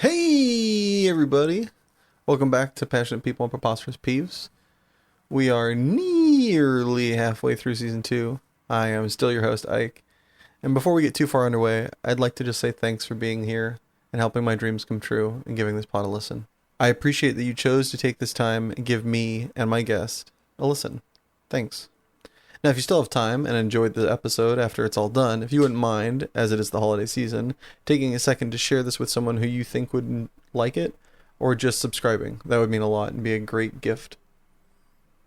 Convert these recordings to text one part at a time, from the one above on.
Hey everybody! Welcome back to Passionate People and Preposterous Peeves. We are nearly halfway through season 2. I am still your host, Ike. And before we get too far underway, I'd like to just say thanks for being here and helping my dreams come true and giving this pod a listen. I appreciate that you chose to take this time and give me and my guest a listen. Thanks. Now, if you still have time and enjoyed the episode after it's all done, if you wouldn't mind, as it is the holiday season, taking a second to share this with someone who you think would like it, or just subscribing, that would mean a lot and be a great gift.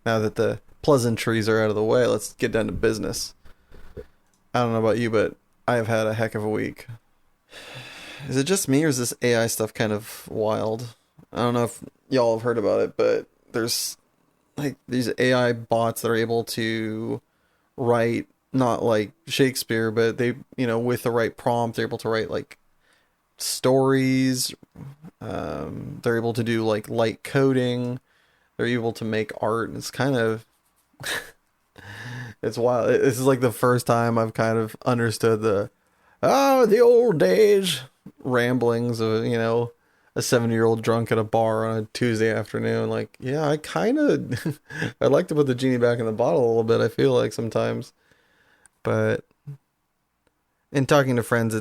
Now that the pleasantries are out of the way, let's get down to business. I don't know about you, but I have had a heck of a week. Is it just me, or is this AI stuff kind of wild? I don't know if y'all have heard about it, but there's like these AI bots that are able to write, not like Shakespeare, but they, with the right prompt, they're able to write like stories. They're able to do like light coding. They're able to make art. It's kind of, it's wild. This is like the first time I've kind of understood the old days ramblings of, a 70-year-old drunk at a bar on a Tuesday afternoon. Like, yeah, I kind of, I'd like to put the genie back in the bottle a little bit, I feel like sometimes. But in talking to friends,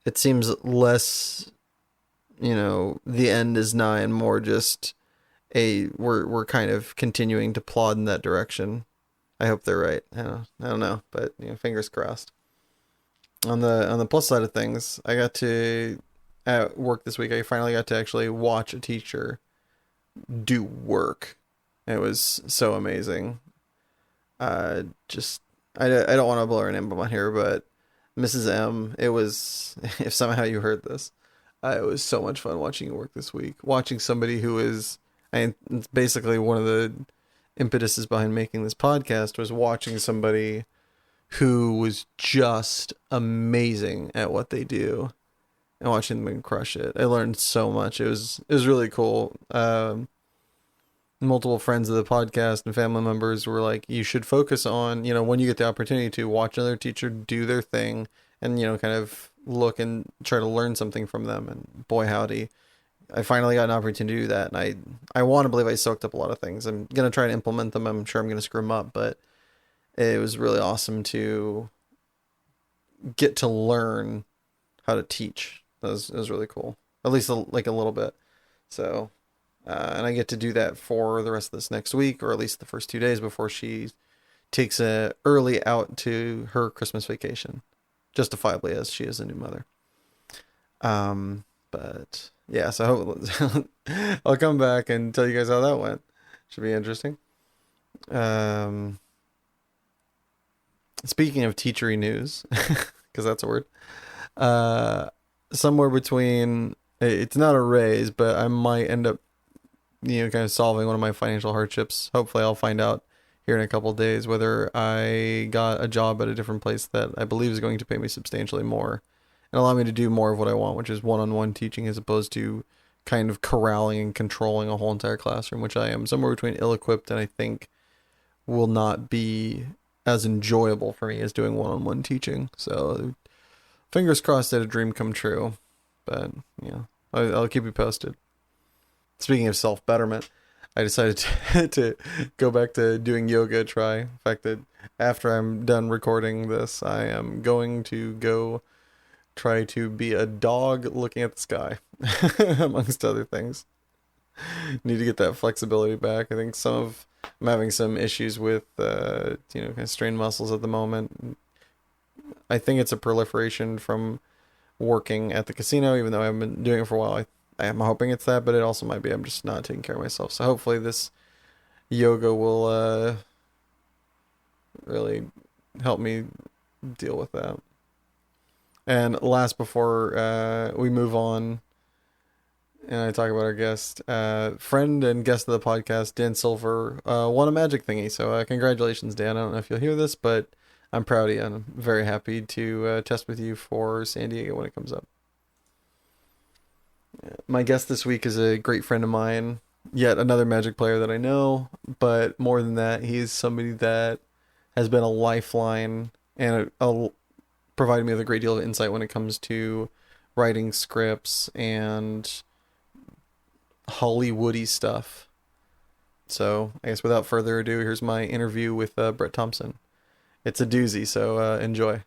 it seems less, the end is nigh and more just we're kind of continuing to plod in that direction. I hope they're right. I don't know, but fingers crossed. On the plus side of things, I got to, at work this week, I finally got to actually watch a teacher do work. It was so amazing. Just I don't want to blow her name on here, but Mrs. M. It was, if somehow you heard this, it was so much fun watching you work this week. Watching somebody who is, and it's basically one of the impetuses behind making this podcast was watching somebody who was just amazing at what they do and watching them crush it. I learned so much. It was really cool. Multiple friends of the podcast and family members were like, you should focus on, when you get the opportunity to watch another teacher do their thing and, kind of look and try to learn something from them. And boy, howdy, I finally got an opportunity to do that. And I want to believe I soaked up a lot of things. I'm going to try to implement them. I'm sure I'm going to screw them up, but it was really awesome to get to learn how to teach. It was really cool. At least like a little bit. So, and I get to do that for the rest of this next week, or at least the first 2 days before she takes a early out to her Christmas vacation, justifiably as she is a new mother. But yeah, so I'll come back and tell you guys how that went. Should be interesting. Speaking of teachery news, because that's a word, somewhere between, it's not a raise, but I might end up, kind of solving one of my financial hardships. Hopefully I'll find out here in a couple of days whether I got a job at a different place that I believe is going to pay me substantially more and allow me to do more of what I want, which is one-on-one teaching as opposed to kind of corralling and controlling a whole entire classroom, which I am somewhere between ill-equipped and I think will not be as enjoyable for me as doing one-on-one teaching. So fingers crossed that a dream come true, but I'll keep you posted. Speaking of self-betterment, I decided to go back to doing yoga, try. In fact, that after I'm done recording this, I am going to go try to be a dog looking at the sky, amongst other things. Need to get that flexibility back. I think I'm having some issues with, kind of strained muscles at the moment. I think it's a proliferation from working at the casino, even though I haven't been doing it for a while. I am hoping it's that, but it also might be I'm just not taking care of myself. So hopefully this yoga will really help me deal with that. And last, before we move on and I talk about our guest, friend and guest of the podcast, Dan Silver, won a magic thingy. So congratulations, Dan. I don't know if you'll hear this, but I'm proud of you, and I'm very happy to test with you for San Diego when it comes up. My guest this week is a great friend of mine, yet another Magic player that I know, but more than that, he's somebody that has been a lifeline and provided me with a great deal of insight when it comes to writing scripts and Hollywoody stuff. So I guess without further ado, here's my interview with Brett Thompson. It's a doozy, so enjoy.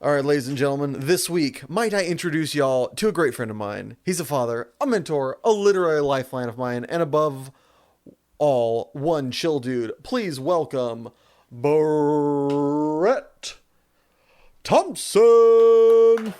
All right, ladies and gentlemen, this week, might I introduce y'all to a great friend of mine. He's a father, a mentor, a literary lifeline of mine, and above all, one chill dude. Please welcome Brett Thompson.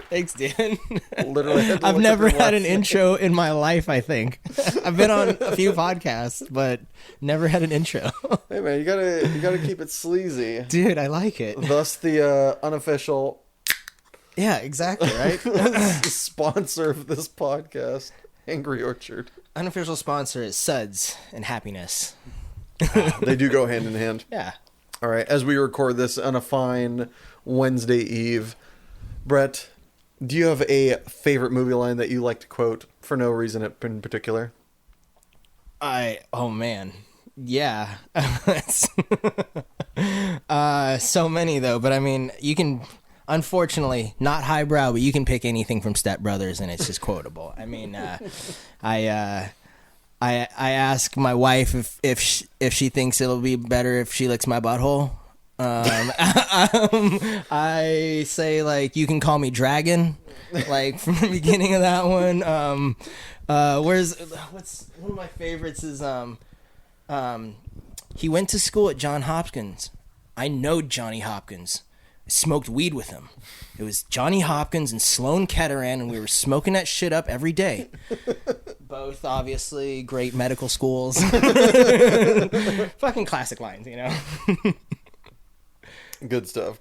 Thanks, Dan. Literally, I've never had an intro in my life, I think. I've been on a few podcasts, but never had an intro. Hey man, you gotta keep it sleazy. Dude, I like it. Thus the unofficial Yeah, exactly, right? sponsor of this podcast, Angry Orchard. Unofficial sponsor is Suds and Happiness. They do go hand in hand. Yeah. All right, as we record this on a fine Wednesday eve, Brett, do you have a favorite movie line that you like to quote for no reason in particular? Oh man. Yeah. So many though, but I mean, you can, unfortunately, not highbrow, but you can pick anything from Step Brothers and it's just quotable. I mean, I ask my wife if she thinks it'll be better if she licks my butthole. I say, like, you can call me Dragon, like, from the beginning of that one. What's one of my favorites is, he went to school at John Hopkins. I know Johnny Hopkins. I smoked weed with him. It was Johnny Hopkins and Sloan Kettering, and we were smoking that shit up every day. Both, obviously, great medical schools. Fucking classic lines, you know? Good stuff.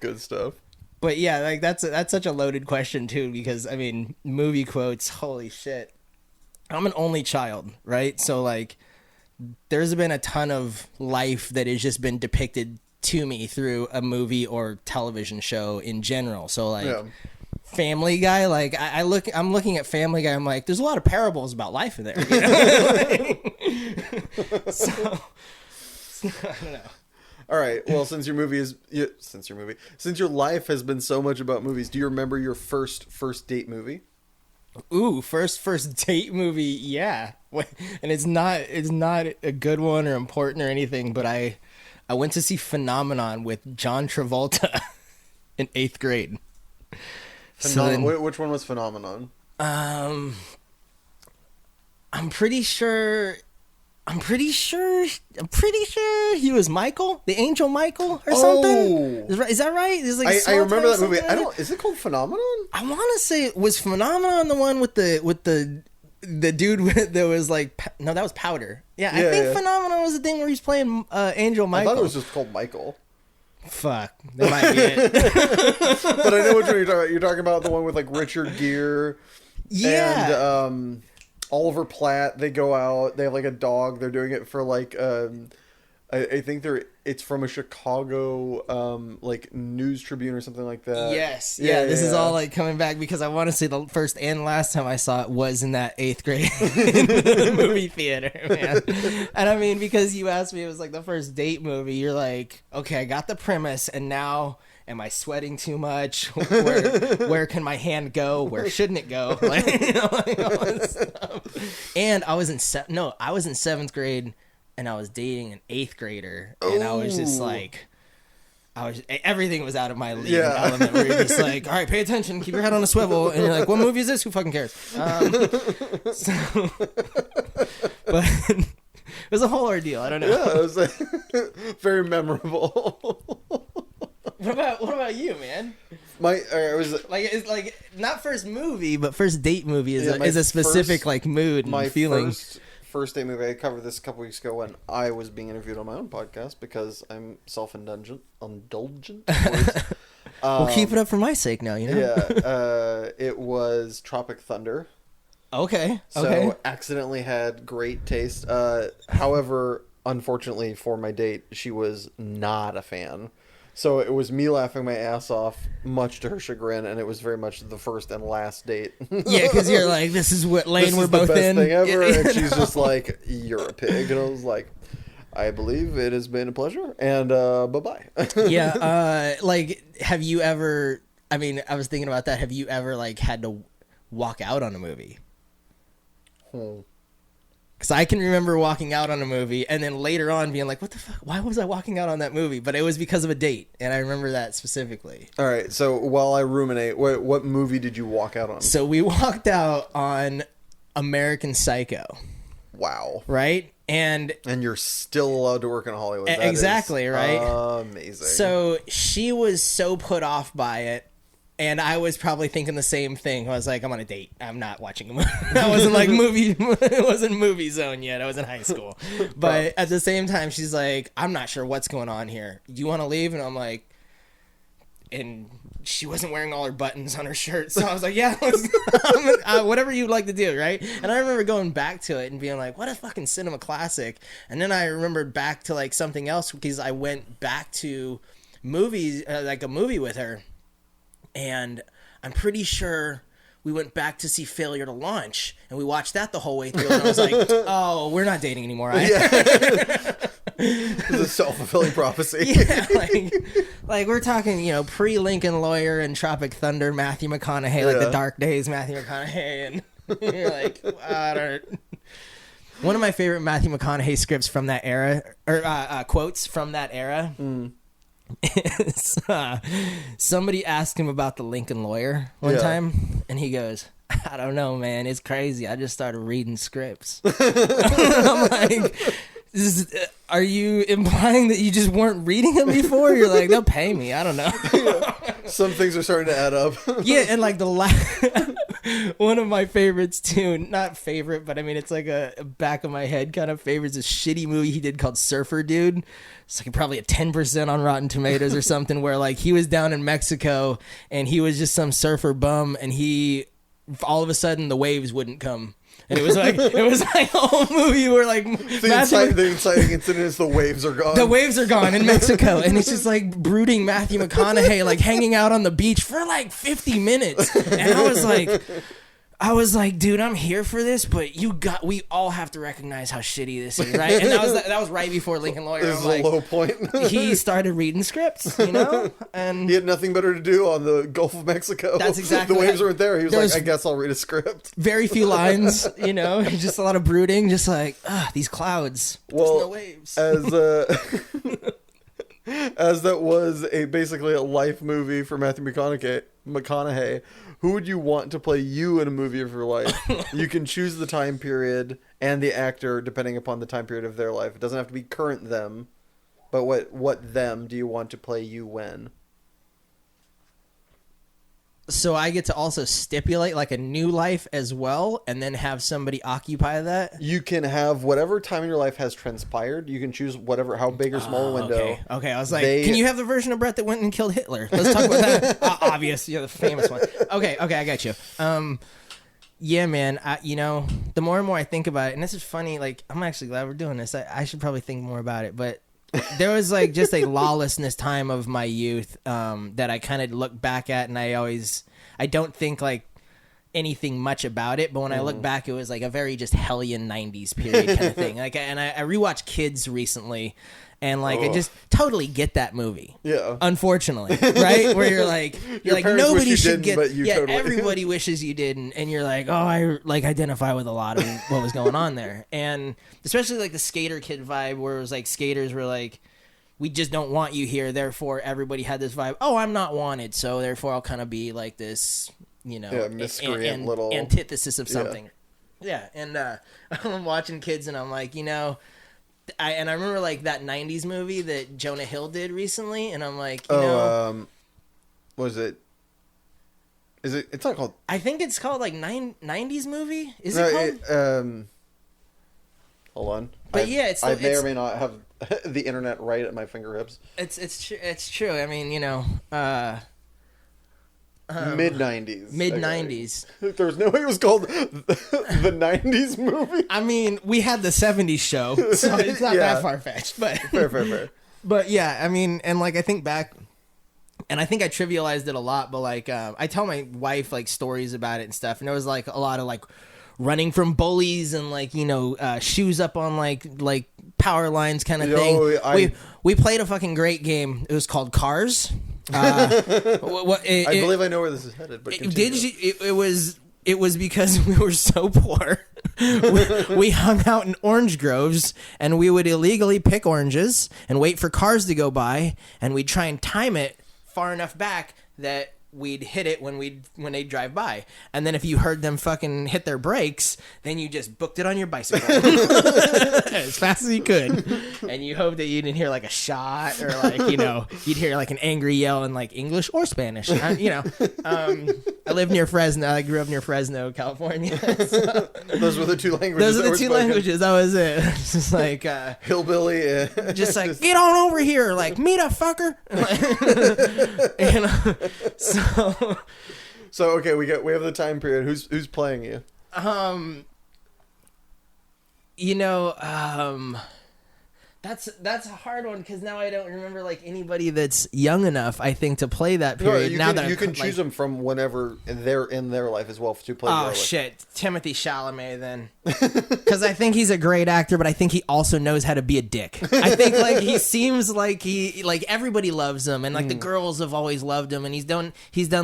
But yeah, like that's such a loaded question too, because I mean, movie quotes, holy shit. I'm an only child, right? So like there's been a ton of life that has just been depicted to me through a movie or television show in general. So like Family Guy, like I'm looking at Family Guy, I'm like, there's a lot of parables about life in there, you know? So I don't know. All right. Well, since your life has been so much about movies, do you remember your first date movie? Ooh, first date movie, yeah. And it's not a good one or important or anything, but I went to see Phenomenon with John Travolta in 8th grade. Which one was Phenomenon? I'm pretty sure he was Michael, the angel Michael or something. Is that right? Like I remember that movie. Like Is it called Phenomenon? I want to say it was Phenomenon, the one with the dude that was like, no, that was Powder. Yeah, I think Phenomenon was the thing where he's playing Angel Michael. I thought it was just called Michael. Fuck, that might be it. But I know which one you're talking about. You're talking about the one with like Richard Gere. Yeah. And Oliver Platt. They go out. They have like a dog. They're doing it for like I think it's from a Chicago like News Tribune or something like that. Yes. Yeah. This is all like coming back because I want to say the first and last time I saw it was in that 8th grade movie theater, man. And I mean, because you asked me, it was like the first date movie. You're like, okay, I got the premise, and now am I sweating too much? Where can my hand go? Where shouldn't it go? Like, you know, like all this stuff. And I was in 7th grade. And I was dating an 8th grader, and I was just like, everything was out of my league element. Where you're just like, all right, pay attention, keep your head on a swivel, and you're like, what movie is this? Who fucking cares? But it was a whole ordeal. I don't know. Yeah, it was very memorable. What about you, man? I was like, it's like not first movie, but first date movie is a specific like mood and feeling. First date movie, I covered this a couple weeks ago when I was being interviewed on my own podcast because I'm self-indulgent. We'll keep it up for my sake now, you know? Yeah. It was Tropic Thunder. Okay. So accidentally had great taste. However, unfortunately for my date, she was not a fan. So it was me laughing my ass off, much to her chagrin, and it was very much the first and last date. Yeah, because you're like, this is what lane we're both in. This is the best thing ever, and she's just like, you're a pig. And I was like, I believe it has been a pleasure, and bye-bye. Yeah, like, have you ever, I mean, I was thinking about that, have you ever, like, had to walk out on a movie? Because I can remember walking out on a movie and then later on being like, what the fuck? Why was I walking out on that movie? But it was because of a date, and I remember that specifically. All right, so while I ruminate, what movie did you walk out on? So we walked out on American Psycho. Wow. Right? And you're still allowed to work in Hollywood. That exactly, right? Amazing. So she was so put off by it. And I was probably thinking the same thing. I was like, I'm on a date. I'm not watching a movie. I wasn't like it wasn't movie zone yet. I was in high school. But at the same time, she's like, I'm not sure what's going on here. Do you want to leave? And I'm like, and she wasn't wearing all her buttons on her shirt. So I was like, yeah, whatever you'd like to do, right? And I remember going back to it and being like, what a fucking cinema classic. And then I remembered back to like something else because I went back to movies, like a movie with her. And I'm pretty sure we went back to see Failure to Launch, and we watched that the whole way through. And I was like, "Oh, we're not dating anymore." It's a self-fulfilling prophecy. Yeah, like we're talking, you know, pre-Lincoln Lawyer and Tropic Thunder, Matthew McConaughey, like the Dark Days, Matthew McConaughey, and you're like, I don't. One of my favorite Matthew McConaughey scripts from that era, or quotes from that era. Is, somebody asked him about the Lincoln Lawyer one time, and he goes, I don't know, man, it's crazy. I just started reading scripts. I'm like, are you implying that you just weren't reading them before? You're like, they'll pay me. I don't know. Some things are starting to add up. Yeah, and like one of my favorites too, not favorite, but I mean, it's like a back of my head kind of favorite, is a shitty movie he did called Surfer Dude. It's like probably a 10% on Rotten Tomatoes or something, where like he was down in Mexico and he was just some surfer bum, and he, all of a sudden the waves wouldn't come. And it was like a whole movie where like the inciting incident is the waves are gone. The waves are gone in Mexico, and it's just like brooding Matthew McConaughey like hanging out on the beach for like 50 minutes. And I was like, dude, I'm here for this, but we all have to recognize how shitty this is, right? And that was right before Lincoln Lawyer. This is a low point. He started reading scripts, you know, and he had nothing better to do on the Gulf of Mexico. That's exactly the waves weren't there. He was like, I guess I'll read a script. Very few lines, you know, just a lot of brooding, just like these clouds. There's no waves. As that was basically a life movie for Matthew McConaughey. Who would you want to play you in a movie of your life? You can choose the time period and the actor depending upon the time period of their life. It doesn't have to be current them, but what them do you want to play you when? So I get to also stipulate like a new life as well, and then have somebody occupy that? You can have whatever time in your life has transpired. You can choose how big or small a window. Okay. I was like, can you have the version of Brett that went and killed Hitler? Let's talk about that. Obvious, the famous one. Okay, I got you. Yeah, man, the more and more I think about it, and this is funny, like, I'm actually glad we're doing this. I should probably think more about it, but there was like just a lawlessness time of my youth that I kind of look back at, and I don't think like anything much about it, but when I look back, it was like a very just hellion 90s period kind of thing. Like, and I rewatched Kids recently, and like I just totally get that movie. Yeah, unfortunately, right? Where you're like nobody should get. But totally. Everybody wishes you didn't, and you're like, oh, I like identify with a lot of what was going on there, and especially like the skater kid vibe, where it was like skaters were like, we just don't want you here, therefore everybody had this vibe, oh, I'm not wanted, so therefore I'll kind of be like this, miscreant little antithesis of something. And I'm watching Kids, and I'm like, I remember like that 90s movie that Jonah Hill did recently, and I'm like, what was it? It's not called, I think it's called like 90s movie? Is it called? Hold on. But I may or may not have the internet right at my fingertips. It's true. I mean, mid-90s. Mid-90s. Okay. There was no way it was called the 90s movie. I mean, we had the 70s show, so it's not that far-fetched. But Fair. But yeah, I mean, and like I think back And I think I trivialized it a lot, but like I tell my wife like stories about it and stuff, and there was like a lot of like running from bullies and like shoes up on like power lines kind of thing. We played a fucking great game. It was called Cars. I believe I know where this is headed. But it was because we were so poor. We hung out in orange groves, and we would illegally pick oranges and wait for cars to go by, and we'd try and time it far enough back that we'd hit it when they'd drive by. And then if you heard them fucking hit their brakes, then you just booked it on your bicycle as fast as you could. And you hope that you didn't hear like a shot or like, you'd hear like an angry yell in like English or Spanish. I live near Fresno. I grew up near Fresno, California. So, those were the two languages. Those were the two languages. That was it. It's just like hillbilly. Just like, get on over here, like, meet a fucker. So okay, we have the time period. Who's playing you? That's a hard one because now I don't remember like anybody that's young enough, I think, to play that period. You can choose them from whenever they're in their life as well to play. Oh shit, Timothy Chalamet then, because I think he's a great actor, but I think he also knows how to be a dick. I think like he seems like everybody loves him, and like the girls have always loved him, and he's done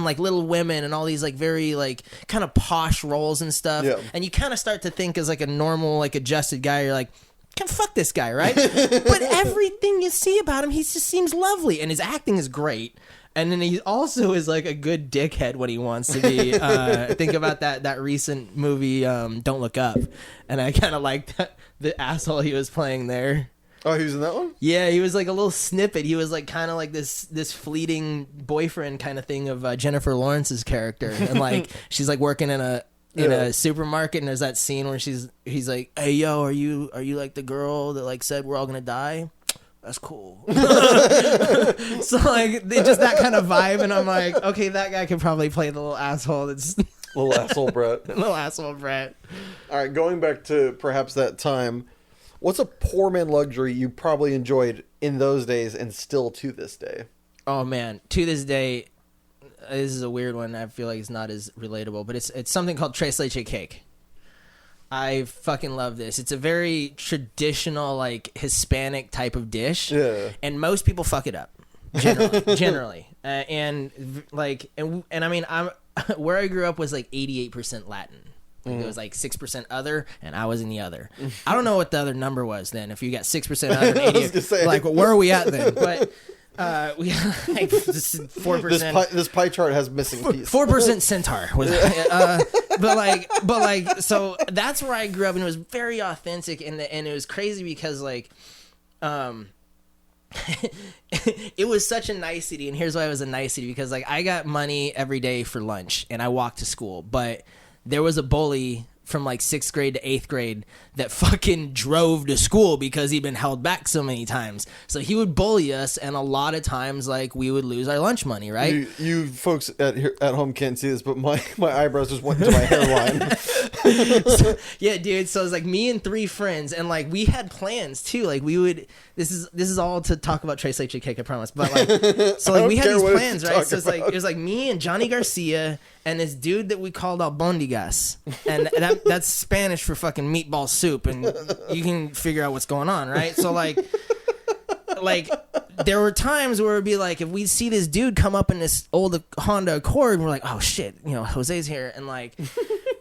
like Little Women and all these like very like kind of posh roles and stuff, and you kind of start to think as like a normal like adjusted guy, you're like, can fuck this guy, right? But everything you see about him, he just seems lovely, and his acting is great. And then he also is like a good dickhead when he wants to be. Think about that recent movie, Don't Look Up, and I kind of liked the asshole he was playing there. Oh, he was in that one? Yeah, he was like a little snippet. He was like kind of like this fleeting boyfriend kind of thing of Jennifer Lawrence's character, and like she's like working in a supermarket, and there's that scene where he's like, hey yo, are you like the girl that like said we're all gonna die? That's cool. So like just that kind of vibe, and I'm like, okay, that guy could probably play the little asshole that's little asshole Brett. Little asshole Brett. All right, going back to perhaps that time, what's a poor man luxury you probably enjoyed in those days and still to this day? Oh man, to this day, this is a weird one. I feel like it's not as relatable, but it's something called tres leche cake. I fucking love this. It's a very traditional, like Hispanic type of dish, and most people fuck it up. Generally, and I mean, I'm where I grew up was like 88% Latin. Like it was like 6% other, and I was in the other. I don't know what the other number was then. If you got 6% other, and 88, like where are we at then? But we like 4%. This pie chart has missing pieces. 4% centaur was, but like so that's where I grew up, and it was very authentic, and it was crazy because like, it was such a nicety, and here's why it was a nicety, because like I got money every day for lunch, and I walked to school, but there was a bully from like 6th grade to 8th grade that fucking drove to school because he'd been held back so many times. So he would bully us, and a lot of times like we would lose our lunch money, right? You folks at home can't see this, but my eyebrows just went into my hairline. Yeah, dude. So it was like me and 3 friends, and like we had plans too. Like we would. This is all to talk about Tres Leche Cake, I promise. But like, so like we had these plans, right? So it was like me and Johnny Garcia and this dude that we called albondigas, and that's Spanish for fucking meatball soup, and you can figure out what's going on, right? So like there were times where it'd be like, if we'd see this dude come up in this old Honda Accord, and we're like, oh shit, Jose's here, and like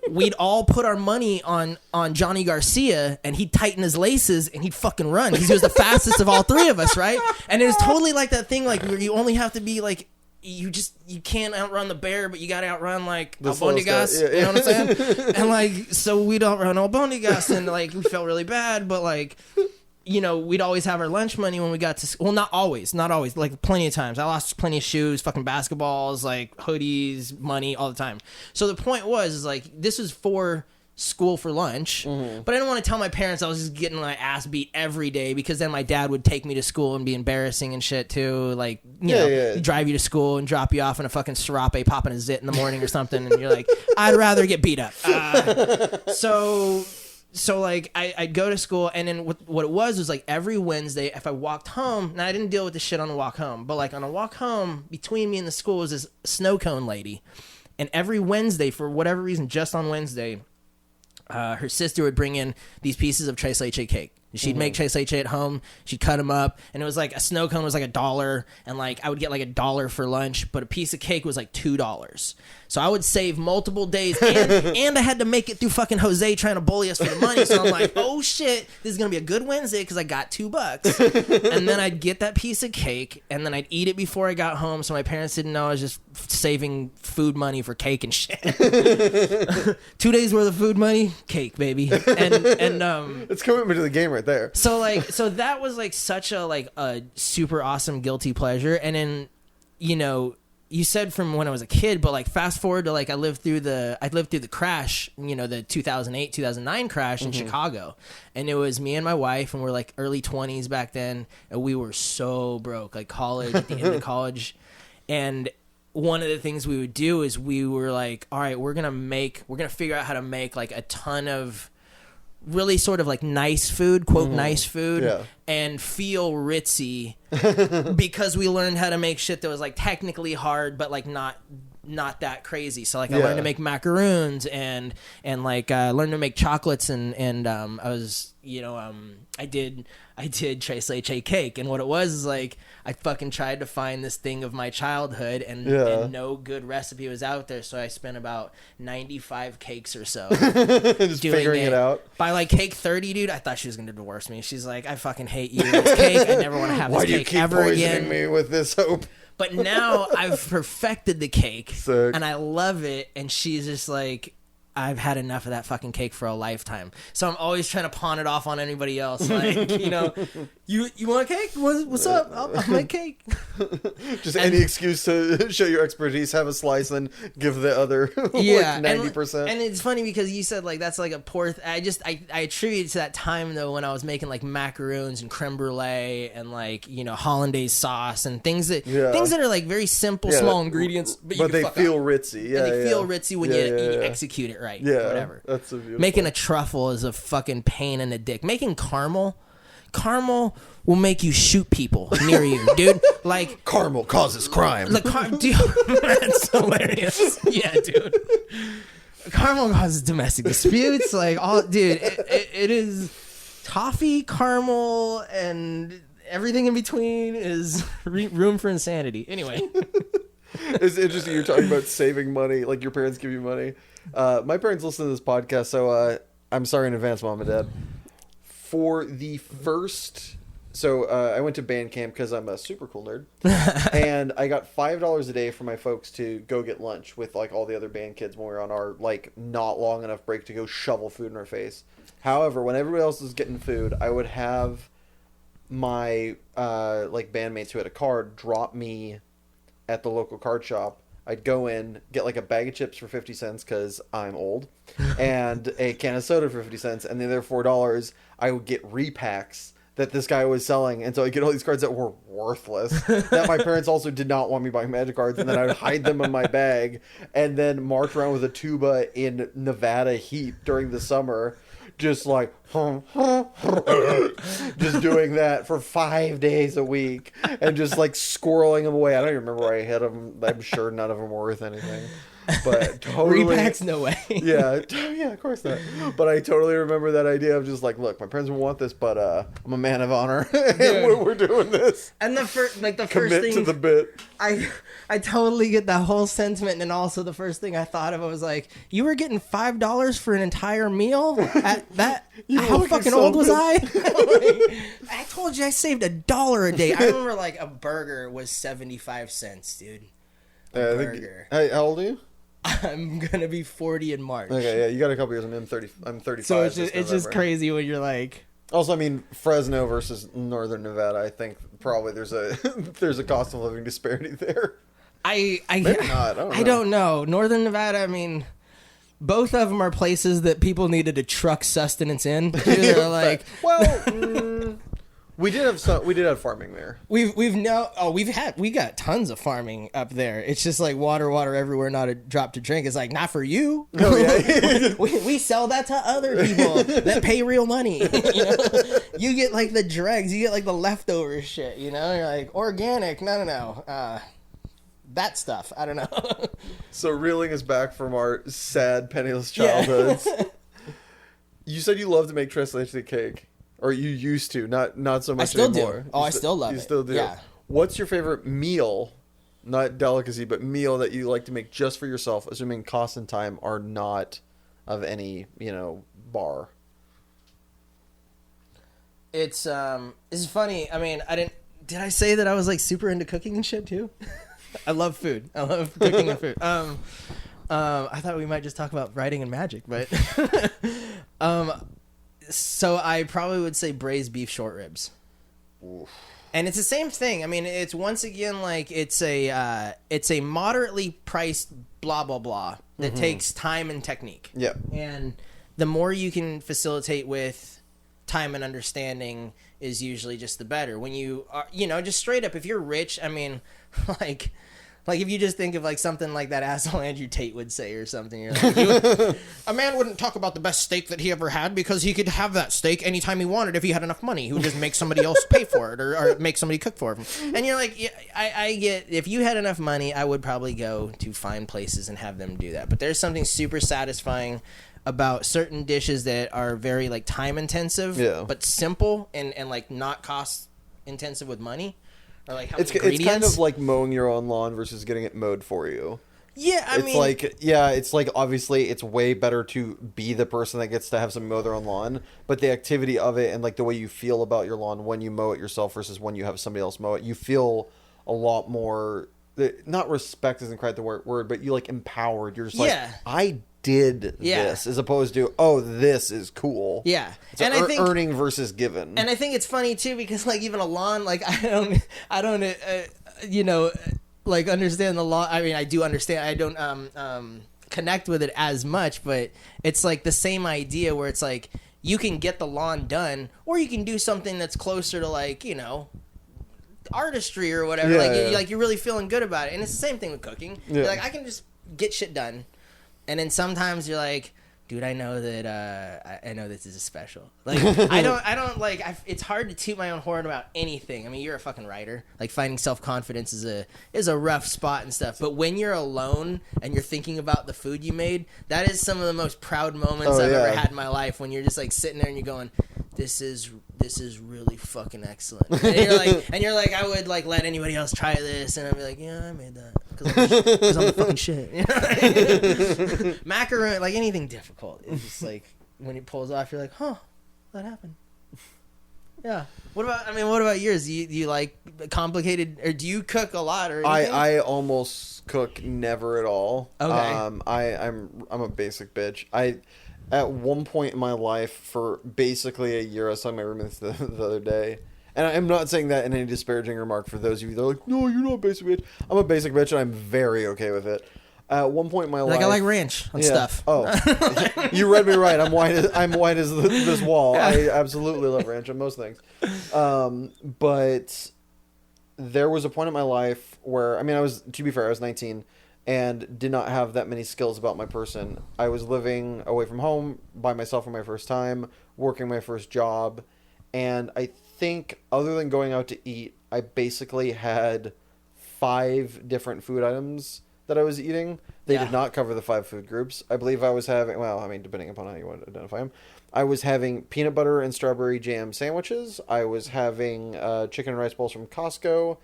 we'd all put our money on Johnny Garcia, and he'd tighten his laces and he'd fucking run because he was the fastest of all 3 of us, right? And it was totally like that thing, like where you only have to be like, you can't outrun the bear, but you gotta outrun like albondigas. You know what I'm saying? And like, so we'd outrun albondigas, and like we felt really bad, but like, we'd always have our lunch money when we got to school. Well, not always, like plenty of times. I lost plenty of shoes, fucking basketballs, like hoodies, money all the time. So the point was like, this was for school for lunch, but I didn't want to tell my parents I was just getting my ass beat every day, because then my dad would take me to school and be embarrassing and shit too. Like, drive you to school and drop you off in a fucking serape, popping a zit in the morning or something, and you're like, I'd rather get beat up. so like I'd go to school, and then what it was like every Wednesday if I walked home. Now I didn't deal with the shit on the walk home, but like on a walk home between me and the school was this snow cone lady, and every Wednesday for whatever reason, just on Wednesday, her sister would bring in these pieces of tres leche cake. She'd make tres leche at home. She'd cut them up, and it was like a snow cone was like $1, and like I would get like $1 for lunch, but a piece of cake was like $2. So I would save multiple days, and I had to make it through fucking Jose trying to bully us for the money. So I'm like, oh shit, this is gonna be a good Wednesday because I got $2. And then I'd get that piece of cake, and then I'd eat it before I got home, so my parents didn't know I was just saving food money for cake and shit. 2 days worth of food money, cake, baby, and it's commitment to the game right there. So that was like such a super awesome guilty pleasure. And then, you know, you said from when I was a kid, but like fast forward to like I lived through the crash, you know, the 2008, 2009 crash in Chicago. And it was me and my wife, and we're like early 20s back then, and we were so broke, like college, at the end of college. And one of the things we would do is we were like, all right, we're going to figure out how to make like a ton of really sort of like nice food, quote, nice food, and feel ritzy because we learned how to make shit that was like technically hard, but like not that crazy. So like I learned to make macaroons and like learned to make chocolates and I was, you know, I did tres leche cake, and what it was is like I fucking tried to find this thing of my childhood, and no good recipe was out there, so I spent about 95 cakes or so just figuring it out. By like cake 30, dude, I thought she was gonna divorce me. She's like, I fucking hate you, this cake, I never want to have this cake ever again. Why do you keep poisoning me with this hope? But now I've perfected the cake. Sick. And I love it, and she's just like, I've had enough of that fucking cake for a lifetime. So I'm always trying to pawn it off on anybody else. Like, you know, you want a cake? What's up? I'll make cake. Just any excuse to show your expertise, have a slice, and give the other like 90%. And it's funny because you said like that's like a poor. I attribute it to that time though when I was making like macaroons and creme brulee and like, you know, hollandaise sauce and things that are like very simple, small ingredients, but they feel ritzy. Yeah, and they feel ritzy when you execute it right. Yeah, whatever. That's so beautiful. Making a truffle is a fucking pain in the dick. Making caramel will make you shoot people near you, dude. Like caramel causes crime. Like, dude, that's hilarious. Yeah, dude. Caramel causes domestic disputes. Like, all, dude, it is toffee, caramel, and everything in between is room for insanity. Anyway. It's interesting you're talking about saving money, like your parents give you money. My parents listen to this podcast, so I'm sorry in advance, Mom and Dad. For the first... So I went to band camp because I'm a super cool nerd. And I got $5 a day for my folks to go get lunch with like all the other band kids when we were on our like not long enough break to go shovel food in our face. However, when everybody else was getting food, I would have my like bandmates who had a card drop me at the local card shop. I'd go in, get like a bag of chips for 50 cents because I'm old, and a can of soda for 50 cents, and the other $4 I would get repacks that this guy was selling, and so I'd get all these cards that were worthless, that my parents also did not want me buying Magic cards, and then I would hide them in my bag, and then march around with a tuba in Nevada heat during the summer, just like just doing that for 5 days a week and just like squirreling them away. I don't even remember where I hid them. I'm sure none of them were worth anything, but totally repacks, no way. yeah, of course not. But I totally remember that idea of just like, look, my parents will want this, but I'm a man of honor and we're doing this. And the first thing to the bit. I totally get that whole sentiment, and also the first thing I thought of was like, you were getting $5 for an entire meal at that. How fucking old was I? Like, I told you I saved $1 a day. I remember like a burger was 75 cents, dude. A burger. Hey, how old are you? I'm gonna be 40 in March. Okay, yeah, you got a couple years. I'm 35. So it's just crazy when you're like. Also, I mean, Fresno versus Northern Nevada. I think probably there's a cost of living disparity there. Maybe not. I don't know. Northern Nevada, I mean, both of them are places that people needed to truck sustenance in. They're like, well, We did have farming there. We got tons of farming up there. It's just like water everywhere, not a drop to drink. It's like, not for you. Oh, yeah. we sell that to other people that pay real money. You get like the dregs, you get like the leftover shit, You're like, organic, no. That stuff, I don't know. So reeling us back from our sad, penniless childhoods. Yeah. You said you love to make tres leche cake. Or you used to, not so much I still anymore. do. Oh, I still love it. You still do? Yeah. What's your favorite meal, not delicacy, but meal that you like to make just for yourself, assuming cost and time are not of any, bar? It's funny. I mean, did I say that I was like super into cooking and shit too? I love food. I love cooking and food. I thought we might just talk about writing and magic, but so I probably would say braised beef short ribs. Oof. And it's the same thing. I mean, it's once again like it's a moderately priced blah blah blah that takes time and technique. Yeah. And the more you can facilitate with time and understanding is usually just the better. When you are, just straight up, if you're rich, I mean, like if you just think of like something like that asshole Andrew Tate would say or something, you're like, a man wouldn't talk about the best steak that he ever had because he could have that steak anytime he wanted if he had enough money. He would just make somebody else pay for it or make somebody cook for him. And you're like, yeah, I get, if you had enough money, I would probably go to fine places and have them do that. But there's something super satisfying about certain dishes that are very like time intensive, but simple and like not cost intensive with money. Or like how it's kind of like mowing your own lawn versus getting it mowed for you. Yeah, I mean... it's like obviously it's way better to be the person that gets to have some mow their own lawn, but the activity of it and like the way you feel about your lawn when you mow it yourself versus when you have somebody else mow it, you feel a lot more... Not respect isn't quite the word, but you like empowered. You're just like, I did this, as opposed to, oh, this is cool. Yeah. It's and I think earning versus given. And I think it's funny too because like even a lawn, like I don't like understand the lawn. I mean, I do understand. I don't connect with it as much, but it's like the same idea where it's like you can get the lawn done, or you can do something that's closer to like artistry or whatever. Like you're really feeling good about it, and it's the same thing with cooking. Yeah. You're like, I can just get shit done. And then sometimes you're like, dude, I know that I know this is a special. Like I don't like. It's hard to toot my own horn about anything. I mean, you're a fucking writer. Like finding self-confidence is a rough spot and stuff. But when you're alone and you're thinking about the food you made, that is some of the most proud moments I've ever had in my life. When you're just like sitting there and you're going, this is really fucking excellent. And you're like, I would like let anybody else try this, and I'd be like, yeah, I made that because I'm the fucking shit. Macaroni, like anything difficult, it's just like when it pulls off, you're like, huh, that happened. Yeah. What about yours? Do you like complicated, or do you cook a lot or anything? I almost cook never at all. Okay. I'm a basic bitch. At one point in my life, for basically a year, I was telling my roommates the other day, and I'm not saying that in any disparaging remark for those of you that are like, no, you're not a basic bitch. I'm a basic bitch, and I'm very okay with it. At one point in my life... I like ranch on stuff. Oh. You read me right. I'm white as this wall. I absolutely love ranch on most things. But there was a point in my life where, I mean, to be fair, I was 19, and did not have that many skills about my person. I was living away from home by myself for my first time, working my first job, and I think other than going out to eat, I basically had 5 different food items that I was eating. They did not cover the 5 food groups. I believe I was having, well, I mean, depending upon how you want to identify them, I was having peanut butter and strawberry jam sandwiches. I was having chicken and rice bowls from Costco.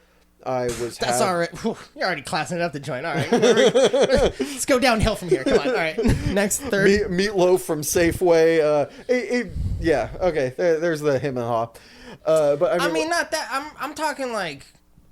That's all right. Whew, you're already classing it up the joint. All right. Let's go downhill from here. Come on. All right. Next, third. Meatloaf from Safeway. Yeah. Okay. There's the him and haw. But I mean, not that. I'm talking like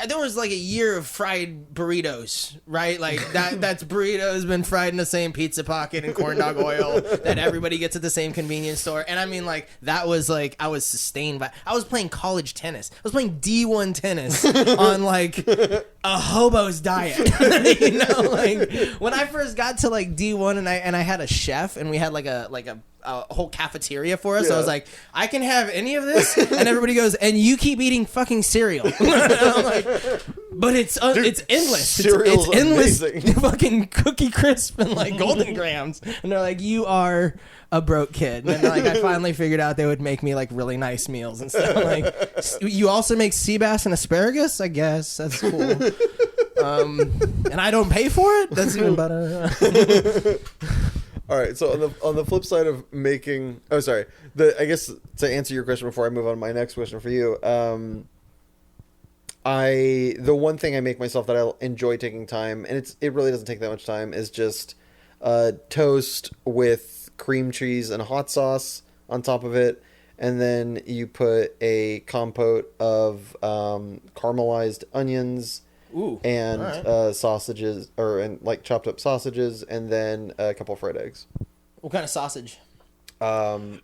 there was like a year of fried burritos, right? Like that's burritos been fried in the same pizza pocket and corn dog oil that everybody gets at the same convenience store. And I mean, like that was like I was sustained by. I was playing college tennis. I was playing D1 tennis on like a hobo's diet. Like when I first got to like D1 and I had a chef and we had like a a whole cafeteria for us. So I was like, I can have any of this, and everybody goes, and you keep eating fucking cereal. And I'm like, but it's endless. It's endless fucking Cookie Crisp and like Golden Grams, and they're like, you are a broke kid. And then like I finally figured out they would make me like really nice meals and stuff. Like, you also make sea bass and asparagus? I guess that's cool. And I don't pay for it? That's even better. All right, so on the flip side of making, I guess to answer your question before I move on to my next question for you, the one thing I make myself that I enjoy taking time, and it really doesn't take that much time, is just toast with cream cheese and hot sauce on top of it, and then you put a compote of caramelized onions. Ooh, and right. Sausages, and like chopped up sausages, and then a couple of fried eggs. What kind of sausage? I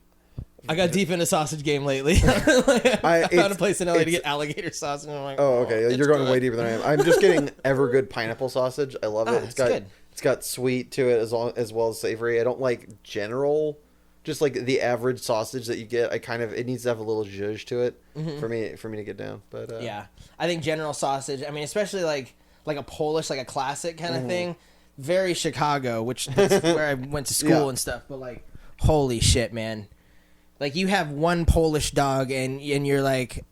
got deep into sausage game lately. I found a place in LA to get alligator sausage. And I'm like, oh, okay. You're going way deeper than I am. I'm just getting Evergood pineapple sausage. I love it. It's got sweet to it as well as savory. I don't like general, just like the average sausage that you get. It needs to have a little zhuzh to it for me to get down. But yeah, I think general sausage. I mean, especially like a Polish, like a classic kind of thing. Very Chicago, which is where I went to school and stuff. But like, holy shit, man! Like you have one Polish dog, and you're like,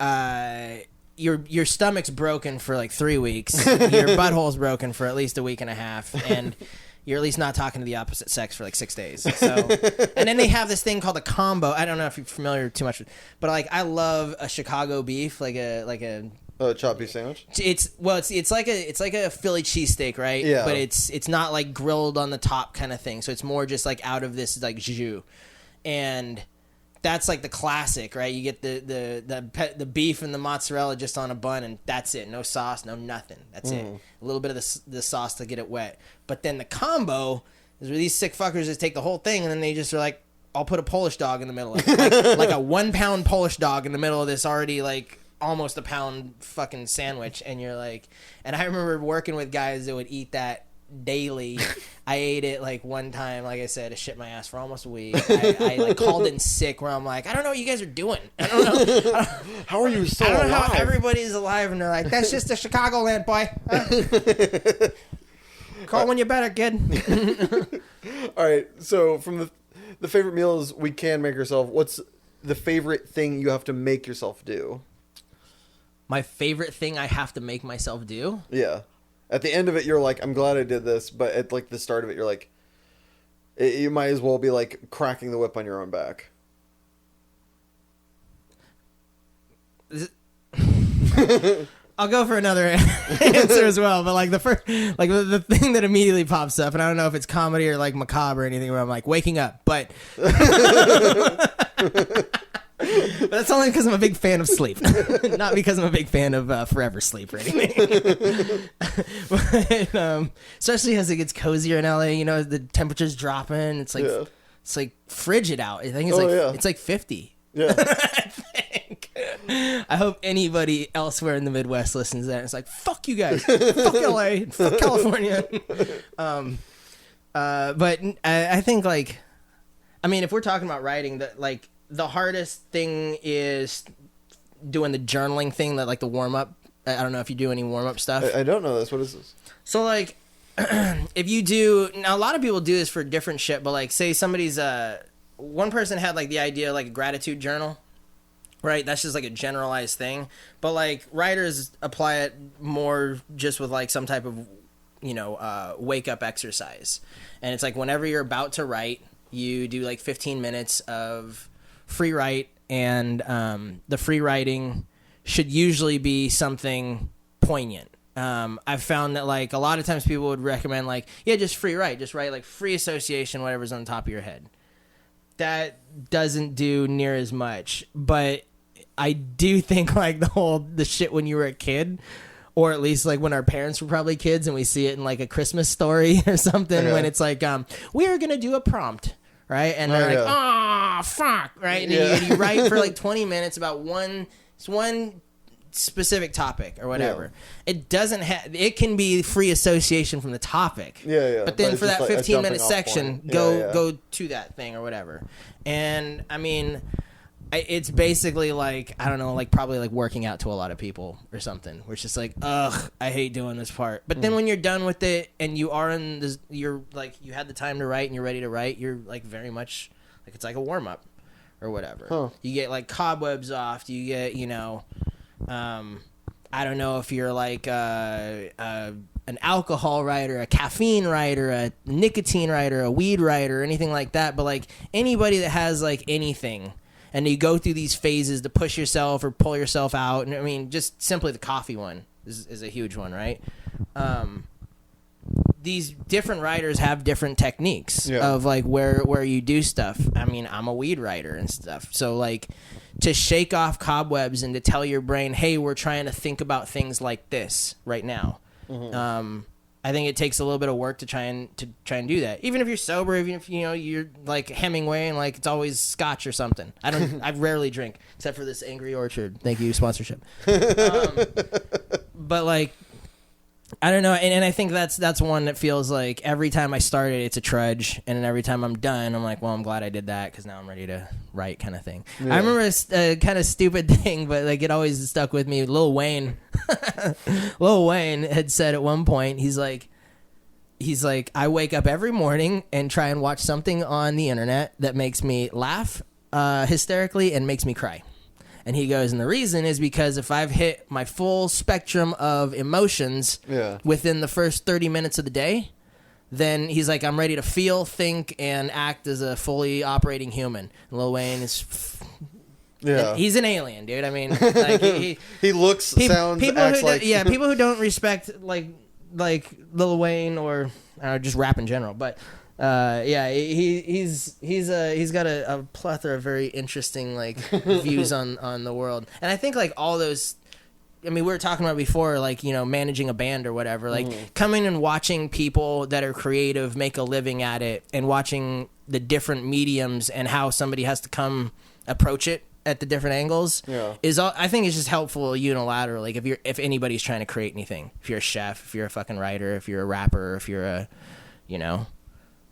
your stomach's broken for like 3 weeks. Your butthole's broken for at least a week and a half, and you're at least not talking to the opposite sex for like 6 days. So, and then they have this thing called a combo. I don't know if you're familiar too much with, but like I love a Chicago beef, like a chopped beef sandwich. It's like a Philly cheesesteak, right? Yeah. But it's not like grilled on the top kind of thing. So it's more just like out of this like jus, and that's like the classic, right? You get the beef and the mozzarella just on a bun, and that's it. No sauce, no nothing. That's it. A little bit of the sauce to get it wet. But then the combo is where these sick fuckers just take the whole thing, and then they just are like, I'll put a Polish dog in the middle of it. Like a 1 pound Polish dog in the middle of this already like almost a pound fucking sandwich. And you're like, and I remember working with guys that would eat that daily. I ate it like one time, like I said, I shit my ass for almost a week. I like called in sick where I'm like, I don't know what you guys are doing. I don't know. How are you so I don't know alive? how everybody's alive, and they're like, that's just a Chicagoland boy. Call when you're better, kid. All right, so from the favorite meals we can make ourselves, what's the favorite thing you have to make yourself do? My favorite thing I have to make myself do? Yeah. At the end of it, you're like, I'm glad I did this. But at like the start of it, you're like, you might as well be like cracking the whip on your own back. I'll go for another answer as well. But like the first, like the thing that immediately pops up, and I don't know if it's comedy or like macabre or anything, where I'm like waking up, but. But that's only because I'm a big fan of sleep, not because I'm a big fan of forever sleep or anything. But, especially as it gets cozier in LA, you know, the temperature's dropping. It's like frigid out. I think it's it's like 50. Yeah. I think. I hope anybody elsewhere in the Midwest listens to that. It's like, fuck you guys, fuck LA, fuck California. But I think like, I mean, if we're talking about writing, that like. The hardest thing is doing the journaling thing, that like the warm up. I don't know if you do any warm up stuff. I don't know this. What is this? So like, if you do, now a lot of people do this for different shit, but like say somebody's one person had like the idea of like a gratitude journal, right? That's just like a generalized thing, but like writers apply it more just with like some type of, you know, wake up exercise, and it's like whenever you're about to write, you do like 15 minutes of free write, and the free writing should usually be something poignant. I've found that like a lot of times people would recommend like, yeah, just free write, just write like free association, whatever's on the top of your head. That doesn't do near as much, but I do think like the shit when you were a kid, or at least like when our parents were probably kids, and we see it in like a Christmas story or something, when it's like, we are gonna do a prompt. Right, and they're like, "Oh, fuck!" Right, and you write for like 20 minutes about one specific topic or whatever. It doesn't have. It can be free association from the topic. Yeah. But then for that like 15-minute section, point. go to that thing or whatever. And I mean, it's basically like, I don't know, like probably like working out to a lot of people or something. Where it's just like, ugh, I hate doing this part. But then when you're done with it and you are in this, you're like, you had the time to write and you're ready to write. You're like very much like, it's like a warm up or whatever. Huh. You get like cobwebs off. You get, you know, I don't know if you're like an alcohol writer, a caffeine writer, a nicotine writer, a weed writer, anything like that. But like anybody that has like anything, and you go through these phases to push yourself or pull yourself out. And I mean, just simply the coffee one is a huge one, right? These different writers have different techniques of like where you do stuff. I mean, I'm a weed writer and stuff. So like to shake off cobwebs and to tell your brain, hey, we're trying to think about things like this right now. I think it takes a little bit of work to try and do that. Even if you're sober, even if you know you're like Hemingway and like it's always scotch or something. I rarely drink except for this Angry Orchard. Thank you, sponsorship. But like, I don't know, and I think that's one that feels like every time I start it, it's a trudge, and then every time I'm done, I'm like, well, I'm glad I did that because now I'm ready to write, kind of thing. I remember a kind of stupid thing, but like it always stuck with me. Lil Wayne had said at one point, he's like, I wake up every morning and try and watch something on the internet that makes me laugh hysterically and makes me cry. And he goes, and the reason is because if I've hit my full spectrum of emotions within the first 30 minutes of the day, then he's like, I'm ready to feel, think, and act as a fully operating human. And Lil Wayne is... he's an alien, dude. I mean, like he looks, sounds, acts like... Yeah, people who don't respect, like Lil Wayne or just rap in general, but... he's got a plethora of very interesting like views on the world, and I think like all those, I mean, we were talking about before, like, you know, managing a band or whatever, like coming and watching people that are creative make a living at it, and watching the different mediums and how somebody has to come approach it at the different angles is all, I think it's just helpful unilaterally. Like if anybody's trying to create anything, if you're a chef, if you're a fucking writer, if you're a rapper, if you're a, you know,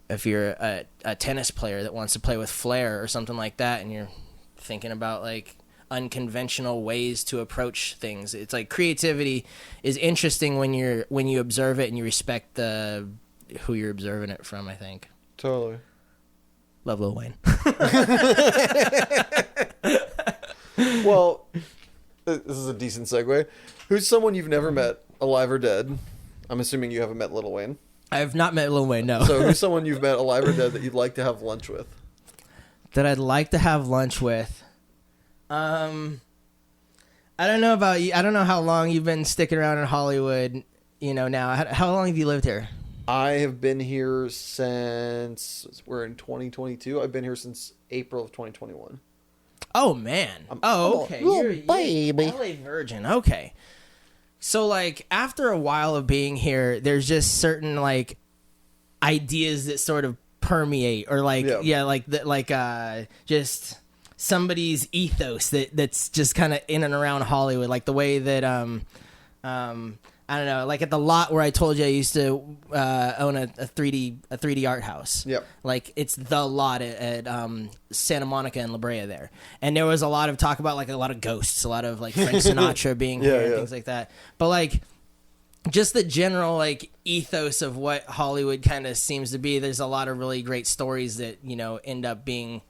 if you're a tennis player that wants to play with flair or something like that, and you're thinking about like unconventional ways to approach things, it's like creativity is interesting when you observe it and you respect who you're observing it from. I think totally. Love Lil Wayne. Well, this is a decent segue. Who's someone you've never met, alive or dead? I'm assuming you haven't met Lil Wayne. I have not met Lil Wayne, no. So who's someone you've met, alive or dead, that you'd like to have lunch with? That I'd like to have lunch with? I don't know about you. I don't know how long you've been sticking around in Hollywood, you know, now. How long have you lived here? I have been here since, we're in 2022. I've been here since April of 2021. Oh, man. Okay. You're baby. LA virgin. Okay. So, like, after a while of being here, there's just certain, like, ideas that sort of permeate, or, like, just somebody's ethos that's just kind of in and around Hollywood. Like, the way that, I don't know, like at the lot where I told you I used to own a 3D art house. Yep. Like, it's the lot at Santa Monica and La Brea there. And there was a lot of talk about, like, a lot of ghosts, a lot of, like, Frank Sinatra being here and things like that. But, like, just the general, like, ethos of what Hollywood kind of seems to be, there's a lot of really great stories that, you know, end up being,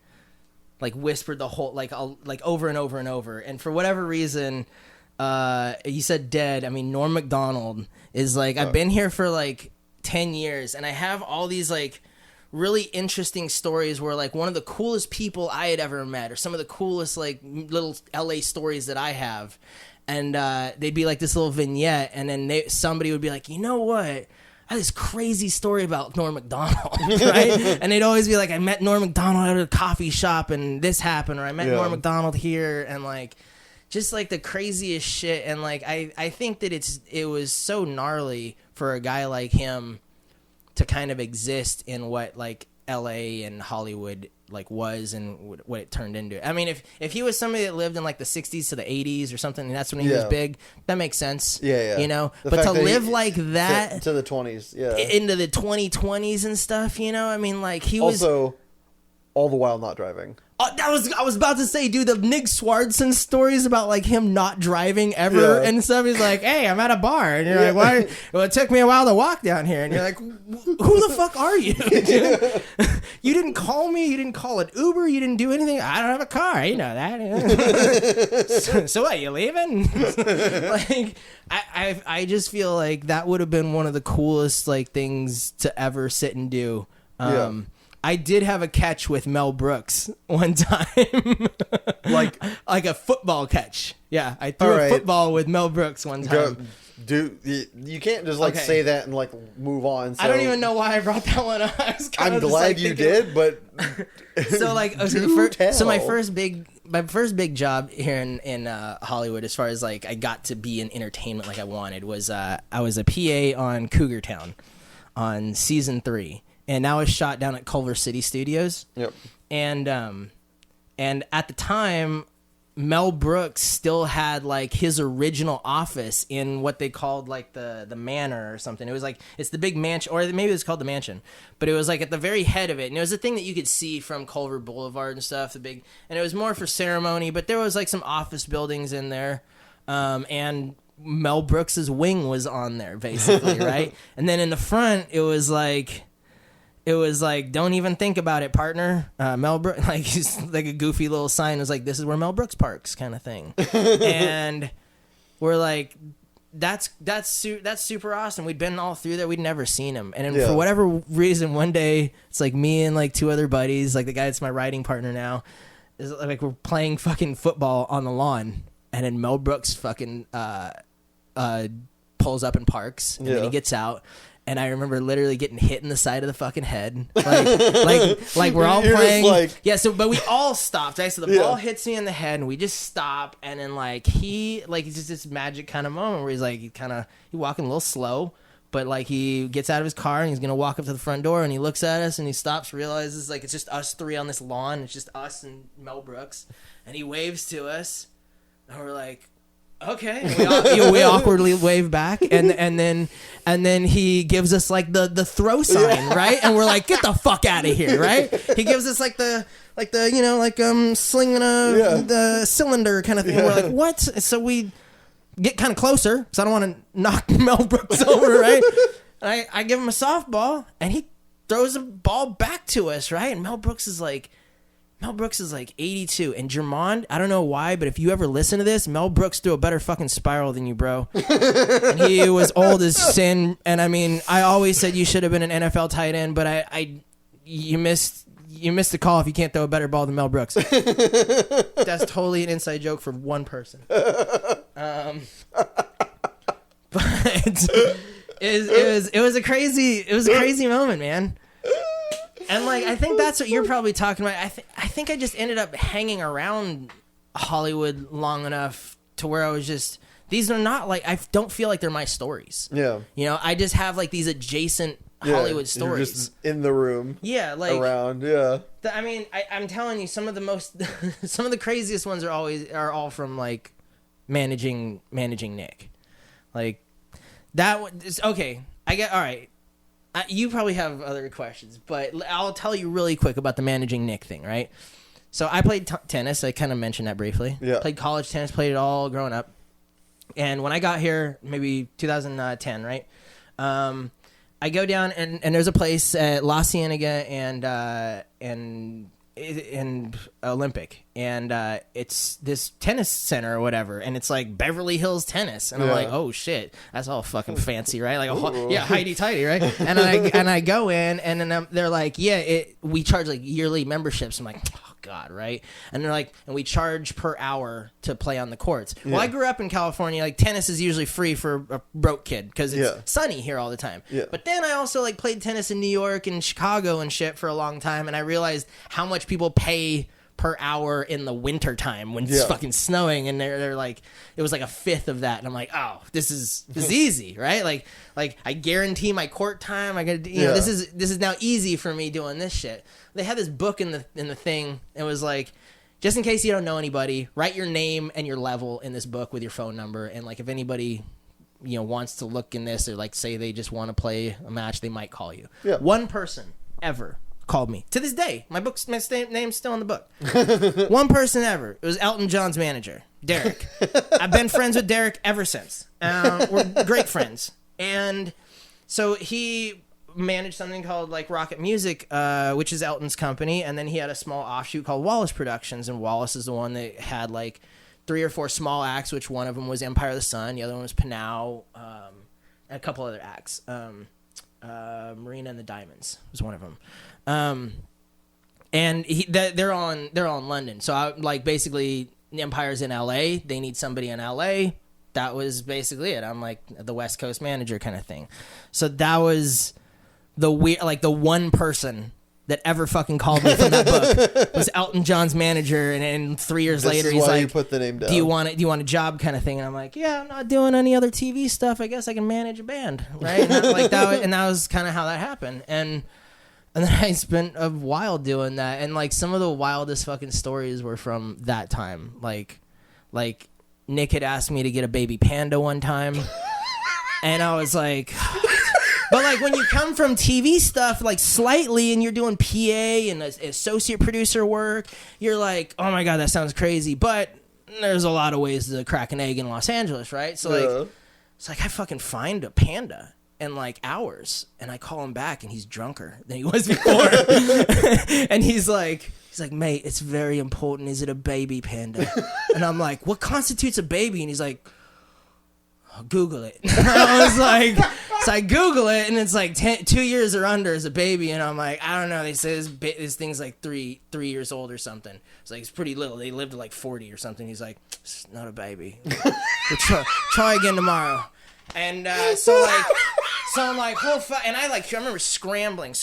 like, whispered the whole, like over and over and over. And for whatever reason... you said dead. I mean, Norm Macdonald is like, I've been here for like 10 years and I have all these like really interesting stories where like one of the coolest people I had ever met, or some of the coolest like little LA stories that I have. And, they'd be like this little vignette, and then somebody would be like, you know what? I had this crazy story about Norm Macdonald, right? And they'd always be like, I met Norm Macdonald at a coffee shop and this happened, or I met Norm Macdonald here, and like, just like the craziest shit. And like I think that it was so gnarly for a guy like him to kind of exist in what like LA and Hollywood like was and what it turned into. I mean, if he was somebody that lived in like the 60s to the 80s or something, and that's when he was big, that makes sense. Yeah. You know, but to live like that to the 20s, into the 2020s and stuff, you know, I mean, like he was also all the while not driving. I was about to say, dude, the Nick Swartzen stories about like him not driving ever and stuff. He's like, hey, I'm at a bar, and you're like, why? Well, it took me a while to walk down here, and you're like, who the fuck are you? You didn't call me. You didn't call an Uber. You didn't do anything. I don't have a car. You know that. So what? You leaving? Like, I just feel like that would have been one of the coolest like things to ever sit and do. I did have a catch with Mel Brooks one time. like a football catch. Yeah, I threw a football with Mel Brooks one time. Dude, you can't just like say that and like move on. So. I don't even know why I brought that one up. I'm glad you did, but so like so my first big job here in Hollywood, as far as like I got to be in entertainment like I wanted, was I was a PA on Cougar Town on season 3. And now it's shot down at Culver City Studios. Yep. And at the time, Mel Brooks still had like his original office in what they called like the manor or something. It was like it's the big mansion, or maybe it was called the mansion, but it was like at the very head of it. And it was a thing that you could see from Culver Boulevard and stuff. And it was more for ceremony, but there was like some office buildings in there, and Mel Brooks's wing was on there basically, right? And then in the front, it was like, don't even think about it, partner. Mel Brooks, like he's like a goofy little sign. It was like, this is where Mel Brooks parks, kind of thing. And we're like, that's super awesome. We'd been all through there. We'd never seen him. And then for whatever reason, one day it's like me and like 2 other buddies, like the guy that's my writing partner now, is like we're playing fucking football on the lawn, and then Mel Brooks fucking pulls up and parks, and then he gets out. And I remember literally getting hit in the side of the fucking head, like we're all playing. But we all stopped. Right? So the ball hits me in the head, and we just stop. And then it's just this magic kind of moment where he's like, he's walking a little slow, but like he gets out of his car and he's gonna walk up to the front door, and he looks at us and he stops, realizes like it's just us 3 on this lawn. It's just us and Mel Brooks, and he waves to us, and we're like, okay. We awkwardly wave back, and then he gives us like the throw sign, right? And we're like, get the fuck out of here, right? He gives us like the slinging the cylinder kind of thing. We're like, what? So we get kind of closer because I don't want to knock Mel Brooks over, right? And I give him a softball, and he throws a ball back to us, right? And Mel Brooks is like 82, and Jermond, I don't know why, but if you ever listen to this, Mel Brooks threw a better fucking spiral than you, bro. And he was old as sin, and I mean, I always said you should have been an NFL tight end, but you missed the call if you can't throw a better ball than Mel Brooks. That's totally an inside joke for one person. But it was a crazy moment, man. And like, I think that's what you're probably talking about. I think I just ended up hanging around Hollywood long enough to where I was just, these are not like, I don't feel like they're my stories. Yeah. You know, I just have like these adjacent Hollywood stories. You're just in the room. Yeah. Like around. Yeah. I mean, I'm telling you, some of the craziest ones are all from like managing Nick. Like that one is okay. All right. You probably have other questions, but I'll tell you really quick about the managing Nick thing, right? So I played tennis. I kind of mentioned that briefly. Yeah. Played college tennis, played it all growing up. And when I got here, maybe 2010, right? I go down, and there's a place at La Cienega and Olympic, and it's this tennis center or whatever, and it's like Beverly Hills Tennis, and I'm like, oh shit, that's all fucking fancy, right? Like, Heidi tighty, right? And I go in, and then they're like, we charge like yearly memberships. I'm like, oh god, right? And they're like, and we charge per hour to play on the courts. Well, I grew up in California. Like, tennis is usually free for a broke kid because it's sunny here all the time. But then I also like played tennis in New York and Chicago and shit for a long time, and I realized how much people pay per hour in the winter time when it's fucking snowing, and they're like, it was like a fifth of that, and I'm like, oh, this is easy, right? Like I guarantee my court time. I got, you know, this is now easy for me doing this shit. They had this book in the thing. It was like, just in case you don't know anybody, write your name and your level in this book with your phone number, and like if anybody, you know, wants to look in this or like say they just want to play a match, they might call you. Yeah. One person ever called me to this day. My name's still in the book. One person ever. It was Elton John's manager, Derek. I've been friends with Derek ever since. We're great friends, and so he managed something called like Rocket Music, which is Elton's company, and then he had a small offshoot called Wallace Productions, and Wallace is the one that had like 3 or 4 small acts, which one of them was Empire of the Sun, the other one was Pinau, and a couple other acts. Marina and the Diamonds was one of them. And they're on London. So I like basically Empire's in LA. They need somebody in LA. That was basically it. I'm like the West Coast manager kind of thing. So that was the one person that ever fucking called me from that book was Elton John's manager, and 3 years later he's like, you put the name down. Do you want a job kind of thing? And I'm like, yeah, I'm not doing any other TV stuff. I guess I can manage a band, right? And that was kind of how that happened. And then I spent a while doing that, and like some of the wildest fucking stories were from that time. Like Nick had asked me to get a baby panda one time, and I was like. But like when you come from TV stuff like slightly and you're doing PA and associate producer work, you're like, oh my God, that sounds crazy. But there's a lot of ways to crack an egg in Los Angeles, right? So like, it's like I fucking find a panda in like hours, and I call him back, and he's drunker than he was before. And he's like, mate, it's very important. Is it a baby panda? And I'm like, what constitutes a baby? And he's like, Google it. I was like, so I Google it, and it's like 2 years or under is a baby, and I'm like, I don't know. They say this thing's like three years old or something. It's like it's pretty little. They lived to like 40 or something. He's like, it's not a baby. We'll try again tomorrow. And so I'm like, and I remember scrambling,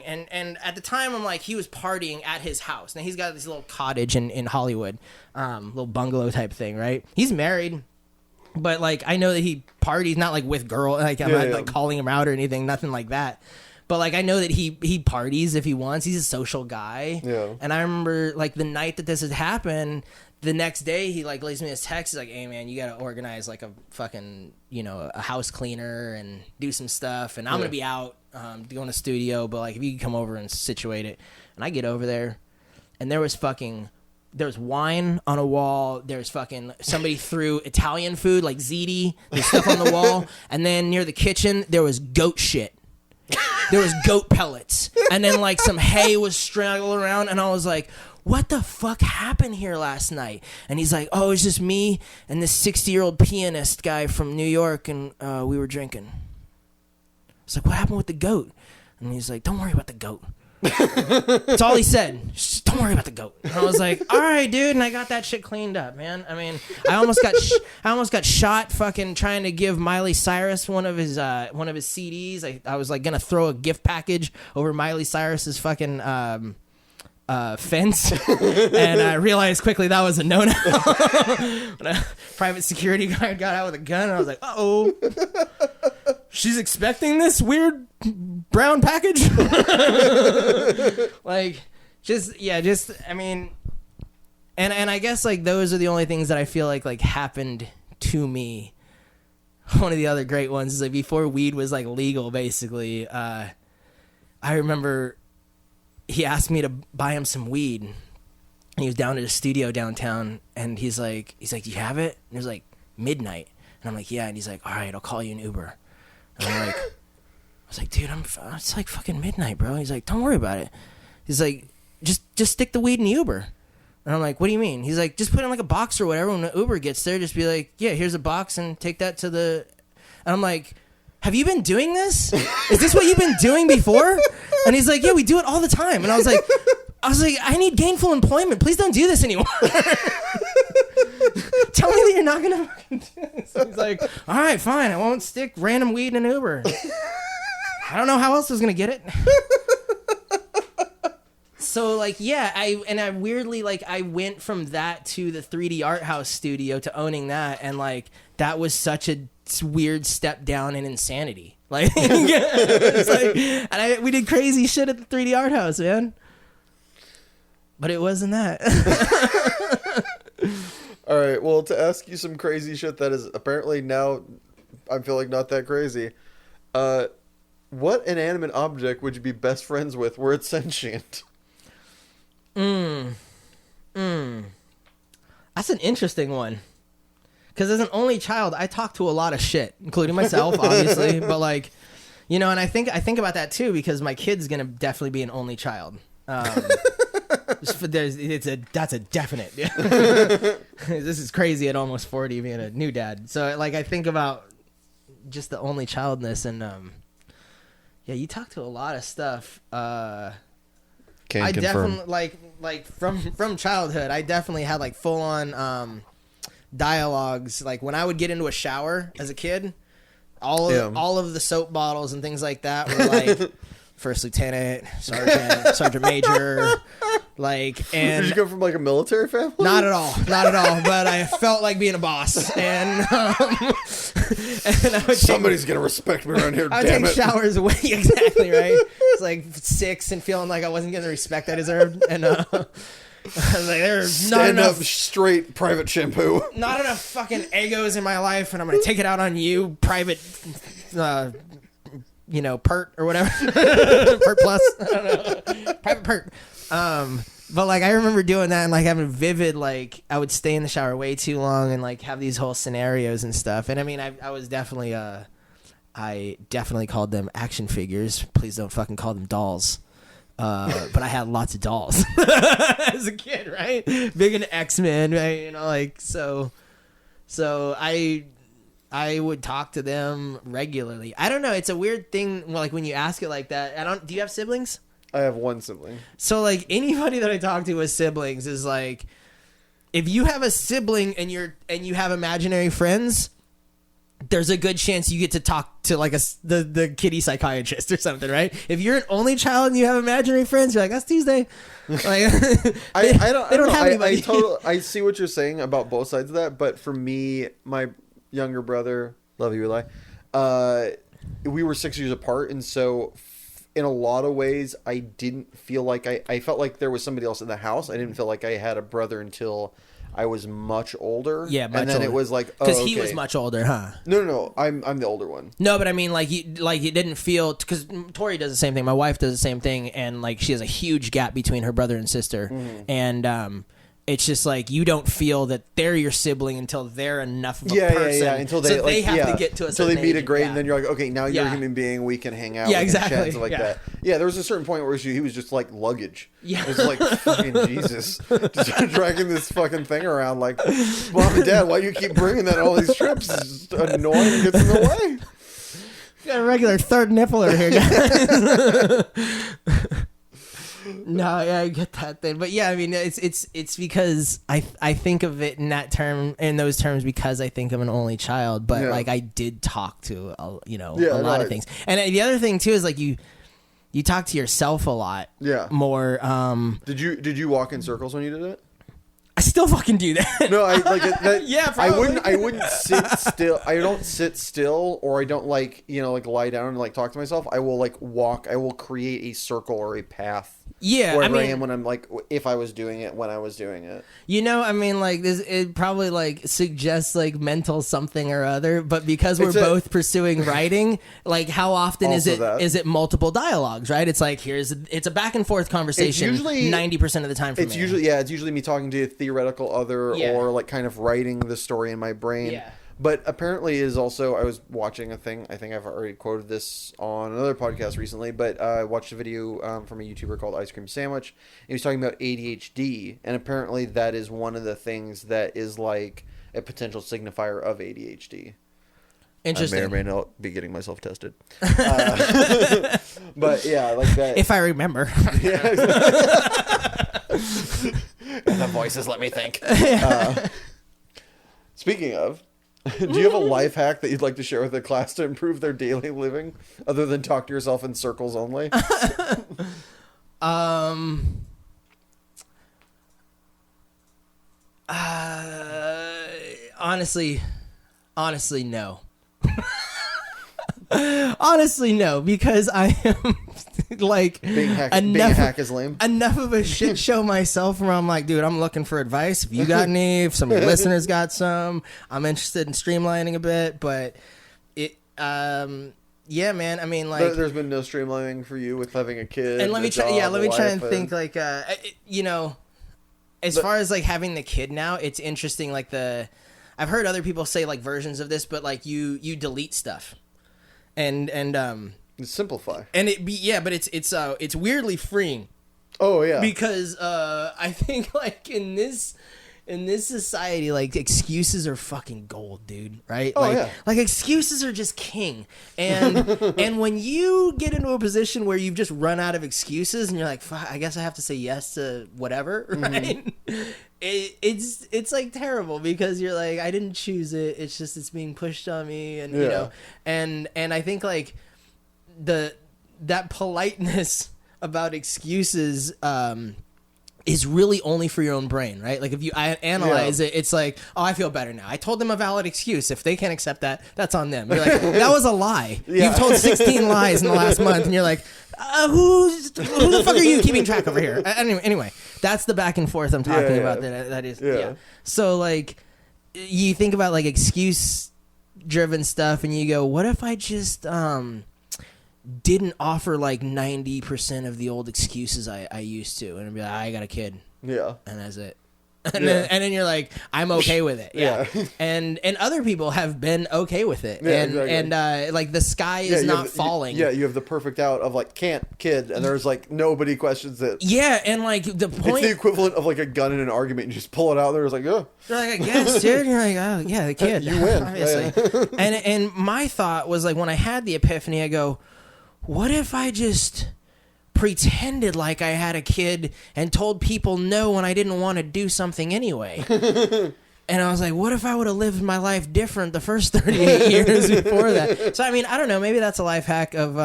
and at the time I'm like, he was partying at his house. Now he's got this little cottage in Hollywood, little bungalow type thing, right? He's married. But like I know that he parties not like with girl, like I'm not like calling him out or anything, nothing like that. But like I know that he parties if he wants. He's a social guy. Yeah. And I remember like the night that this had happened, the next day he like leaves me this text. He's like, "Hey man, you gotta organize like a fucking a house cleaner and do some stuff. And I'm gonna be out going to studio, but like if you can come over and situate it." And I get over there, and there was wine on a wall. There's fucking somebody threw Italian food like ziti. There's stuff on the wall. And then near the kitchen, there was goat shit. There was goat pellets. And then like some hay was straggled around. And I was like, what the fuck happened here last night? And he's like, oh, it's just me and this 60-year-old pianist guy from New York. And we were drinking. I was like, what happened with the goat? And he's like, don't worry about the goat. That's all he said. Just don't worry about the goat. And I was like, all right, dude. And I got that shit cleaned up, man. I mean, I almost got shot fucking trying to give Miley Cyrus one of his CDs. I was like gonna throw a gift package over Miley Cyrus's fucking fence, and I realized quickly that was a no-no. When a private security guard got out with a gun, and I was like, uh-oh. She's expecting this weird brown package? I mean, and I guess like those are the only things that I feel like happened to me. One of the other great ones is like before weed was like legal, basically. I remember he asked me to buy him some weed. And he was down at a studio downtown, and he's like, do you have it? And it was like midnight. And I'm like, yeah. And he's like, all right, I'll call you an Uber. And I was like, dude, it's like fucking midnight, bro. He's like, don't worry about it. He's like, just stick the weed in the Uber. And I'm like, what do you mean? He's like, just put it in like a box or whatever. When the Uber gets there, just be like, yeah, here's a box and take that to the... And I'm like, have you been doing this? Is this what you've been doing before? And he's like, yeah, we do it all the time. And I was like, I need gainful employment. Please don't do this anymore. Tell me that you're not gonna fucking do this. So he's like, all right, fine. I won't stick random weed in an Uber. I don't know how else I was gonna get it. So like, yeah, I weirdly like I went from that to the 3D art house studio to owning that, and like that was such a weird step down in insanity. Like, it's like, and we did crazy shit at the 3D art house, man. But it wasn't that. All right. Well, to ask you some crazy shit that is apparently now, I feel like not that crazy. What inanimate object would you be best friends with were it sentient? That's an interesting one. Because as an only child, I talk to a lot of shit, including myself, obviously. But like, you know, and I think about that too because my kid's gonna definitely be an only child. That's a definite. This is crazy at almost 40 being a new dad. So like I think about just the only childness and yeah, you talk to a lot of stuff. I Confirm. definitely like from childhood, I definitely had like full on dialogues. Like when I would get into a shower as a kid, all of the soap bottles and things like that were like first lieutenant, sergeant major, like. And did you come from like a military family? Not at all. But I felt like being a boss, and I would somebody's gonna respect me around here. I would take showers away. Exactly right. It's like 6 and feeling like I wasn't getting the respect I deserved, and I was like, there's not enough straight private shampoo. Not enough fucking egos in my life, and I'm gonna take it out on you, private. You know, pert or whatever. Pert plus. I don't know. Private pert. But like I remember doing that and like having vivid, like I would stay in the shower way too long and like have these whole scenarios and stuff. And I mean I was definitely I definitely called them action figures. Please don't fucking call them dolls. But I had lots of dolls as a kid, right? Big into X-Men, right? You know, like so I would talk to them regularly. I don't know. It's a weird thing. Like when you ask it like that. Do you have siblings? I have one sibling. So like anybody that I talk to with siblings is like, if you have a sibling and you have imaginary friends, there's a good chance you get to talk to like the kitty psychiatrist or something, right? If you're an only child and you have imaginary friends, you're like, that's Tuesday. Like, I don't have anybody. I see what you're saying about both sides of that, but for me, my younger brother, love you, Eli, we were 6 years apart, and so in a lot of ways I didn't feel like I felt like there was somebody else in the house. I didn't feel like I had a brother until I was much older. Yeah, much and then older. It was like, because he was much older, huh? No, I'm the older one. No, but I mean, like you didn't feel, because Tori does the same thing. My wife does the same thing, and like she has a huge gap between her brother and sister, and it's just like you don't feel that they're your sibling until they're enough of a person. Yeah. Until they have to get to a certain until they meet a grade, age. And then you're like, okay, now you're a human being. We can hang out. Yeah, we exactly. Can chat, stuff like that. Yeah, there was a certain point where he was just like luggage. Yeah, it was like fucking Jesus, just dragging this fucking thing around. Like, Mom and Dad, why do you keep bringing that on all these trips? It's just annoying and gets in the way. Got a regular third nipple over here, guys. No, yeah, I get that thing, but yeah, I mean, it's because I think of it in those terms because I think I'm an only child, but like I did talk to a lot of things, and the other thing too is like you talk to yourself a lot, more. Did you walk in circles when you did it? I still fucking do that. No, I like that. Yeah, probably. I wouldn't sit still. I don't sit still, or I don't like lie down and like talk to myself. I will like walk. I will create a circle or a path. Yeah, wherever I am when I'm like, if I was doing it when I was doing it. You know, I mean, like this, it probably like suggests like mental something or other. But because we're both pursuing writing, like how often is it multiple dialogues? Right? It's like it's a back and forth conversation. It's usually 90% of the time. It's usually me talking to a theoretical other or like kind of writing the story in my brain. Yeah. But apparently is also, I was watching a thing, I think I've already quoted this on another podcast recently, but I watched a video from a YouTuber called Ice Cream Sandwich, and he was talking about ADHD, and apparently that is one of the things that is like a potential signifier of ADHD. Interesting. I may or may not be getting myself tested. But yeah, like that. If I remember. And the voices let me think. Speaking of, do you have a life hack that you'd like to share with the class to improve their daily living, other than talk to yourself in circles only? honestly, no. Honestly, no, because I am like being a hack is lame. Enough of a shit show myself where I'm like, dude, I'm looking for advice. If you got any, if some of your listeners got some, I'm interested in streamlining a bit. But yeah, man. I mean, like, there's been no streamlining for you with having a kid. And let me try and think like, you know, as far as like having the kid now, it's interesting. Like I've heard other people say like versions of this, but like you delete stuff. And simplify. And but it's weirdly freeing. Oh yeah. Because I think like in this society, like excuses are fucking gold, dude. Right? Oh, like, yeah. Like excuses are just king. And and when you get into a position where you've just run out of excuses and you're like, fuck, I guess I have to say yes to whatever, right? It's like terrible because you're like, I didn't choose it. It's just it's being pushed on me, and you know, and I think like that politeness about excuses is really only for your own brain, right? Like if you analyze it, it's like, oh, I feel better now. I told them a valid excuse. If they can't accept that, that's on them. You're like, that was a lie. You've told 16 lies in the last month, and you're like, who the fuck are you keeping track over here? Anyway, that's the back and forth I'm talking about. That is. So like, you think about like excuse driven stuff, and you go, what if I just didn't offer like 90% of the old excuses I used to, and I'd be like, I got a kid, and that's it. And then you're like, I'm okay with it. And other people have been okay with it. And like the sky is not falling. You have the perfect out of like can't kid, and there's like nobody questions it. Yeah, and like the point, it's the equivalent of like a gun in an argument. You just pull it out there. It's like, oh, you're like, I guess, dude. You're like, oh yeah, the kid. You win, obviously. And my thought was like, when I had the epiphany, I go, what if I just pretended like I had a kid and told people no when I didn't want to do something anyway? And I was like, what if I would have lived my life different the first 38 years before that? So, I mean, I don't know. Maybe that's a life hack of...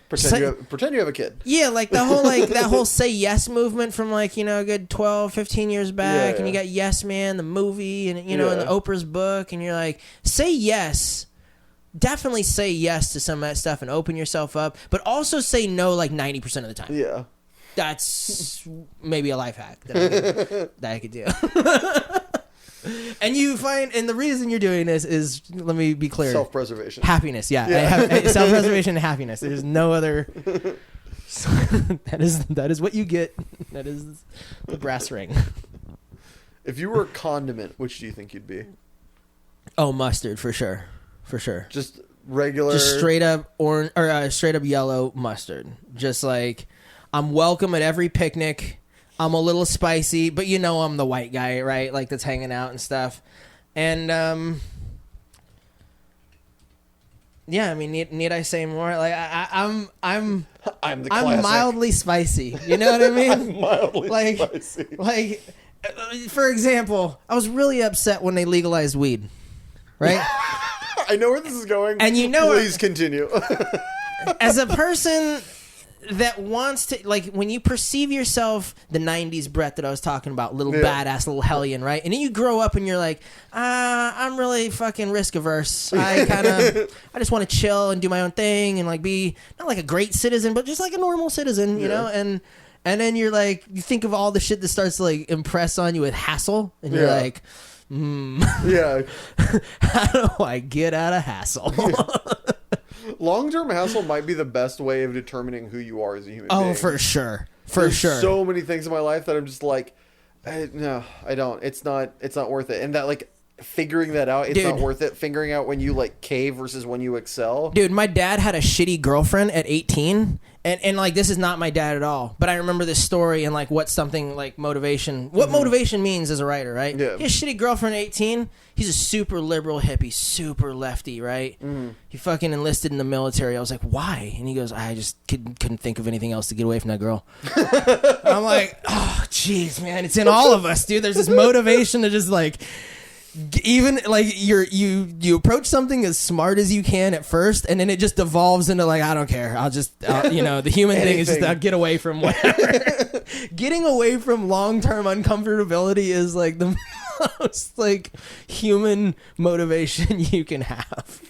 pretend you have a kid. Yeah, like the whole that whole say yes movement from like, you know, a good 12, 15 years back. And you got Yes Man, the movie, and, you know, in the Oprah's book. And you're like, say yes. Definitely say yes to some of that stuff and open yourself up, but also say no like 90% of the time. Yeah. That's maybe a life hack that I could do. And you find, and the reason you're doing this is, let me be clear. Self-preservation. Happiness, self-preservation and happiness. There's no other. That is what you get. That is the brass ring. If you were a condiment, which do you think you'd be? Oh, mustard, for sure. For sure. Just regular... Just straight up orange, or straight up yellow mustard. Just like, I'm welcome at every picnic. I'm a little spicy, but you know I'm the white guy, right? Like, that's hanging out and stuff. And, yeah, I mean, need I say more? Like, I'm mildly spicy. You know what I mean? I'm mildly spicy. Like, for example, I was really upset when they legalized weed, right? I know where this is going. And you know, please continue. As a person that wants to, like, when you perceive yourself the 90s Brett that I was talking about, little badass, little hellion, right? And then you grow up and you're like, I'm really fucking risk averse. I just want to chill and do my own thing and like be not like a great citizen, but just like a normal citizen, you know? And then you're like, you think of all the shit that starts to like impress on you with hassle, and you're like, yeah. How do I get out of hassle? Long-term hassle might be the best way of determining who you are as a human being. Oh, for sure. There's so many things in my life that I'm just like, no, I don't. It's not worth it. And that, like, figuring that out, it's not worth it. Figuring out when you, like, cave versus when you excel. Dude, my dad had a shitty girlfriend at 18. And like, this is not my dad at all. But I remember this story and, like, what something, like, motivation... What motivation means as a writer, right? Yeah. He had a shitty girlfriend at 18. He's a super liberal hippie, super lefty, right? He fucking enlisted in the military. I was like, why? And he goes, I just couldn't think of anything else to get away from that girl. I'm like, oh, jeez, man. It's in all of us, dude. There's this motivation to just, like... Even like you approach something as smart as you can at first, and then it just devolves into like, I don't care. You know, the human thing is just I'll get away from whatever. Getting away from long-term uncomfortability is like the most like human motivation you can have.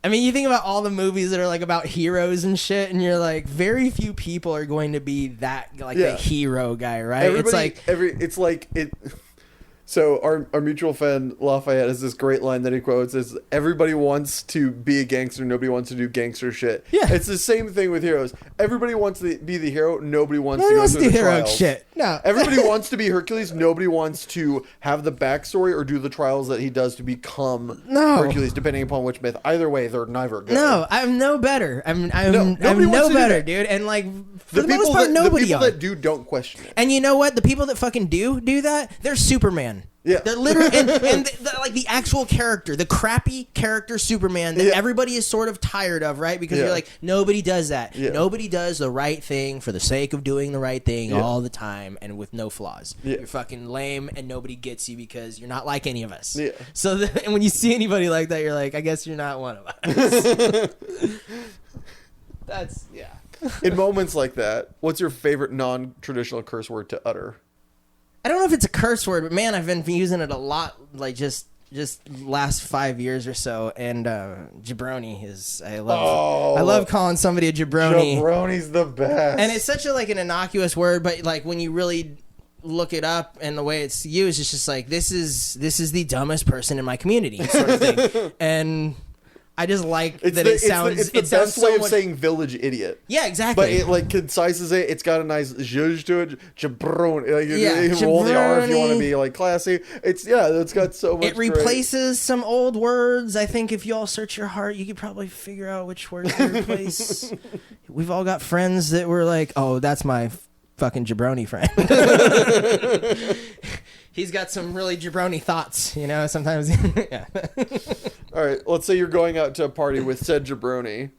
I mean, you think about all the movies that are like about heroes and shit, and you're like, very few people are going to be that like the hero guy, right? It's like So our mutual friend Lafayette has this great line that he quotes: "Is everybody wants to be a gangster, nobody wants to do gangster shit." Yeah, it's the same thing with heroes. Everybody wants to be the hero, nobody wants to go through the hero trials. Shit. No, everybody wants to be Hercules. Nobody wants to have the backstory or do the trials that he does to become Hercules, depending upon which myth. Either way, they're neither good. No, I'm no better. I'm no better, dude. And like for the most part, nobody. The people that do don't question it. And you know what? The people that fucking do that, they're Superman. Yeah, they're literally like the actual character, the crappy character Superman that everybody is sort of tired of, right? Because you're like, nobody does that. Yeah. Nobody does the right thing for the sake of doing the right thing all the time and with no flaws. Yeah. You're fucking lame and nobody gets you because you're not like any of us. Yeah. So and when you see anybody like that, you're like, I guess you're not one of us. That's In moments like that, what's your favorite non-traditional curse word to utter? I don't know if it's a curse word, but man, I've been using it a lot, like just last 5 years or so. And jabroni is I love calling somebody a jabroni. Jabroni's the best, and it's such a like an innocuous word, but like when you really look it up and the way it's used, it's just like this is the dumbest person in my community, sort of thing. And I just like that it sounds. It's the best way of saying village idiot. Yeah, exactly. But it like concises it. It's got a nice zhuzh to it. Jabroni. Like, you roll the R if you want to be like classy. It's got so much. It replaces some old words. I think if you all search your heart, you could probably figure out which words to replace. We've all got friends that were like, "Oh, that's my fucking jabroni friend." He's got some really jabroni thoughts, you know, sometimes. Yeah. All right, let's say you're going out to a party with said jabroni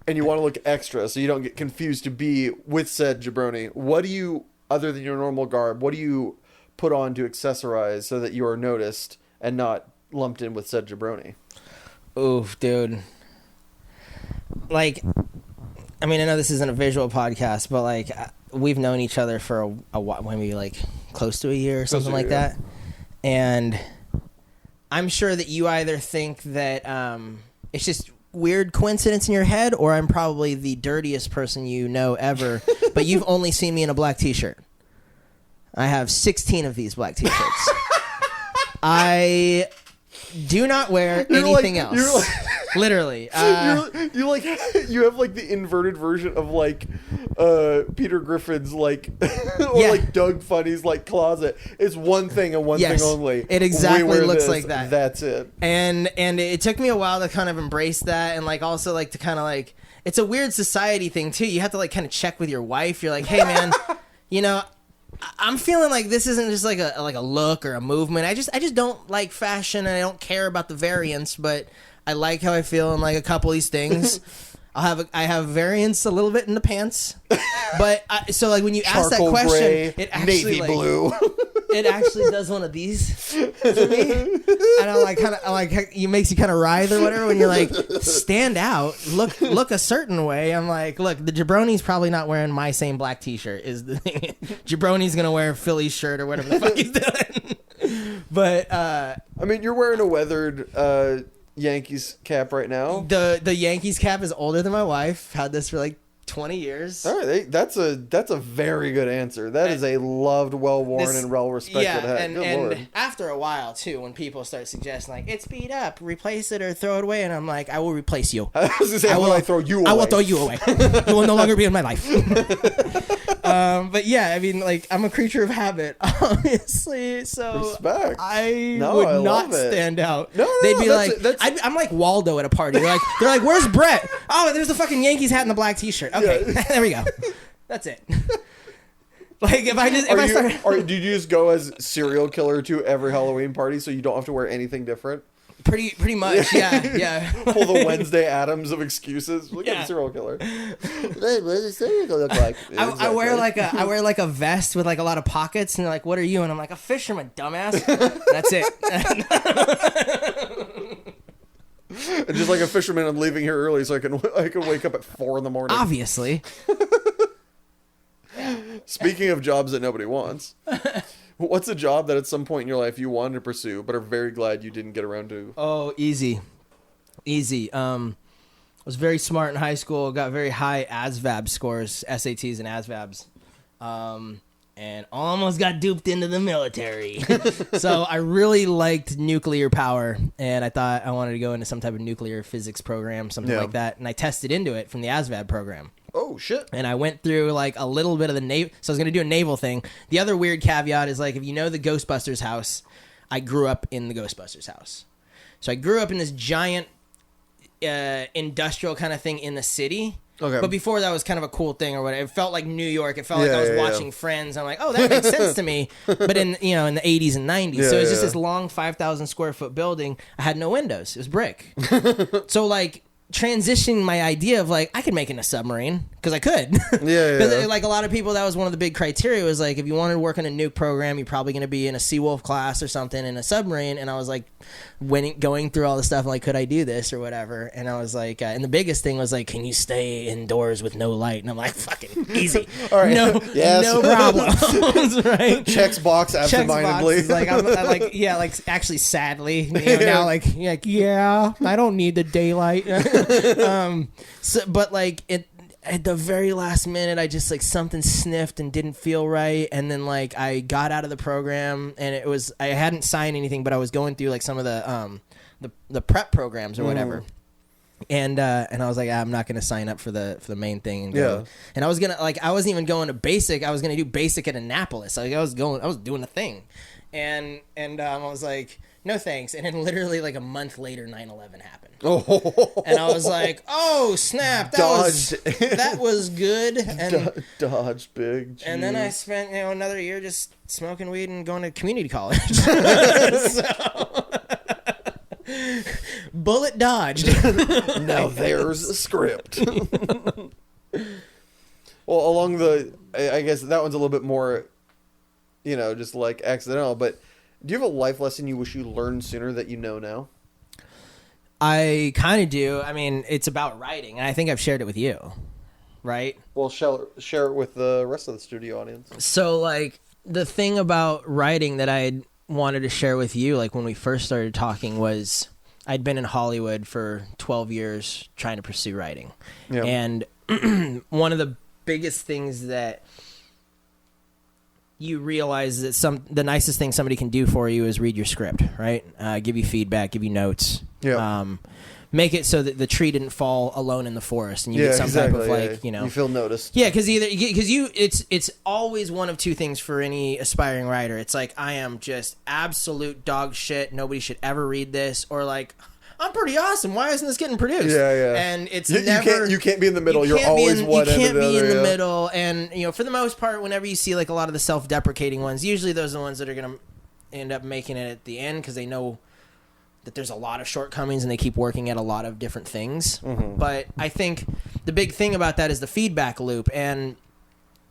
and you want to look extra so you don't get confused to be with said jabroni. What do you, other than your normal garb, what do you put on to accessorize so that you are noticed and not lumped in with said jabroni? Oof, dude. Like, I mean, I know this isn't a visual podcast, but like we've known each other for a while, maybe like close to a year or something like that. And I'm sure that you either think that it's just weird coincidence in your head, or I'm probably the dirtiest person you know ever, but you've only seen me in a black t-shirt. I have 16 of these black t-shirts. I do not wear anything else. Literally. You have like the inverted version of like Peter Griffin's like or like Doug Funny's like closet. It's one thing and one thing only. It exactly looks like that. That's it. And it took me a while to kind of embrace that, and like also like to kind of like, it's a weird society thing too. You have to like kind of check with your wife. You're like, hey man, you know, I'm feeling like this isn't just like a look or a movement. I just don't like fashion, and I don't care about the variants, but I like how I feel in like a couple of these things. I have variants a little bit in the pants, but so like when you ask that question, gray, it actually navy blue. It actually does one of these for me, and I'm like it makes you kind of writhe or whatever when you're like, stand out, look a certain way. I'm like, look, the jabroni's probably not wearing my same black t-shirt. Is the thing. Jabroni's gonna wear a Philly shirt or whatever the fuck he's doing. But I mean, you're wearing a weathered Yankees cap right now. The Yankees cap is older than my wife. Had this for like 20 years. All right, that's a very good answer. That is a loved, well-worn, and well-respected hat. Good Lord. And after a while, too, when people start suggesting, like, it's beat up, replace it or throw it away, and I'm like, I will replace you. I was going to say, I throw you away. I will throw you away. You will no longer be in my life. But yeah, I mean, like, I'm a creature of habit, obviously, so respect. I would not stand out. No, they'd be like, I'm like Waldo at a party. They're like, where's Brett? Oh, there's the fucking Yankees hat and the black t-shirt. Okay, there we go. That's it. Like do you just go as serial killer to every Halloween party so you don't have to wear anything different? Pretty much, yeah. Pull the Wednesday Addams of excuses. Look at the serial killer. What does a serial killer look like? Exactly. I wear like a vest with like a lot of pockets, and they're like, "What are you?" And I'm like, "A fisherman, dumbass." That's it. And just like a fisherman, I'm leaving here early so I can wake up at 4 a.m. Obviously. Speaking of jobs that nobody wants, What's a job that at some point in your life you wanted to pursue, but are very glad you didn't get around to? Oh, easy. I was very smart in high school. Got very high ASVAB scores, SATs and ASVABs. And almost got duped into the military. So I really liked nuclear power, and I thought I wanted to go into some type of nuclear physics program, something like that. And I tested into it from the ASVAB program. Oh, shit. And I went through like a little bit of the naval. So I was going to do a naval thing. The other weird caveat is like, if you know the Ghostbusters house, I grew up in the Ghostbusters house. So I grew up in this giant industrial kind of thing in the city. Okay. But before that was kind of a cool thing or whatever. It felt like New York. It felt like I was watching Friends. I'm like, oh, that makes sense to me. But in the 80s and 90s. So it's just this long 5,000 square foot building. I had no windows. It was brick. So like transitioning my idea of like I could make it in a submarine because I could. Because like a lot of people, that was one of the big criteria was like if you wanted to work in a nuke program, you're probably going to be in a Seawolf class or something in a submarine. And I was like, going through all the stuff, I'm like, could I do this or whatever? And I was like, and the biggest thing was like, can you stay indoors with no light? And I'm like, fucking easy. All right. No problems. Right? Checks box absentmindedly. Like I'm like actually sadly, now like yeah, I don't need the daylight. But like it at the very last minute, I just like something sniffed and didn't feel right, and then like I got out of the program, and I hadn't signed anything, but I was going through like some of the prep programs or whatever. And I was like, I'm not gonna sign up for the main thing and go. And I was gonna I wasn't even going to basic. I was gonna do basic at Annapolis. Like I was doing a thing, and I was like, no thanks. And then literally like a month later, 9/11 happened. And I was like, oh snap, that was good. And dodged big. And then I spent another year just smoking weed and going to community college. Bullet dodged. Now there's a script. Well, I guess that one's a little bit more, just like accidental. But do you have a life lesson you wish you learned sooner that you know now? I kind of do. I mean, it's about writing, and I think I've shared it with you, right? Well, share it with the rest of the studio audience. So, like, the thing about writing that I wanted to share with you, like, when we first started talking was I'd been in Hollywood for 12 years trying to pursue writing. Yeah. And one of the biggest things that you realize that the nicest thing somebody can do for you is read your script, right? Give you feedback, give you notes. Yeah. Make it so that the tree didn't fall alone in the forest, and you get some type of like, you feel noticed. Yeah, because it's always one of two things for any aspiring writer. It's like, I am just absolute dog shit. Nobody should ever read this, or like, I'm pretty awesome. Why isn't this getting produced? Yeah. And it's you can't be in the middle. You're always one end or the other. You can't be in the middle. And for the most part, whenever you see like a lot of the self-deprecating ones, usually those are the ones that are going to end up making it at the end because they know that there's a lot of shortcomings and they keep working at a lot of different things. Mm-hmm. But I think the big thing about that is the feedback loop, and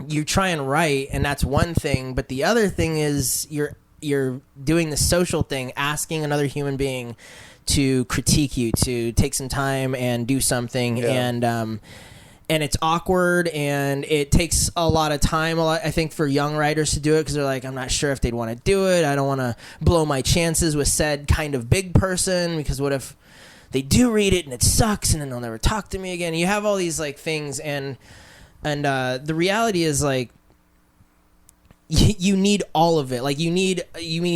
you try and write, and that's one thing. But the other thing is you're doing the social thing, asking another human being to critique you, to take some time and do something. Yeah. And it's awkward, and it takes a lot of time, I think, for young writers to do it, because they're like, I'm not sure if they'd want to do it. I don't want to blow my chances with said kind of big person, because what if they do read it and it sucks, and then they'll never talk to me again? You have all these like things, and the reality is like, you need all of it. Like you need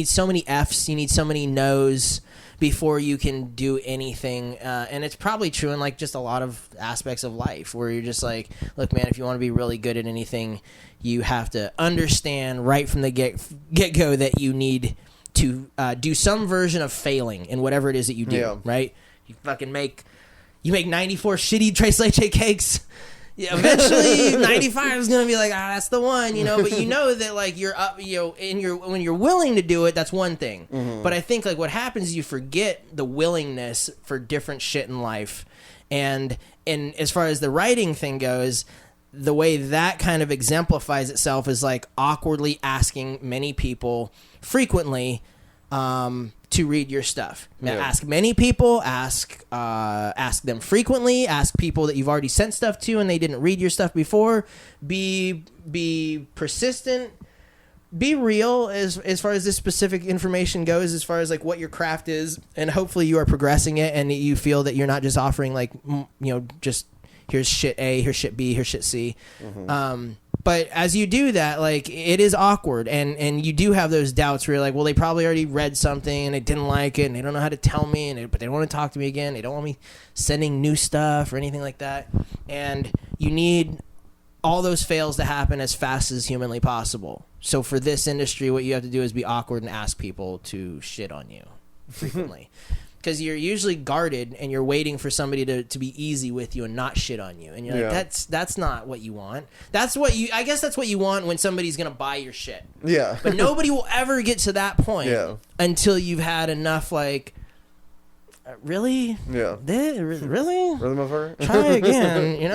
so many F's, you need so many no's before you can do anything. And it's probably true in like just a lot of aspects of life, where you're just like, look, man, if you want to be really good at anything, you have to understand right from the get-go that you need to do some version of failing in whatever it is that you do, right? You make 94 shitty tres leche cakes. Yeah, eventually 95 is going to be like, that's the one, but you know that like you're up, when you're willing to do it, that's one thing. Mm-hmm. But I think like what happens is you forget the willingness for different shit in life. And as far as the writing thing goes, the way that kind of exemplifies itself is like awkwardly asking many people frequently, to read your stuff. Now, ask many people, ask them frequently, ask people that you've already sent stuff to and they didn't read your stuff before. Be persistent, be real as far as this specific information goes, as far as like what your craft is, and hopefully you are progressing it, and you feel that you're not just offering like just here's shit A, here's shit B, here's shit C. But as you do that, like, it is awkward, and you do have those doubts where you're like, well, they probably already read something and they didn't like it, and they don't know how to tell me, but they don't want to talk to me again. They don't want me sending new stuff or anything like that. And you need all those fails to happen as fast as humanly possible. So for this industry, what you have to do is be awkward and ask people to shit on you frequently. Because you're usually guarded and you're waiting for somebody to be easy with you and not shit on you. And you're like, that's not what you want. I guess that's what you want when somebody's going to buy your shit. Yeah. But nobody will ever get to that point until you've had enough, like, really? Yeah. Really? Really, motherfucker? Try again,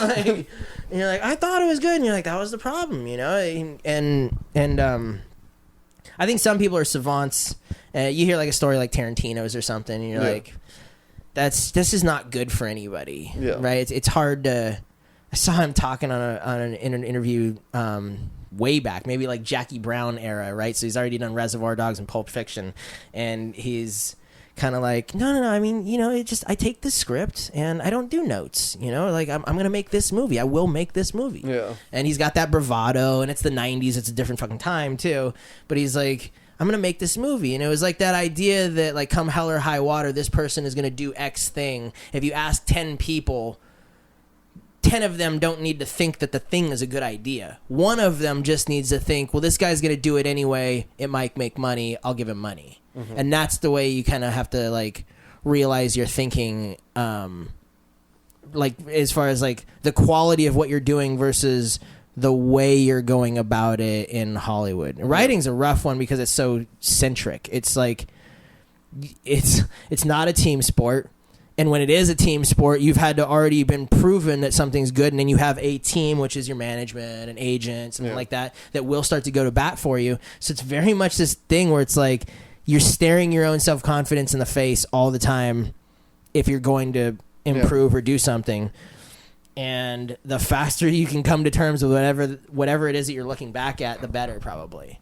like, and you're like, I thought it was good. And you're like, that was the problem, And I think some people are savants. You hear like a story like Tarantino's or something, and you're like, this is not good for anybody, right? It's hard to. I saw him talking on an interview way back, maybe like Jackie Brown era, right? So he's already done Reservoir Dogs and Pulp Fiction, and he's kind of like, no. I mean, I take the script and I don't do notes. Like I'm gonna make this movie. I will make this movie. Yeah. And he's got that bravado, and it's the '90s. It's a different fucking time too. But he's like, I'm gonna make this movie, and it was like that idea that like come hell or high water, this person is gonna do X thing. If you ask 10 people, 10 of them don't need to think that the thing is a good idea. One of them just needs to think, well, this guy's gonna do it anyway. It might make money. I'll give him money. Mm-hmm. And that's the way you kind of have to like realize you're thinking, like as far as like the quality of what you're doing versus the way you're going about it in Hollywood. Writing's a rough one because it's so centric. It's like it's not a team sport. And when it is a team sport, you've had to already been proven that something's good, and then you have a team, which is your management and agents, something like that will start to go to bat for you. So it's very much this thing where it's like you're staring your own self-confidence in the face all the time if you're going to improve or do something. And the faster you can come to terms with whatever it is that you're looking back at, the better, probably.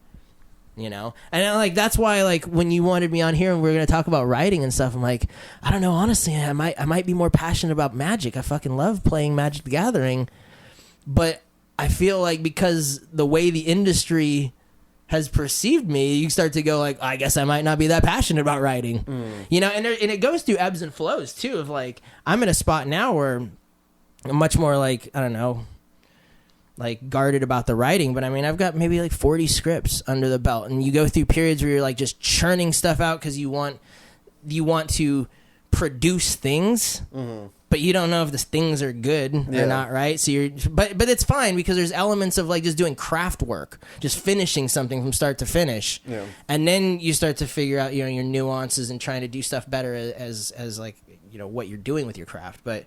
And like that's why like when you wanted me on here and we were gonna talk about writing and stuff, I'm like, I don't know, honestly, I might be more passionate about Magic. I fucking love playing Magic the Gathering, but I feel like because the way the industry has perceived me, you start to go like, I guess I might not be that passionate about writing, and it goes through ebbs and flows too. Of like, I'm in a spot now where I'm much more like, I don't know, like guarded about the writing, but I mean, I've got maybe like 40 scripts under the belt, and you go through periods where you're like just churning stuff out because you want to produce things, but you don't know if the things are good or not, right? So but it's fine because there's elements of like just doing craft work, just finishing something from start to finish, and then you start to figure out your nuances and trying to do stuff better as like what you're doing with your craft, but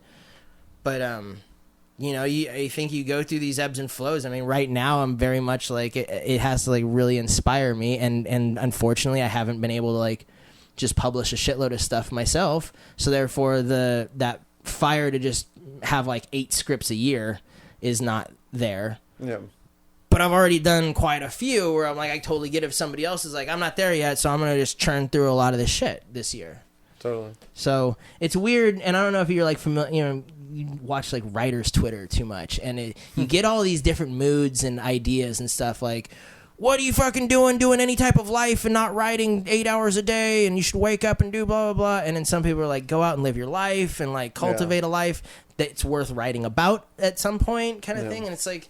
I think you go through these ebbs and flows. I mean, right now I'm very much like it has to like really inspire me, and unfortunately I haven't been able to like just publish a shitload of stuff myself. So therefore that fire to just have like 8 scripts a year is not there. Yeah. But I've already done quite a few where I'm like, I totally get if somebody else is like, I'm not there yet, so I'm gonna just churn through a lot of this shit this year. Totally. So it's weird, and I don't know if you're like familiar. You watch like writers' Twitter too much, and you get all these different moods and ideas and stuff like, what are you fucking doing any type of life and not writing 8 hours a day, and you should wake up and do blah, blah, blah. And then some people are like, go out and live your life and like cultivate a life that's worth writing about at some point kind of thing. And it's like,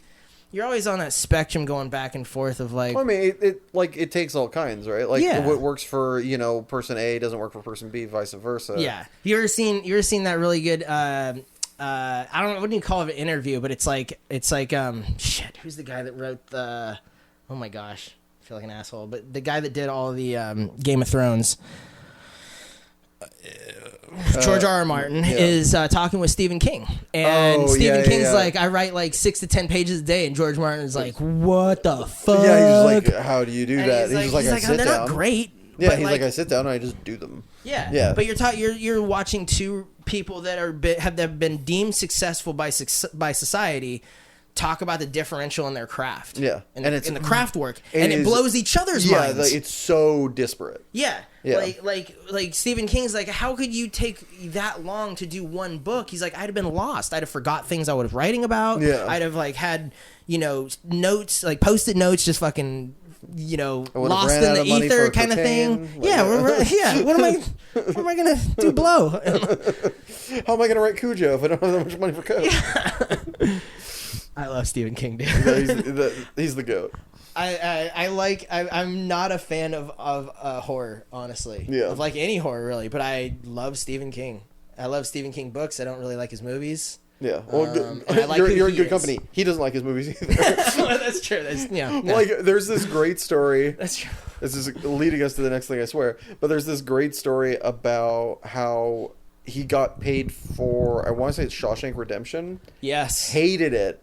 you're always on that spectrum going back and forth of like... Well, I mean, it takes all kinds, right? Like what works for, person A doesn't work for person B, vice versa. Yeah. You ever seen that really good... I don't know, I wouldn't call it an interview, but it's like shit, who's the guy that wrote the, oh my gosh, I feel like an asshole, but the guy that did all the Game of Thrones, George R.R. Martin is talking with Stephen King, and Stephen King's like, I write like 6 to 10 pages a day, and George Martin's like, what the fuck? Yeah, he's just like, how do you do that? He's like, I sit down. They're not great. Yeah, he's like, I sit down and I just do them. Yeah. But you're watching two people that have been deemed successful by society talk about the differential in their craft. Yeah. And it's in the craft work. And it blows each other's yeah, minds. like, it's so disparate. Yeah. Yeah. Like Stephen King's like, how could you take that long to do one book? He's like, I'd have been lost. I'd have forgot things I was writing about. Yeah. I'd have like had, you know, notes, like Post-it notes, just fucking, you know, lost in the ether kind of thing. Like, yeah. What am I gonna do? Blow? How am I gonna write Cujo if I don't have that much money for code? Yeah. I love Stephen King, dude. He's the GOAT. I'm not a fan of horror, honestly. Yeah. Of like any horror, really. But I love Stephen King. I love Stephen King books. I don't really like his movies. Yeah. Well, like you're in good company. He doesn't like his movies either. Well, that's true. No. Like, there's this great story. That's true. This is leading us to the next thing, I swear. But there's this great story about how he got paid for, I want to say it's Shawshank Redemption. Yes. Hated it.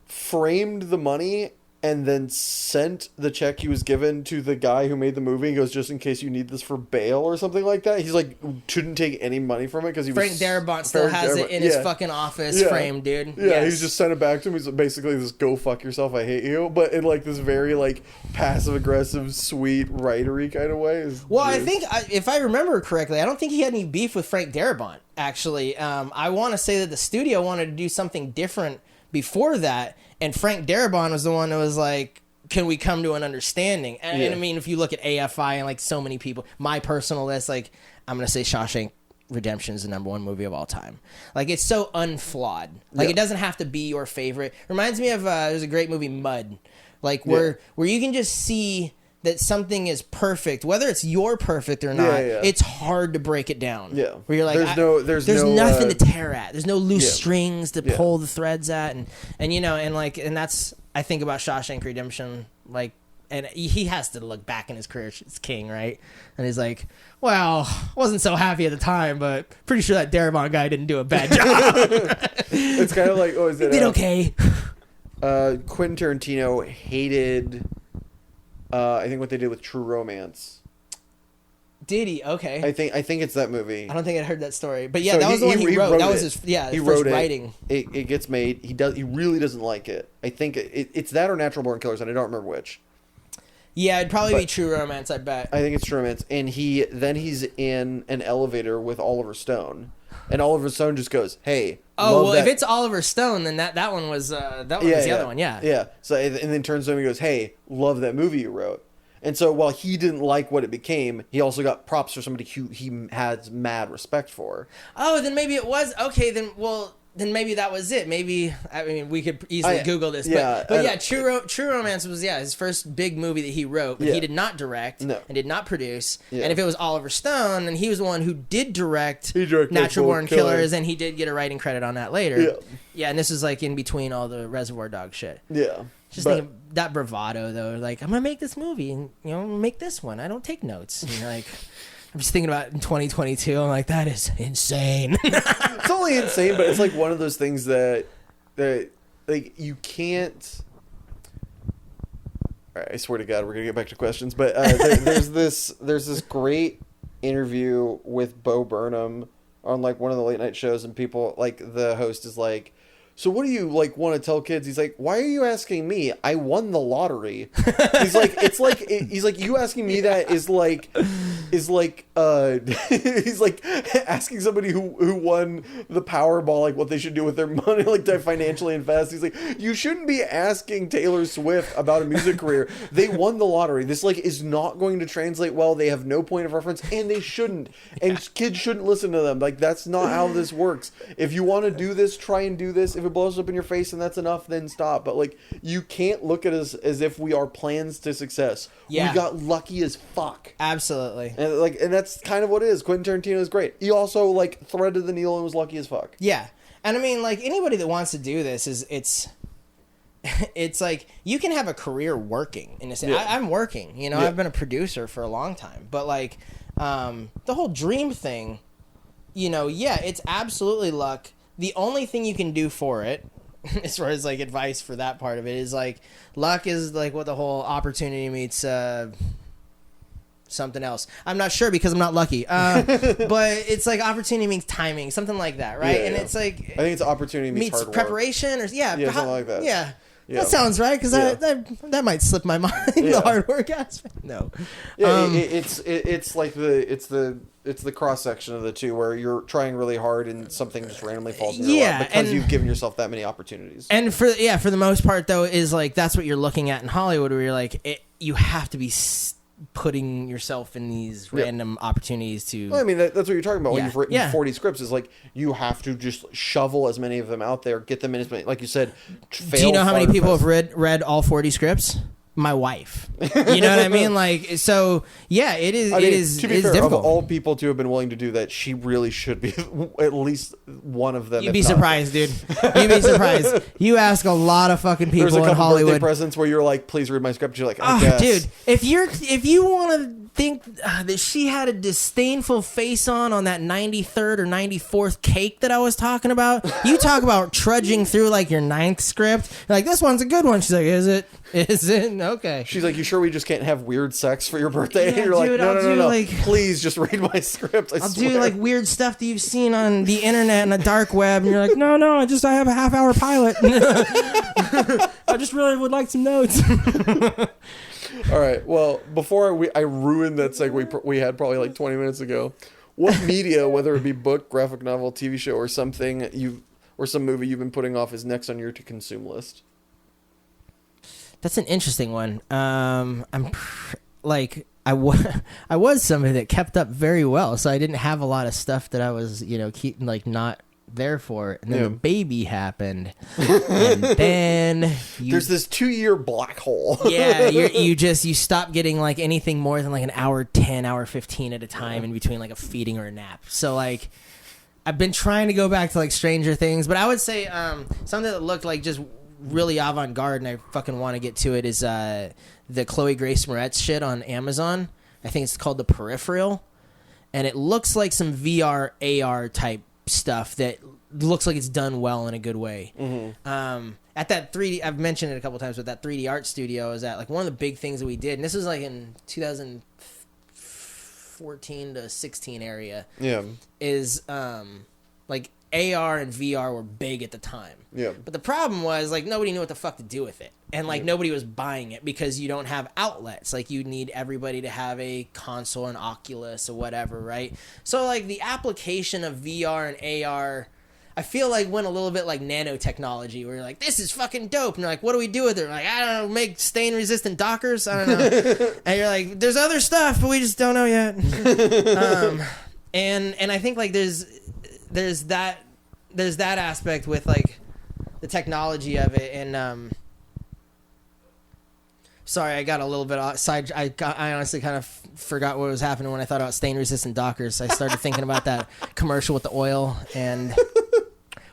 Framed the money and then sent the check he was given to the guy who made the movie. He goes, just in case you need this for bail or something like that. He's like, shouldn't take any money from it because he was... Frank Darabont still has it in his fucking office framed, dude. Yeah, yes. He's just sent it back to him. He's basically this "go fuck yourself, I hate you," but in like this very like passive aggressive, sweet, writery kind of way. Well, I think if I remember correctly, I don't think he had any beef with Frank Darabont. Actually, I want to say that the studio wanted to do something different before that, and Frank Darabont was the one that was like, can we come to an understanding? And I mean, if you look at AFI and like so many people, my personal list, like I'm gonna say Shawshank Redemption is the #1 movie of all time. Like, it's so unflawed. Like, it doesn't have to be your favorite. Reminds me of there's a great movie, Mud, like where you can just see that something is perfect, whether it's your perfect or not. It's hard to break it down. Yeah, where you're like, there's nothing to tear at. There's no loose strings to pull the threads at, and you know, and that's, I think about Shawshank Redemption, like, and he has to look back in his career as King, right? And he's like, well, wasn't so happy at the time, but pretty sure that Darabont guy didn't do a bad job. It's kind of like, oh, is it? He did okay. Quentin Tarantino hated, I think, what they did with True Romance. Did he? Okay. I think it's that movie. I don't think I'd heard that story, but yeah, so that was the one he wrote. That was his he first wrote writing. It gets made. He really doesn't like it. I think it's that or Natural Born Killers, and I don't remember which. Yeah, it'd probably be True Romance, I bet. I think it's True Romance, and he's in an elevator with Oliver Stone, and Oliver Stone just goes, "Hey." Oh well, if it's Oliver Stone, then that one was the other one. Yeah. Yeah. So and then turns to him and goes, "Hey, love that movie you wrote." And so while he didn't like what it became, he also got props for somebody who he has mad respect for. Oh, then maybe it was okay. Then maybe that was it. Maybe, I mean, we could easily Google this. But yeah, True Romance was his first big movie that he wrote, but he did not direct and did not produce. Yeah. And if it was Oliver Stone, then he was the one who did direct Natural Born Killers, and he did get a writing credit on that later. Yeah. Yeah, and this is like in between all the Reservoir Dogs shit. Yeah. Just thinking that bravado though, like, I'm gonna make this movie and make this one. I don't take notes. Like, I'm just thinking about it in 2022. I'm like, that is insane. It's only insane, but it's like one of those things that like you can't. All right, I swear to God, we're gonna get back to questions, but there's this great interview with Bo Burnham on like one of the late night shows, and people, like, the host is like, so what do you like want to tell kids? He's like, why are you asking me? I won the lottery. He's like, he's like, you asking me that is like he's like asking somebody who won the Powerball, like, what they should do with their money, like, to financially invest. He's like, you shouldn't be asking Taylor Swift about a music career. They won the lottery. This, like, is not going to translate well. They have no point of reference, and they shouldn't. And kids shouldn't listen to them. Like, that's not how this works. If you want to do this, try and do this. If it blows up in your face and that's enough, then stop. But, like, you can't look at us as if we are plans to success. Yeah. We got lucky as fuck. Absolutely. And that's kind of what it is. Quentin Tarantino is great. He also, like, threaded the needle and was lucky as fuck. Yeah. And I mean, like, anybody that wants to do this it's like, you can have a career working in this. Yeah. I'm working, I've been a producer for a long time, but, like, the whole dream thing, it's absolutely luck. The only thing you can do for it, as far as, like, advice for that part of it, is, like, luck is, like, what the whole opportunity meets something else. I'm not sure because I'm not lucky. But it's like opportunity means timing, something like that, right? And it's like I think it's opportunity meets hard preparation, or something like that. Yeah. That sounds right, because that might slip my mind. The hard work aspect. No. Yeah, it's like it's the cross section of the two, where you're trying really hard and something just randomly falls in your lap because you've given yourself that many opportunities. And for the most part though, is like that's what you're looking at in Hollywood, where you're like you have to be putting yourself in these random opportunities to... Well, I mean, that's what you're talking about when you've written 40 scripts, is like, you have to just shovel as many of them out there, get them in as many, like you said, fail. Do you know how many people have read all 40 scripts? My wife. You know what I mean? Like, so yeah, it is to be fair, difficult. Of all people to have been willing to do that, she really should be at least one of them. You'd be surprised, dude. You'd be surprised. You ask a lot of fucking people in Hollywood. There's a couple birthday presents where you're like, please read my script. You're like, I guess. Dude, if you want to think that she had a disdainful face on that 93rd or 94th cake that I was talking about, you talk about trudging through like your 9th script. You're like, this one's a good one. She's like, is it? Okay. She's like, you sure we just can't have weird sex for your birthday? And you're like, no. Like, please just read my script. I'll do like weird stuff that you've seen on the internet and the dark web. And you're like, no, I have a half-hour pilot. I just really would like some notes. All right. Well, before I ruined that segue we had probably like 20 minutes ago, what media, whether it be book, graphic novel, TV show, or something or some movie you've been putting off, is next on your to consume list? That's an interesting one. I was somebody that kept up very well, so I didn't have a lot of stuff that I was, keeping not there for. And then the baby happened, and then there's this 2-year black hole. you stop getting like anything more than like an hour 10, hour 15 at a time in between like a feeding or a nap. So like I've been trying to go back to like Stranger Things, but I would say something that looked like just really avant-garde, and I fucking want to get to it, is the Chloe Grace Moretz shit on Amazon. I think it's called The Peripheral, and it looks like some VR AR type stuff that looks like it's done well in a good way. At that 3D, I've mentioned it a couple times, but that 3D art studio is at like one of the big things that we did, and this was like in 2014 to 16 area. Is like AR and VR were big at the time. But the problem was like nobody knew what the fuck to do with it. And like nobody was buying it because you don't have outlets. Like you need everybody to have a console, an Oculus or whatever, right? So like the application of VR and AR, I feel like went a little bit like nanotechnology, where you're like, this is fucking dope. And you're like, what do we do with it? Like, I don't know, make stain resistant Dockers? I don't know. And you're like, there's other stuff, but we just don't know yet. And I think like there's that aspect with like the technology of it. And sorry, I got a little bit side. I honestly kind of forgot what was happening when I thought about stain resistant Dockers. I started thinking about that commercial with the oil and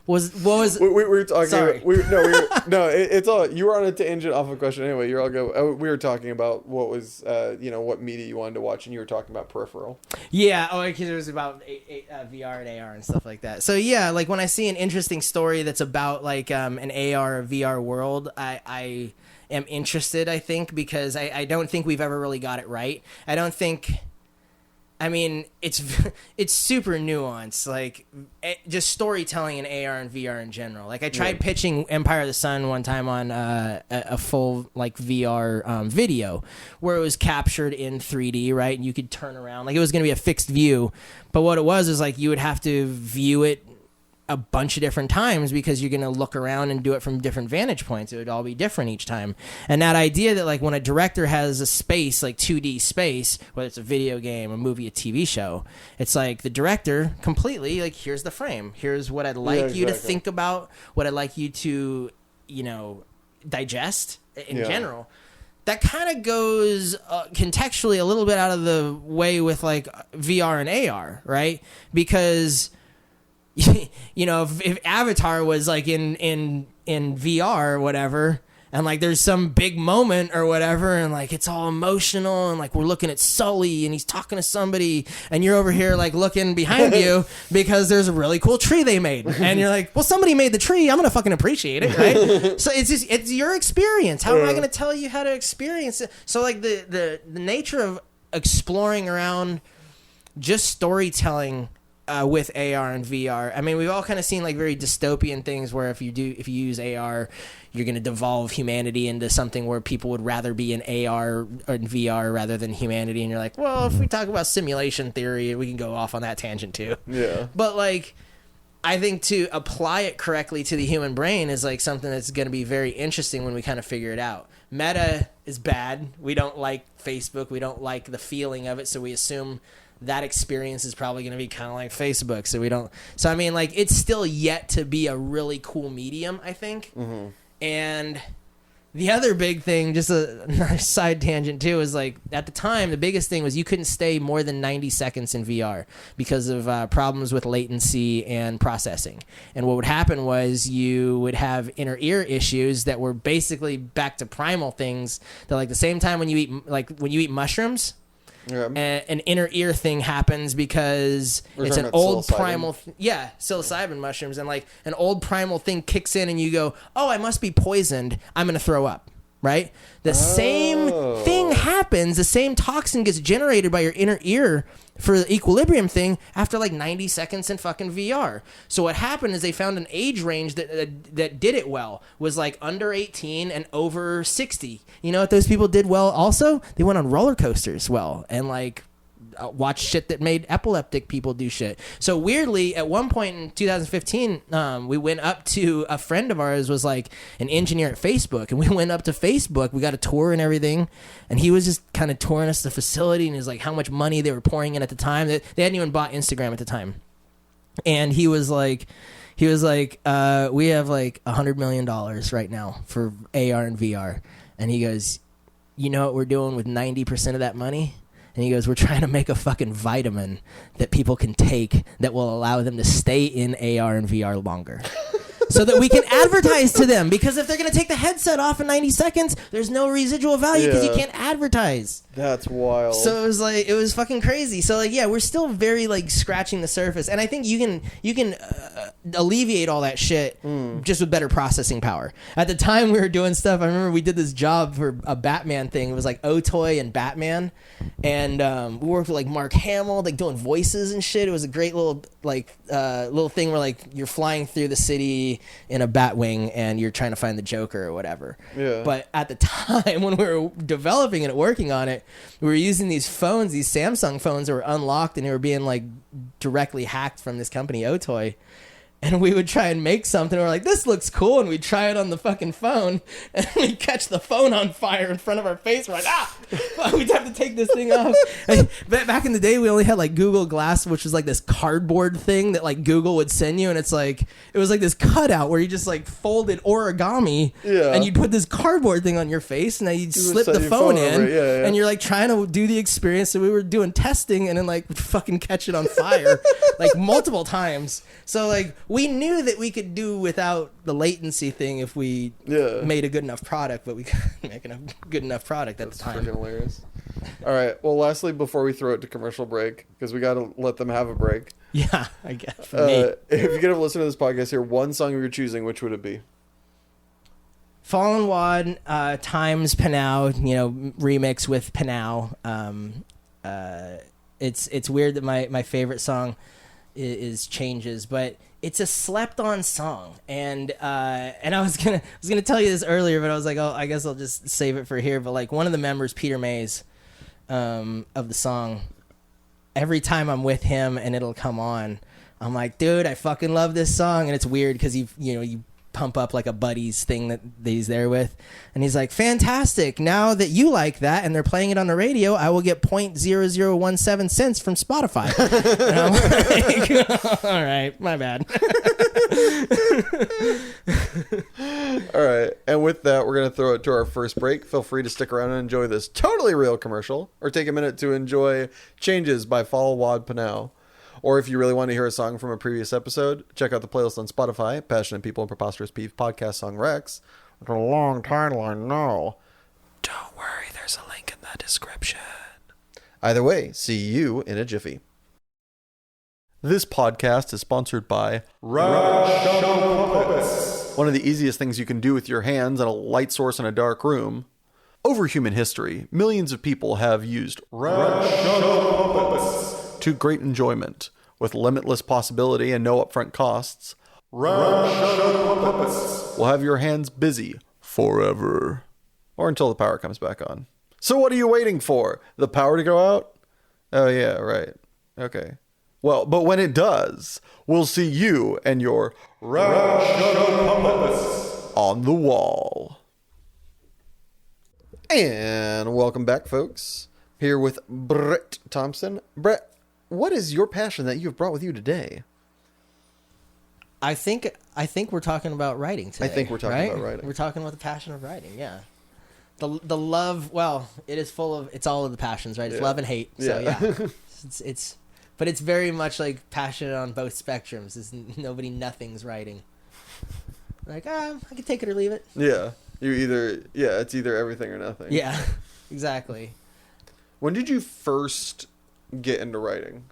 we were talking. Sorry. It's all, you were on a tangent off a question anyway. You're all go. We were talking about what was what media you wanted to watch, and you were talking about Peripheral. Yeah, because it was about VR and AR and stuff like that. So yeah, like when I see an interesting story that's about like an AR or VR world, I am interested. I think because I don't think we've ever really got it right. I mean, it's super nuanced, like just storytelling in AR and VR in general. Like I tried pitching Empire of the Sun one time on a full like VR video where it was captured in 3D, right? And you could turn around, like it was going to be a fixed view, but what it was is like you would have to view it a bunch of different times because you're going to look around and do it from different vantage points. It would all be different each time. And that idea that like when a director has a space, like 2D space, whether it's a video game, a movie, a TV show, it's like the director completely like, here's the frame. Here's what I'd like you to think about, what I'd like you to, digest in general. That kind of goes contextually a little bit out of the way with like VR and AR, right? Because if Avatar was like in VR or whatever, and like there's some big moment or whatever, and like it's all emotional, and like we're looking at Sully and he's talking to somebody, and you're over here like looking behind you because there's a really cool tree they made, and you're like, well, somebody made the tree, I'm gonna fucking appreciate it, right? So it's your experience. How am I gonna tell you how to experience it? So like the nature of exploring around just storytelling with AR and VR. I mean, we've all kind of seen like very dystopian things where if you use AR, you're going to devolve humanity into something where people would rather be in AR or in VR rather than humanity. And you're like, well, if we talk about simulation theory, we can go off on that tangent too. Yeah. But like, I think to apply it correctly to the human brain is like something that's going to be very interesting when we kind of figure it out. Meta is bad. We don't like Facebook. We don't like the feeling of it. So we assume that experience is probably going to be kind of like Facebook. So I mean, like, it's still yet to be a really cool medium, I think. Mm-hmm. And the other big thing, just a nice side tangent too, is like at the time, the biggest thing was you couldn't stay more than 90 seconds in VR because of problems with latency and processing. And what would happen was you would have inner ear issues that were basically back to primal things that, like, the same time when you eat mushrooms, yeah, an inner ear thing happens because it's an old primal psilocybin mushrooms, and like an old primal thing kicks in and you go, oh, I must be poisoned, I'm gonna throw up, right? The same thing happens, the same toxin gets generated by your inner ear for the equilibrium thing after like 90 seconds in fucking VR. So what happened is they found an age range that did it well, was like under 18 and over 60. You know what those people did well also? They went on roller coasters well and like watch shit that made epileptic people do shit. So weirdly, at one point in 2015, we went up to a friend of ours was like an engineer at Facebook, and we went up to Facebook. We got a tour and everything, and he was just kind of touring us the facility, and he's like how much money they were pouring in at the time. They hadn't even bought Instagram at the time, and he was like, we have like $100 million right now for AR and VR, and he goes, you know what we're doing with 90% of that money? And he goes, we're trying to make a fucking vitamin that people can take that will allow them to stay in AR and VR longer. So that we can advertise to them. Because if they're going to take the headset off in 90 seconds, there's no residual value because you can't advertise. That's wild. So it was fucking crazy. So like, yeah, we're still very like scratching the surface. And I think you can alleviate all that shit just with better processing power. At the time we were doing stuff, I remember we did this job for a Batman thing. It was like Otoy and Batman. And we worked with like Mark Hamill, like doing voices and shit. It was a great little little thing where like you're flying through the city in a Batwing and you're trying to find the Joker or whatever. Yeah. But at the time when we were developing it, working on it, we were using these phones, these Samsung phones that were unlocked, and they were being like directly hacked from this company Otoy. And we would try and make something. We're like, this looks cool. And we'd try it on the fucking phone. And we'd catch the phone on fire in front of our face. We're like, we'd have to take this thing off. And back in the day, we only had like Google Glass, which was like this cardboard thing that like Google would send you. And it's like, it was like this cutout where you just like folded origami. Yeah. And you'd put this cardboard thing on your face. And then you'd slip the phone in. Yeah. And you're like trying to do the experience. So we were doing testing and then like fucking catch it on fire like multiple times. So like, we knew that we could do without the latency thing if we made a good enough product, but we couldn't make a good enough product at the time. That's freaking hilarious. All right. Well, lastly, before we throw it to commercial break, because we got to let them have a break. Yeah, I guess. For me. If you could have listened to this podcast here, one song you were choosing, which would it be? Fallen Wad times Panau, remix with Panau. It's weird that my favorite song is Changes, but it's a slept on song, and I was gonna tell you this earlier, but I was like, oh, I guess I'll just save it for here. But like one of the members, Peter Mays, of the song, every time I'm with him and it'll come on, I'm like, dude, I fucking love this song. And it's weird because you pump up like a buddy's thing that he's there with, and he's like, fantastic, now that you like that and they're playing it on the radio, I will get 0.0017 cents from Spotify. And I'm like, all right, my bad. All right, and with that, we're gonna throw it to our first break. Feel free to stick around and enjoy this totally real commercial, or take a minute to enjoy Changes by Fall Wad Panau. Or if you really want to hear a song from a previous episode, check out the playlist on Spotify, Passionate People and Preposterous Peeve Podcast Song Rex. It's a long title, I know. Don't worry, there's a link in the description. Either way, see you in a jiffy. This podcast is sponsored by Rush Puppets. One of the easiest things you can do with your hands in a light source in a dark room. Over human history, millions of people have used rational puppets to great enjoyment. With limitless possibility and no upfront costs, rational puppets will have your hands busy forever. Or until the power comes back on. So what are you waiting for? The power to go out? Oh yeah, right. Okay. Well, but when it does, we'll see you and your rational puppets on the wall. And welcome back, folks. Here with Brett Thompson. Brett, what is your passion that you have brought with you today? I think we're talking about writing today. I think we're talking about writing. We're talking about the passion of writing, yeah. The love, well, it's all of the passions, right? It's love and hate. So yeah. But it's very much like passionate on both spectrums. It's nothing's writing. Like, I can take it or leave it. Yeah. It's either everything or nothing. Yeah, exactly. When did you first get into writing?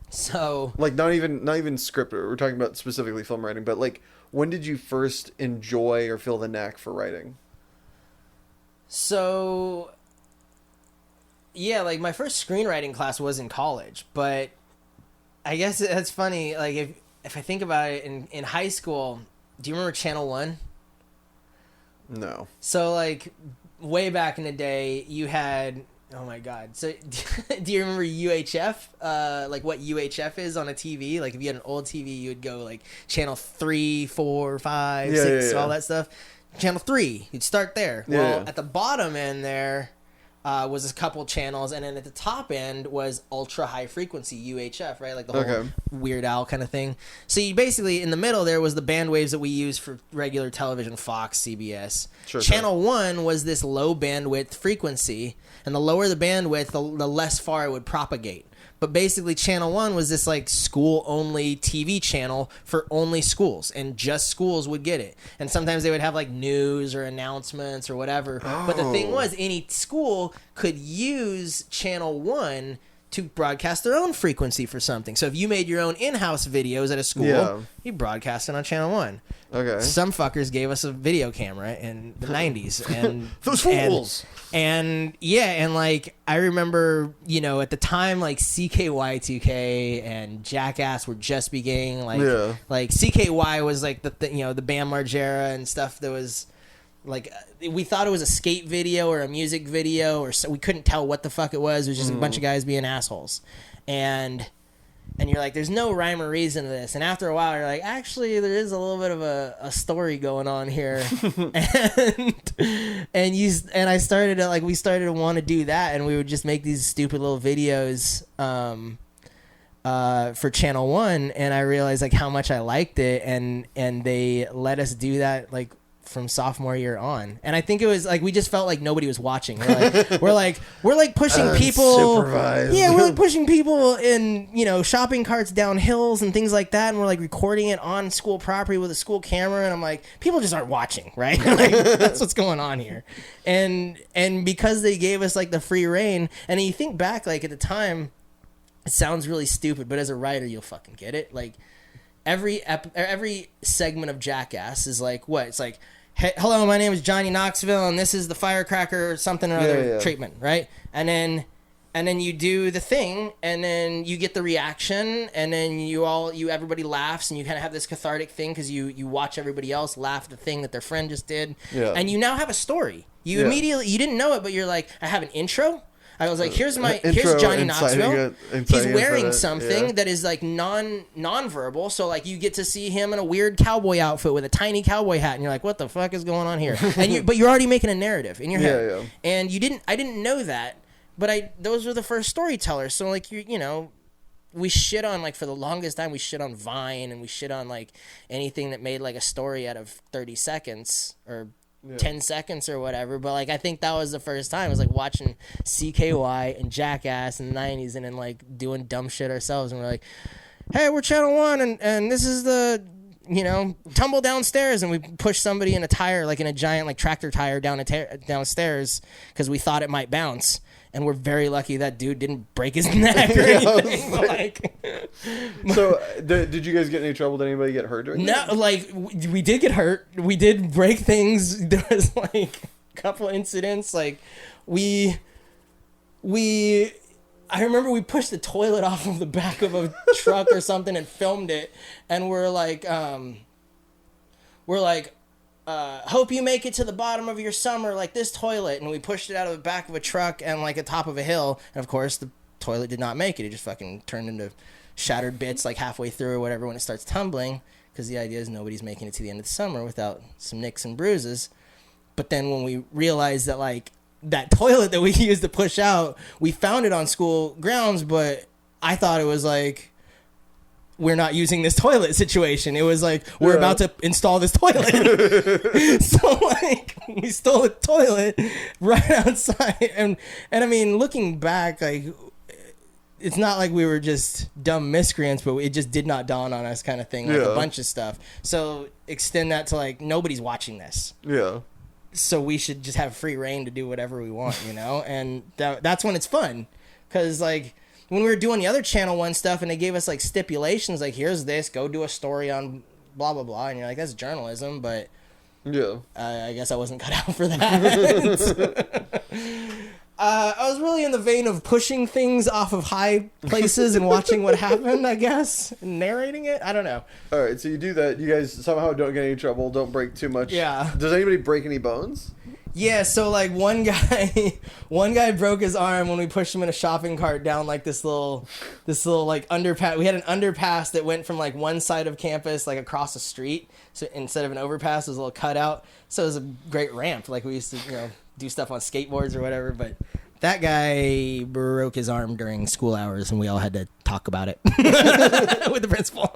So, like, not even script. We're talking about specifically film writing, but like, when did you first enjoy or feel the knack for writing? So, yeah, like my first screenwriting class was in college, but I guess that's funny. Like, if I think about it, in high school, do you remember Channel 1? No. So, like, way back in the day, you had... Oh, my God. So, do you remember UHF? Like, what UHF is on a TV? Like, if you had an old TV, you would go, like, Channel 3, 4, 5, 6, all that stuff. Channel 3, you'd start there. Well, at the bottom end there was a couple channels, and then at the top end was ultra high frequency UHF, right? Like the whole Weird Al kind of thing. So you basically, in the middle there was the band waves that we use for regular television, Fox, CBS. Channel 1 was this low bandwidth frequency, and the lower the bandwidth, the less far it would propagate. But basically, Channel 1 was this, like, school-only TV channel for only schools, and just schools would get it. And sometimes they would have, like, news or announcements or whatever. Oh. But the thing was, any school could use Channel 1 to broadcast their own frequency for something. So if you made your own in-house videos at a school, you broadcast it on Channel 1. Okay. Some fuckers gave us a video camera in the 90s. And those fools! And like, I remember, at the time, like, CKY2K and Jackass were just beginning. Like CKY was, like, the Bam Margera and stuff that was... Like, we thought it was a skate video or a music video, or so we couldn't tell what the fuck it was. It was just a bunch of guys being assholes. And you're like, there's no rhyme or reason to this. And after a while, you're like, actually, there is a little bit of a story going on here. and I started to, like, we started to want to do that, and we would just make these stupid little videos for Channel 1, and I realized, like, how much I liked it, and they let us do that, like, from sophomore year on. And I think it was like we just felt like nobody was watching. We're like pushing people. Yeah, we're like pushing people in, shopping carts down hills and things like that, and we're like recording it on school property with a school camera, and I'm like, people just aren't watching, right? Like, that's what's going on here. And because they gave us, like, the free reign, and you think back, like, at the time, it sounds really stupid, but as a writer you'll fucking get it. Like, every segment of Jackass is like, what? It's like, hey, hello, my name is Johnny Knoxville, and this is the firecracker something or other treatment, right? And then you do the thing, and then you get the reaction, and then everybody laughs, and you kind of have this cathartic thing because you watch everybody else laugh at the thing that their friend just did, and you now have a story. You immediately, you didn't know it, but you're like, I have an intro. I was like, here's Johnny Knoxville. He's wearing something that is, like, non-verbal. So, like, you get to see him in a weird cowboy outfit with a tiny cowboy hat, and you're like, what the fuck is going on here? But you're already making a narrative in your head. And I didn't know that, but those were the first storytellers. So, like, we shit on, like, for the longest time, we shit on Vine, and we shit on, like, anything that made, like, a story out of 30 seconds or 10 seconds or whatever. But, like, I think that was the first time. It was like watching CKY and Jackass in the 90s, and then, like, doing dumb shit ourselves, and we're like, hey, we're Channel 1, and this is the tumble downstairs, and we push somebody in a tire, like in a giant, like, tractor tire downstairs because we thought it might bounce. And we're very lucky that dude didn't break his neck or anything. So, did you guys get in any trouble? Did anybody get hurt during that? No, like, we did get hurt. We did break things. There was, like, couple incidents. Like I remember we pushed the toilet off of the back of a truck or something and filmed it, and we're like, hope you make it to the bottom of your summer like this toilet, and we pushed it out of the back of a truck and like at top of a hill, and of course the toilet did not make it. It just fucking turned into shattered bits like halfway through or whatever when it starts tumbling, because the idea is nobody's making it to the end of the summer without some nicks and bruises. But then when we realized that like that toilet that we used to push out, we found it on school grounds, but I thought it was like, we're not using this toilet situation. It was like, we're about to install this toilet. So like we stole a toilet right outside. And I mean, looking back, like, it's not like we were just dumb miscreants, but it just did not dawn on us kind of thing. Like a bunch of stuff. So extend that to like, nobody's watching this. Yeah. So we should just have free reign to do whatever we want, you know? And that's when it's fun. Cause like, when we were doing the other Channel 1 stuff and they gave us like stipulations, like, here's this, go do a story on blah, blah, blah. And you're like, that's journalism, but yeah, I guess I wasn't cut out for that. I was really in the vein of pushing things off of high places and watching what happened, I guess, and narrating it. I don't know. All right, so you do that. You guys somehow don't get any trouble, don't break too much. Yeah. Does anybody break any bones? Yeah, so like one guy broke his arm when we pushed him in a shopping cart down like this little like underpass. We had an underpass that went from like one side of campus like across the street. So instead of an overpass, it was a little cutout. So it was a great ramp. Like we used to, do stuff on skateboards or whatever. But that guy broke his arm during school hours, and we all had to talk about it with the principal.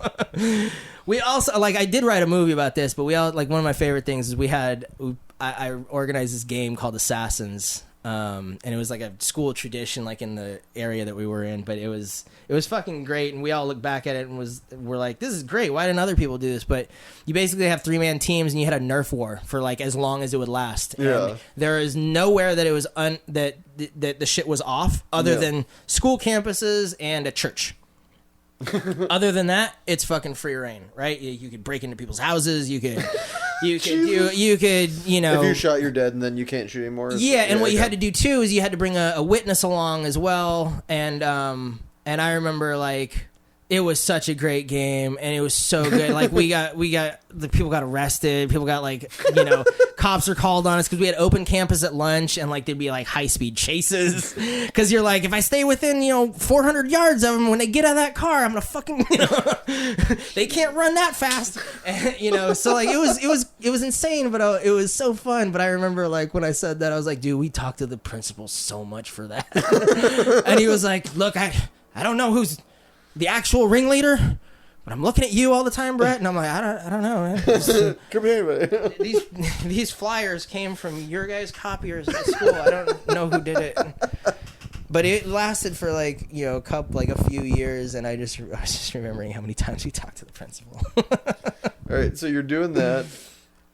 We also, like, I did write a movie about this, but we all, like, one of my favorite things is I organized this game called Assassins, and it was like a school tradition, like in the area that we were in, but it was fucking great, and we all look back at it and we're like, this is great, why didn't other people do this? But you basically have 3-man teams, and you had a Nerf war for like as long as it would last. Yeah. And there is nowhere that it was that the shit was off other than school campuses and a church. Other than that, it's fucking free reign, right? You could break into people's houses. You could, if you shot, you're dead, and then you can't shoot anymore. Yeah, and what you had to do too is you had to bring a witness along as well. And I remember like it was such a great game, and it was so good. Like we got the people got arrested. People got like cops are called on us because we had open campus at lunch, and like there'd be like high speed chases because you're like, if I stay within 400 yards of them when they get out of that car, I'm gonna fucking they can't run that fast. And, so like it was insane, but it was so fun. But I remember like when I said that, I was like, dude, we talked to the principal so much for that. And he was like, look, I don't know who's the actual ringleader, but I'm looking at you all the time, Brett. And I'm like, I don't know, man. Could be anybody. These flyers came from your guys' copiers at school. I don't know who did it. But it lasted for like, a few years, and I was just remembering how many times we talked to the principal. All right, so you're doing that.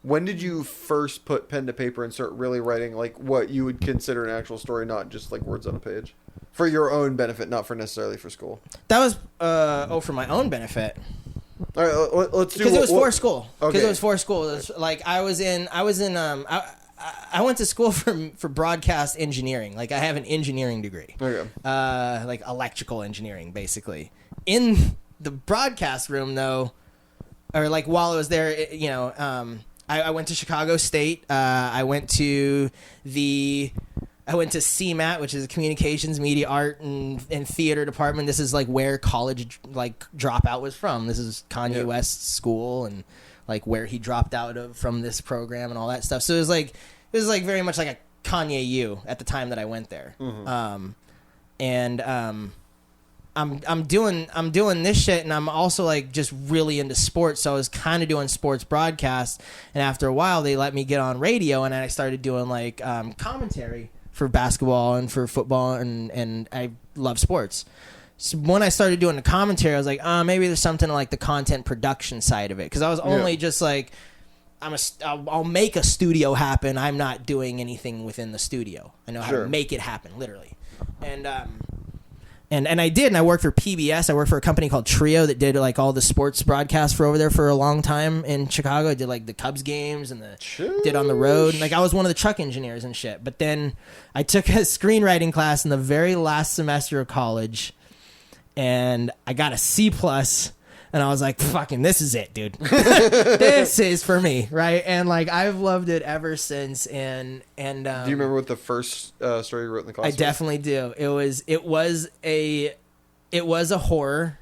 When did you first put pen to paper and start really writing like what you would consider an actual story, not just like words on a page? For your own benefit, not for necessarily for school. That was for my own benefit. All right, let's do because it was for school. Because it was for school. It was, like I went to school for broadcast engineering. Like I have an engineering degree. Okay. Like electrical engineering, basically. In the broadcast room, though, or like while I was there, I went to Chicago State. I went to CMAT, which is a communications, media, art, and theater department. This is like where college like dropout was from. This is Kanye West's school, and like where he dropped out of from this program and all that stuff. So it was like very much like a Kanye U at the time that I went there. Mm-hmm. I'm doing this shit, and I'm also like just really into sports. So I was kind of doing sports broadcasts, and after a while they let me get on radio, and I started doing like commentary for basketball and for football, and I love sports. So when I started doing the commentary, I was like, maybe there's something like the content production side of it, because I was only just like, I'll make a studio happen. I'm not doing anything within the studio. I know how to make it happen, literally. And I did, and I worked for PBS. I worked for a company called Trio that did like all the sports broadcasts for over there for a long time in Chicago. I did like the Cubs games and did on the road. And, like I was one of the truck engineers and shit. But then I took a screenwriting class in the very last semester of college, and I got a C+. And I was like, fucking, this is it, dude. This is for me, right? And like I've loved it ever since. And do you remember what the first story you wrote in the class? I definitely do. It was a horror,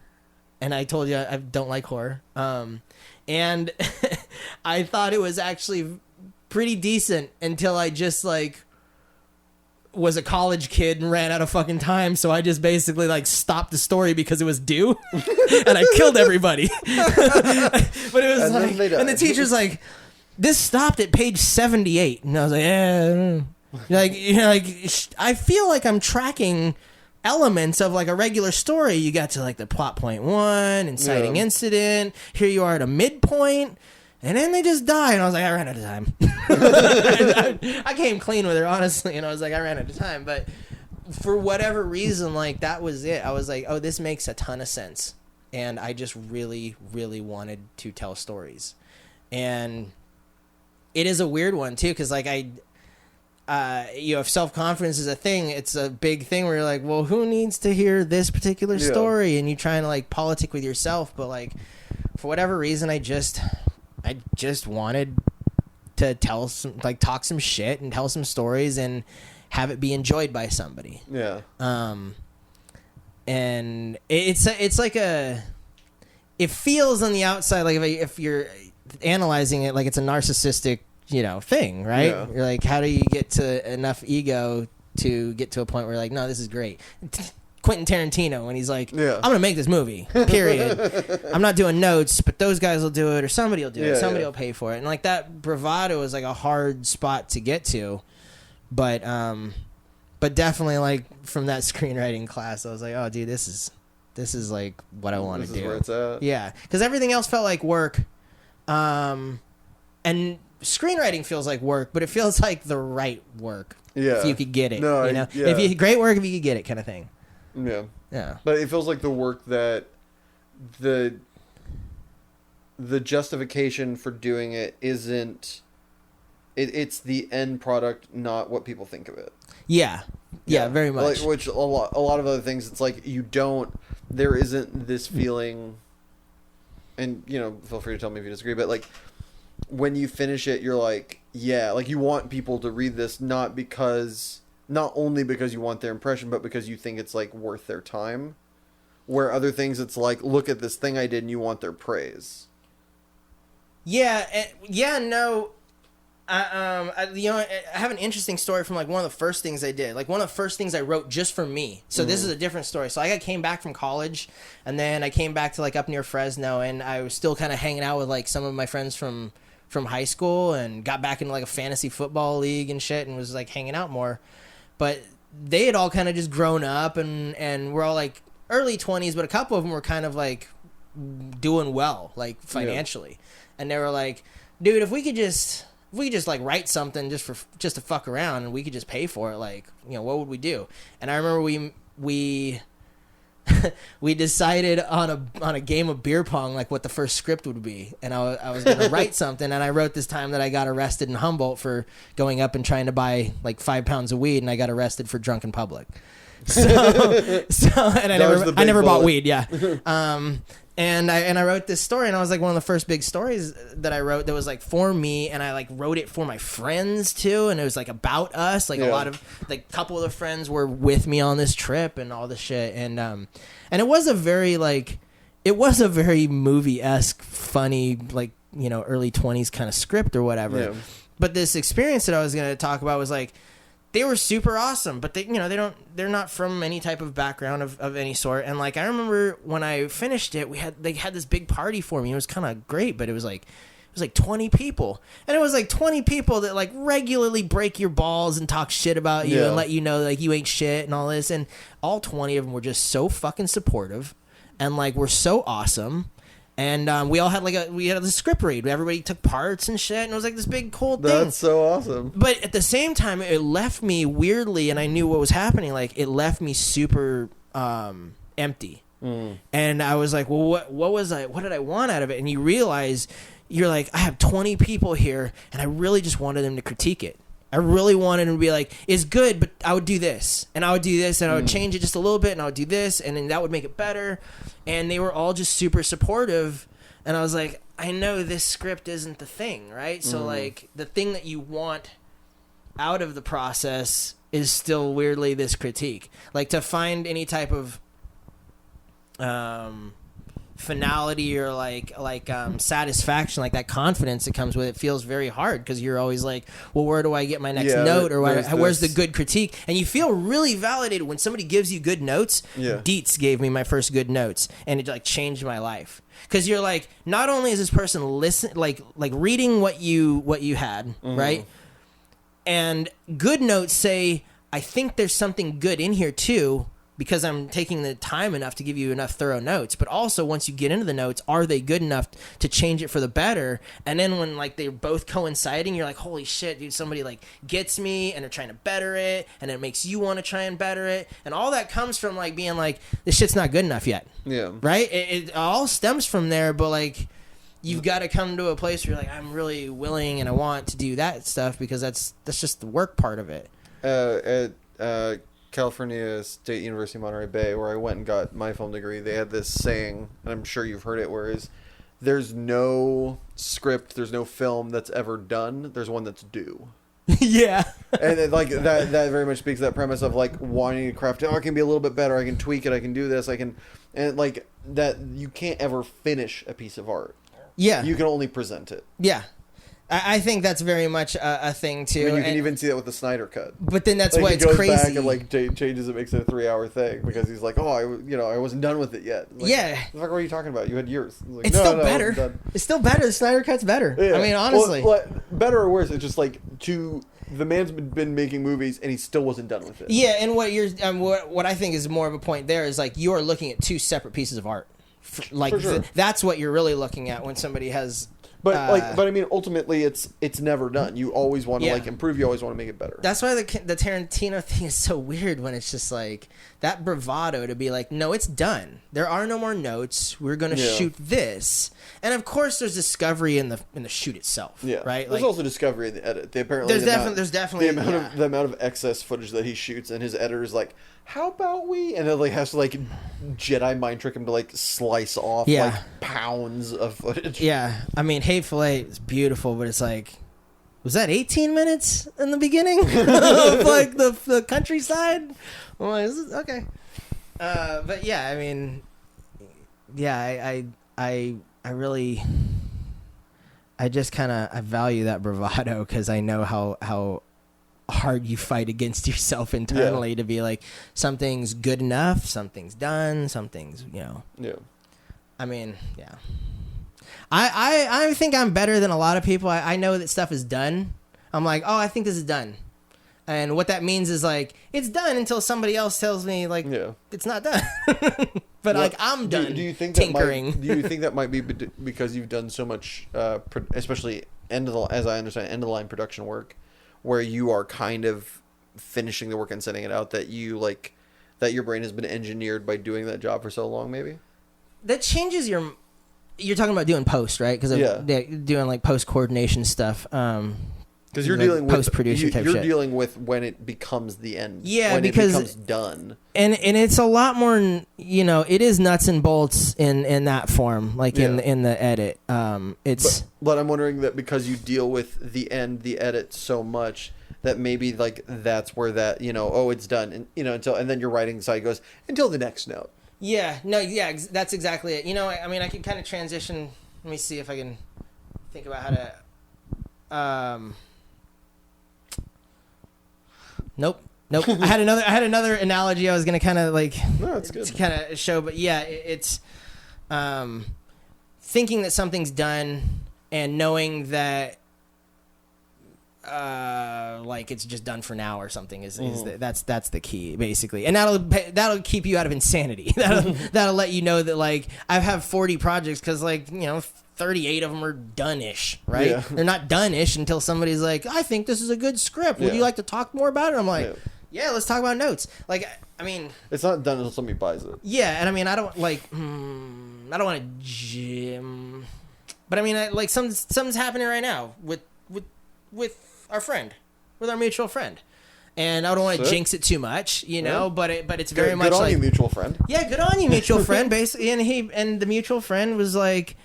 and I told you I don't like horror. And I thought it was actually pretty decent until I just like was a college kid and ran out of fucking time, so I just basically like stopped the story because it was due, and I killed everybody. But it was and the teacher's like, "This stopped at page 78," and I was like, "Yeah." Like, I feel like I'm tracking elements of like a regular story. You got to like the plot point 1, inciting incident. Here you are at a midpoint. And then they just die, and I was like, I ran out of time. I came clean with her, honestly, and I was like, I ran out of time. But for whatever reason, like, that was it. I was like, oh, this makes a ton of sense. And I just really, really wanted to tell stories. And it is a weird one, too, because, like, if self-confidence is a thing, it's a big thing where you're like, well, who needs to hear this particular story? And you're trying to, like, politic with yourself. But, like, for whatever reason, I just wanted to talk some shit and tell some stories and have it be enjoyed by somebody. Yeah. And it's like it feels on the outside like if you're analyzing it like it's a narcissistic, thing, right? Yeah. You're like, how do you get to enough ego to get to a point where you're like, no, this is great. Quentin Tarantino when he's like, I'm gonna make this movie, period. I'm not doing notes, but those guys will do it, or somebody will do it, somebody will pay for it. And like that bravado is like a hard spot to get to, but definitely like from that screenwriting class, I was like, oh dude, this is like what I want to do. This is where it's at. Yeah, because everything else felt like work, and screenwriting feels like work, but it feels like the right work. Yeah, if you could get it, great work if you could get it, kind of thing. Yeah. But it feels like the work that the justification for doing it isn't. It's the end product, not what people think of it. Yeah, very much. Like, which a lot of other things, it's like there isn't this feeling, and feel free to tell me if you disagree, but like when you finish it, you're like, like you want people to read this not only because you want their impression, but because you think it's like worth their time. Where other things, it's like, look at this thing I did, and you want their praise. I have an interesting story from like one of the first things I did. Like one of the first things I wrote just for me. So this is a different story. So I came back from college, and then I came back to like up near Fresno, and I was still kind of hanging out with like some of my friends from high school, and got back into like a fantasy football league and shit, and was like hanging out more. But they had all kind of just grown up, and we're all like early 20s, but a couple of them were kind of like doing well, like financially. And they were like, dude, if we could just like write something just to fuck around, and we could just pay for it, like, what would we do? And I remember we we decided on a game of beer pong, like what the first script would be. And I was going to write something, and I wrote this time that I got arrested in Humboldt for going up and trying to buy like 5 pounds of weed, and I got arrested for drunk in public. So and I never bought weed. Yeah. And I wrote this story, and I was like one of the first big stories that I wrote that was like for me, and I like wrote it for my friends too, and it was like about us, like a lot of like couple of the friends were with me on this trip and all this shit, and it was a very movie-esque, funny, like, early 20s kind of script or whatever. Yeah. But this experience that I was going to talk about was like, they were super awesome, but they're not from any type of background of any sort. And like, I remember when I finished it, they had this big party for me. It was kind of great, but it was like 20 people, and it was like 20 people that like regularly break your balls and talk shit about you and let you know like you ain't shit and all this. And all 20 of them were just so fucking supportive, and like were so awesome. And we all had we had a script read. Everybody took parts and shit, and it was like this big cool thing. That's so awesome. But at the same time, it left me weirdly, and I knew what was happening. Like, it left me super empty. And I was like, well, what did I want out of it? And you realize you're like, I have 20 people here and I really just wanted them to critique it. I really wanted them to be like, it's good, but I would do this and I would do this and I would change it just a little bit and I would do this and then that would make it better. And they were all just super supportive. And I was like, I know this script isn't the thing, right? So like the thing that you want out of the process is still weirdly this critique. Like to find any type of finality or like satisfaction, like that confidence that comes with it feels very hard because you're always like, well, where do I get my next note or where's the good critique? And you feel really validated when somebody gives you good notes. Dietz gave me my first good notes and it like changed my life because you're like, not only is this person reading what you had, right? And good notes say, I think there's something good in here too, because I'm taking the time enough to give you enough thorough notes. But also once you get into the notes, are they good enough to change it for the better? And then when like they're both coinciding, you're like, holy shit, dude, somebody like gets me and they're trying to better it. And it makes you want to try and better it. And all that comes from like being like, this shit's not good enough yet. Yeah. Right? It all stems from there. But like, you've got to come to a place where you're like, I'm really willing and I want to do that stuff because that's just the work part of it. California State University, Monterey Bay, where I went and got my film degree, they had this saying, and I'm sure you've heard it, whereas there's no script, there's no film that's ever done, there's one that's due. Yeah. And it, like that very much speaks to that premise of like wanting to craft it. Oh, I can be a little bit better, I can tweak it, I can do this, I can, and like that you can't ever finish a piece of art. Yeah. You can only present it. Yeah. I think that's very much a thing too. I mean, you can even see that with the Snyder cut. But then that's like, why he it's goes crazy. back and like changes it, makes it a 3-hour thing because he's like, oh, I wasn't done with it yet. Like, yeah. What are you talking about? You had years. Like, it's still better. It's still better. The Snyder cut's better. Yeah. I mean, honestly. Well, better or worse, it's just like the man's been making movies and he still wasn't done with it. Yeah, and what I think is more of a point there is like you are looking at two separate pieces of art. For sure. That's what you're really looking at when somebody has. But I mean, ultimately, it's never done. You always want to like improve. You always want to make it better. That's why the Tarantino thing is so weird when it's just like that bravado to be like, no, it's done. There are no more notes. We're gonna shoot this, and of course, there's discovery in the shoot itself. Yeah, right. There's also discovery in the edit. There's definitely the amount of excess footage that he shoots, and his editor's like, how about we? And then like has to like Jedi mind trick him to like slice off like pounds of footage. Yeah, I mean, Hateful Eight is beautiful, but it's like, was that 18 minutes in the beginning of like the countryside? I'm like, okay. But yeah, I mean, yeah, I really, I just kind of I value that bravado because I know how hard you fight against yourself internally to be like, something's good enough, something's done, something's, I mean, yeah. I think I'm better than a lot of people. I know that stuff is done. I'm like, oh, I think this is done. And what that means is like, it's done until somebody else tells me like, it's not done. But like, I'm done do you think tinkering. Do you think that might be because you've done so much, especially as I understand, end of the line production work, where you are kind of finishing the work and sending it out, that that your brain has been engineered by doing that job for so long, maybe? That changes you're talking about doing post, right? Because doing like post coordination stuff. Because you're dealing with post-producer type shit. You're dealing with when it becomes the end. Yeah, when because it becomes done. And it's a lot more, it is nuts and bolts in that form, like in the edit. But I'm wondering that because you deal with the end, the edit so much, that maybe like that's where that, it's done, and until, and then your writing side goes until the next note. Yeah, no, yeah, that's exactly it. I mean, I can kind of transition. Let me see if I can think about how to. Nope. I had another analogy I was gonna kind of like to kind of show, but yeah, it's thinking that something's done and knowing that like it's just done for now or something is that's the key basically, and that'll keep you out of insanity. that'll let you know that like I have 40 projects because 38 of them are done-ish, right? Yeah. They're not done-ish until somebody's like, I think this is a good script. Would you like to talk more about it? I'm like, Yeah, let's talk about notes. Like, I mean, it's not done until somebody buys it. Yeah, and I mean, I don't like, I don't want to gym, but I mean, like something's happening right now with our friend, with our mutual friend. And I don't want to jinx it too much, you know, yeah. but it's very much good on like, you, mutual friend. Yeah, good on you, mutual friend. Basically, and the mutual friend was like,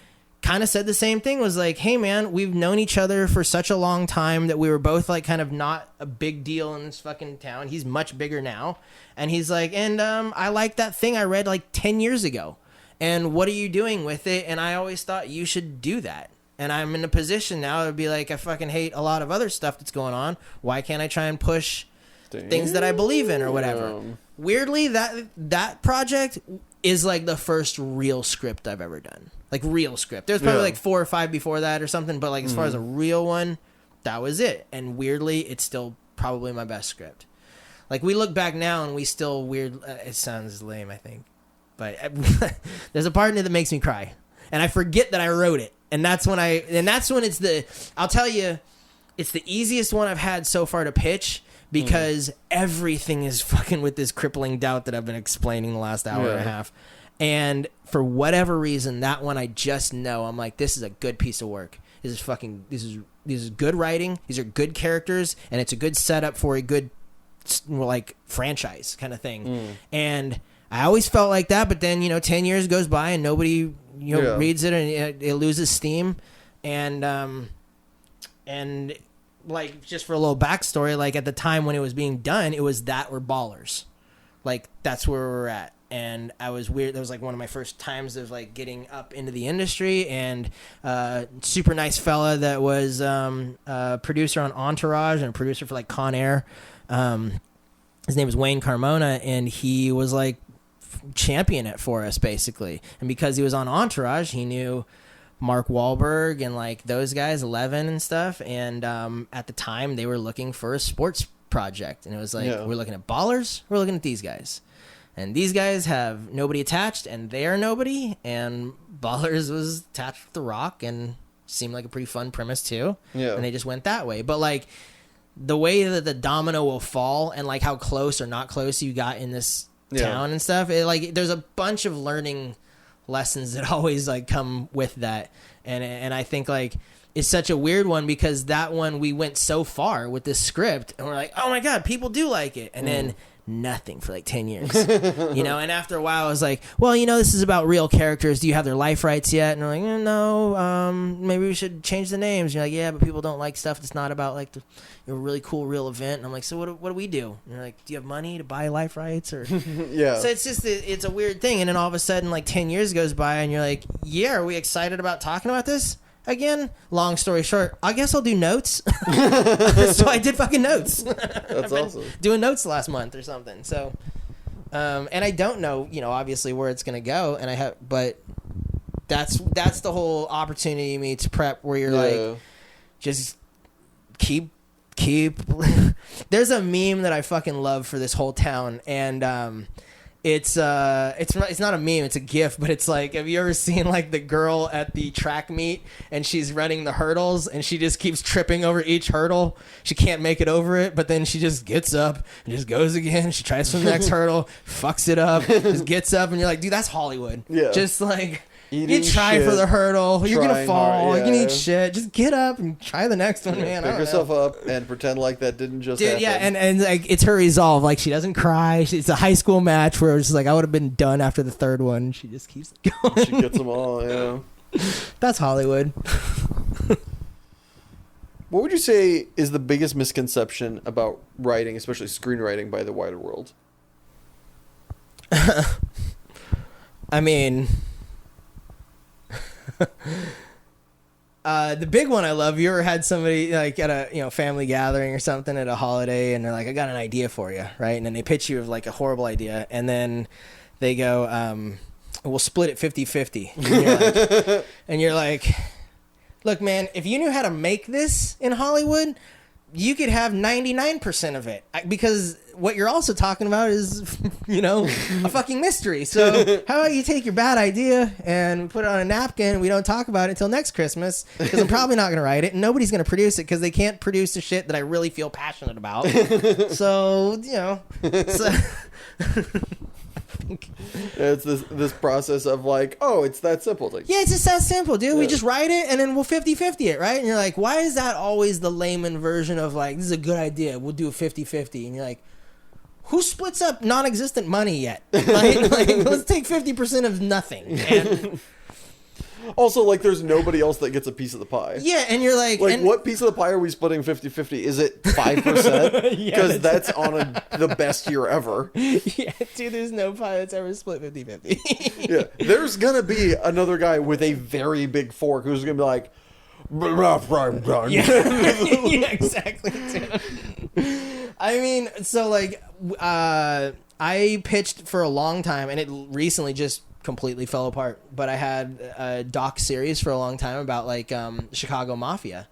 kind of said the same thing. Was like, hey man, we've known each other for such a long time that we were both like kind of not a big deal in this fucking town. He's much bigger now, and he's like, and I like that thing I read like 10 years ago, and what are you doing with it? And I always thought you should do that. And I'm in a position now to be like, I fucking hate a lot of other stuff that's going on. Why can't I try and push things that I believe in or whatever? Weirdly, that project is like the first real script I've ever done. Like real script. There's probably like 4 or 5 before that or something, but like as far as a real one, that was it. And weirdly, it's still probably my best script. Like we look back now and we still it sounds lame, I think, but there's a part in it that makes me cry, and I forget that I wrote it. And that's when I'll tell you, it's the easiest one I've had so far to pitch, because everything is fucking with this crippling doubt that I've been explaining the last hour and a half. And for whatever reason, that one I just know, I'm like, this is a good piece of work. This is good writing. These are good characters, and it's a good setup for a good like franchise kind of thing. And I always felt like that, but then 10 years goes by and nobody reads it, and it loses steam. And like, just for a little backstory, like at the time when it was being done, it was that or Ballers. Like that's where we're at. And I was weird. That was like one of my first times of like getting up into the industry, and super nice fella that was a producer on Entourage and a producer for like Con Air. His name was Wayne Carmona, and he was like champion it for us basically. And because he was on Entourage, he knew Mark Wahlberg and like those guys, 11 and stuff. And at the time, they were looking for a sports project, and it was like, we're looking at Ballers, we're looking at these guys. And these guys have nobody attached, and they are nobody. And Ballers was attached with The Rock, and seemed like a pretty fun premise too. Yeah. And they just went that way. But like the way that the domino will fall, and like how close or not close you got in this town and stuff, it, like there's a bunch of learning lessons that always like come with that. And I think like it's such a weird one, because that one we went so far with this script, and we're like, oh my God, people do like it. And then nothing for like 10 years, and after a while I was like, well, this is about real characters. Do you have their life rights yet? And they're like, no, maybe we should change the names. And you're like, yeah, but people don't like stuff that's not about like a really cool real event. And I'm like, so what do we do? And you're like, do you have money to buy life rights? Or so it's just, it's a weird thing. And then all of a sudden like 10 years goes by, and you're like, yeah, are we excited about talking about this again? Long story short, I guess I'll do notes. So I did fucking notes. That's awesome. Doing notes the last month or something. So, and I don't know, obviously where it's gonna go, but that's the whole opportunity me to prep, where you're like, just keep. There's a meme that I fucking love for this whole town, and it's not a meme, it's a GIF, but it's like, have you ever seen like the girl at the track meet, and she's running the hurdles, and she just keeps tripping over each hurdle. She can't make it over it, but then she just gets up and just goes again. She tries for the next hurdle, fucks it up, just gets up, and you're like, dude, that's Hollywood. Yeah. Just like, you try for the hurdle, you're gonna fall, you're gonna eat shit. Just get up and try the next one, man. Pick yourself up and pretend like that didn't just happen. Yeah, and like it's her resolve. Like she doesn't cry. It's a high school match where it's like, I would have been done after the third one. She just keeps going. She gets them all. Yeah, that's Hollywood. What would you say is the biggest misconception about writing, especially screenwriting, by the wider world? I mean, the big one I love, you ever had somebody like at a family gathering or something at a holiday, and they're like, I got an idea for you, right? And then they pitch you with like a horrible idea, and then they go, we'll split it 50-50. And you're like, look man, if you knew how to make this in Hollywood, you could have 99% of it, because what you're also talking about is, a fucking mystery. So how about you take your bad idea and put it on a napkin and we don't talk about it until next Christmas, because I'm probably not going to write it and nobody's going to produce it because they can't produce the shit that I really feel passionate about. So, it's this process of like, oh, it's that simple. Like, yeah, it's just that simple, dude. We just write it and then we'll 50-50 it, right? And you're like, why is that always the layman version of like, this is a good idea, we'll do a 50-50? And you're like, who splits up non-existent money yet? Like let's take 50% of nothing. And also, like, there's nobody else that gets a piece of the pie. yeah, and you're like... what piece of the pie are we splitting 50-50? Is it 5%? Because that's on the best year ever. Yeah, dude, there's no pie that's ever split 50-50. Yeah, there's going to be another guy with a very big fork who's going to be like... Yeah, exactly, dude. I mean, so, like, I pitched for a long time, and it recently just completely fell apart, but I had a doc series for a long time about like Chicago Mafia,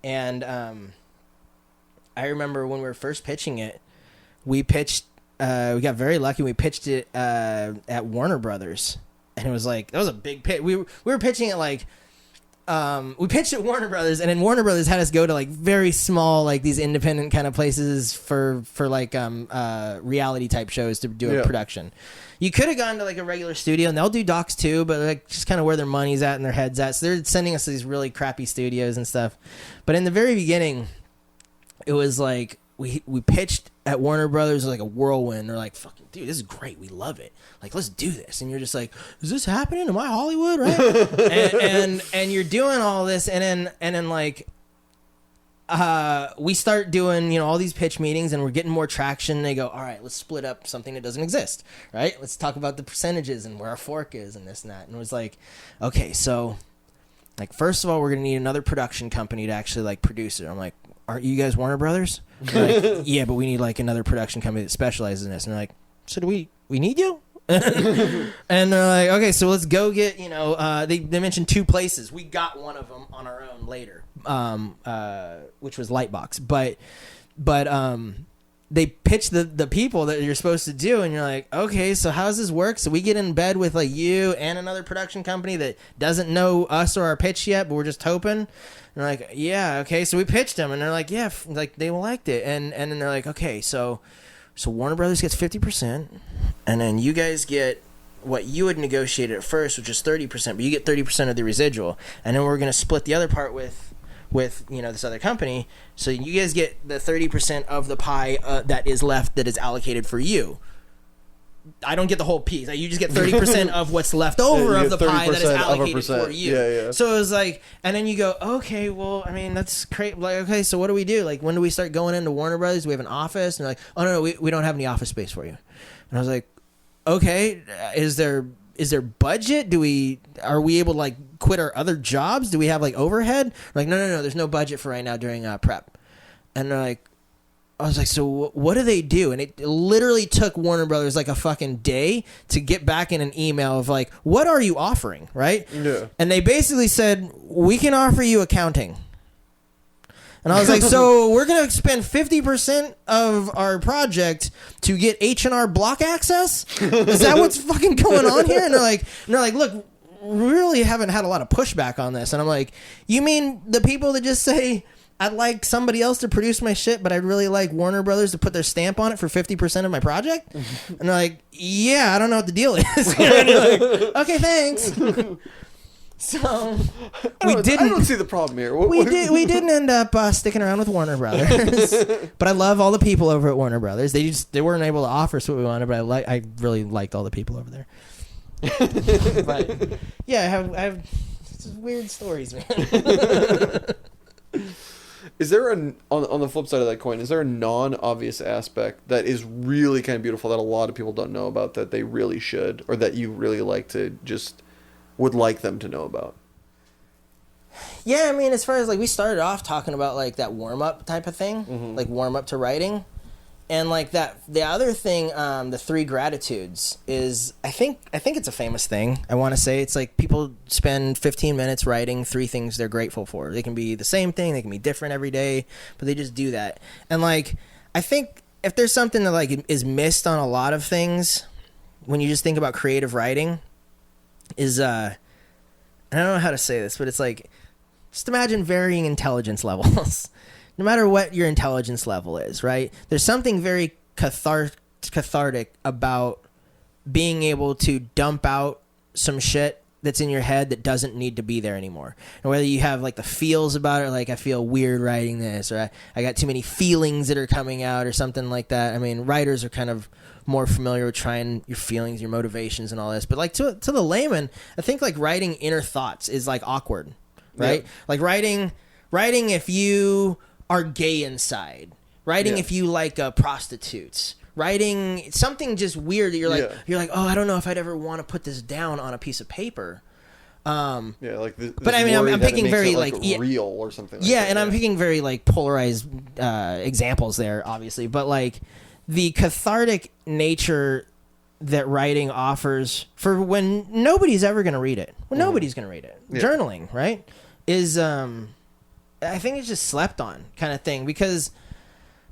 and I remember when we were first pitching it, we got very lucky. We pitched it at Warner Brothers, and it was like, that was a big pitch. We were pitching it like we pitched at Warner Brothers, and then Warner Brothers had us go to like very small, like these independent kind of places for like reality type shows to do a production. You could have gone to like a regular studio, and they'll do docs too, but like just kind of where their money's at and their head's at. So they're sending us to these really crappy studios and stuff. But in the very beginning, it was like we pitched at Warner Brothers like a whirlwind. They're like, "Fucking dude, this is great. We love it. Like, let's do this." And you're just like, "Is this happening? Am I Hollywood?" Right? and you're doing all this, and then like. We start doing, all these pitch meetings, and we're getting more traction. They go, all right, let's split up something that doesn't exist, right? Let's talk about the percentages and where our fork is and this and that. And it was like, okay, so, like, first of all, we're going to need another production company to actually, like, produce it. I'm like, aren't you guys Warner Brothers? Like, yeah, but we need, like, another production company that specializes in this. And they're like, so do we need you? And they're like, okay, so let's go get, they mentioned 2 places. We got one of them on our own later, which was Lightbox. But they pitch the people that you're supposed to do, and you're like, okay, so how does this work? So we get in bed with like you and another production company that doesn't know us or our pitch yet, but we're just hoping. And they're like, yeah, okay. So we pitched them, and they're like, yeah, like they liked it, and then they're like, okay, so Warner Brothers gets 50%, and then you guys get what you had negotiated at first, which is 30%, but you get 30% of the residual, and then we're going to split the other part with this other company, so you guys get the 30% of the pie that is left that is allocated for you. I don't get the whole piece. You just get 30% of what's left over of the pie that is allocated for you. Yeah. So it was like, and then you go, okay, well, I mean, that's great. Like, okay, so what do we do? Like, when do we start going into Warner Brothers? Do we have an office? And they're like, oh, no, we don't have any office space for you. And I was like, okay, is there budget? Are we able to like quit our other jobs? Do we have like overhead? Like, no, there's no budget for right now during prep. And they're like, I was like, so what do they do? And it literally took Warner Brothers like a fucking day to get back in an email of like, what are you offering, right? Yeah. And they basically said, we can offer you accounting. And I was like, so we're going to spend 50% of our project to get H&R Block access? Is that what's fucking going on here? And they're like, look, we really haven't had a lot of pushback on this. And I'm like, you mean the people that just say, I'd like somebody else to produce my shit, but I'd really like Warner Brothers to put their stamp on it for 50% of my project? And they're like, yeah, I don't know what the deal is. And you're like, okay, thanks. So I don't see the problem here. We didn't end up sticking around with Warner Brothers, but I love all the people over at Warner Brothers. They weren't able to offer us what we wanted, but I really liked all the people over there. But yeah, I have weird stories, man. Is there on the flip side of that coin, is there a non-obvious aspect that is really kind of beautiful that a lot of people don't know about that they really should, or that you really would like them to know about? Yeah, I mean, as far as like we started off talking about like that warm-up type of thing, like warm-up to writing, And like that, the other thing, the 3 gratitudes is, I think it's a famous thing. I want to say it's like people spend 15 minutes writing 3 things they're grateful for. They can be the same thing, they can be different every day, but they just do that. And like, I think if there's something that like is missed on a lot of things when you just think about creative writing, is I don't know how to say this, but it's like, just imagine varying intelligence levels. No matter what your intelligence level is, right? There's something very cathartic about being able to dump out some shit that's in your head that doesn't need to be there anymore. And whether you have like the feels about it, like I feel weird writing this, or I got too many feelings that are coming out, or something like that. I mean, writers are kind of more familiar with trying your feelings, your motivations, and all this. But like to the layman, I think like writing inner thoughts is like awkward, right? Yeah. Like writing if you are gay inside, writing if you like prostitutes, writing something just weird that you're like, oh, I don't know if I'd ever want to put this down on a piece of paper. Like but I mean, I'm picking very like real or something. And I'm picking very like polarized examples there, obviously. But like the cathartic nature that writing offers for when nobody's ever going to read it, nobody's going to read it, journaling, right, is I think it's just slept on kind of thing, because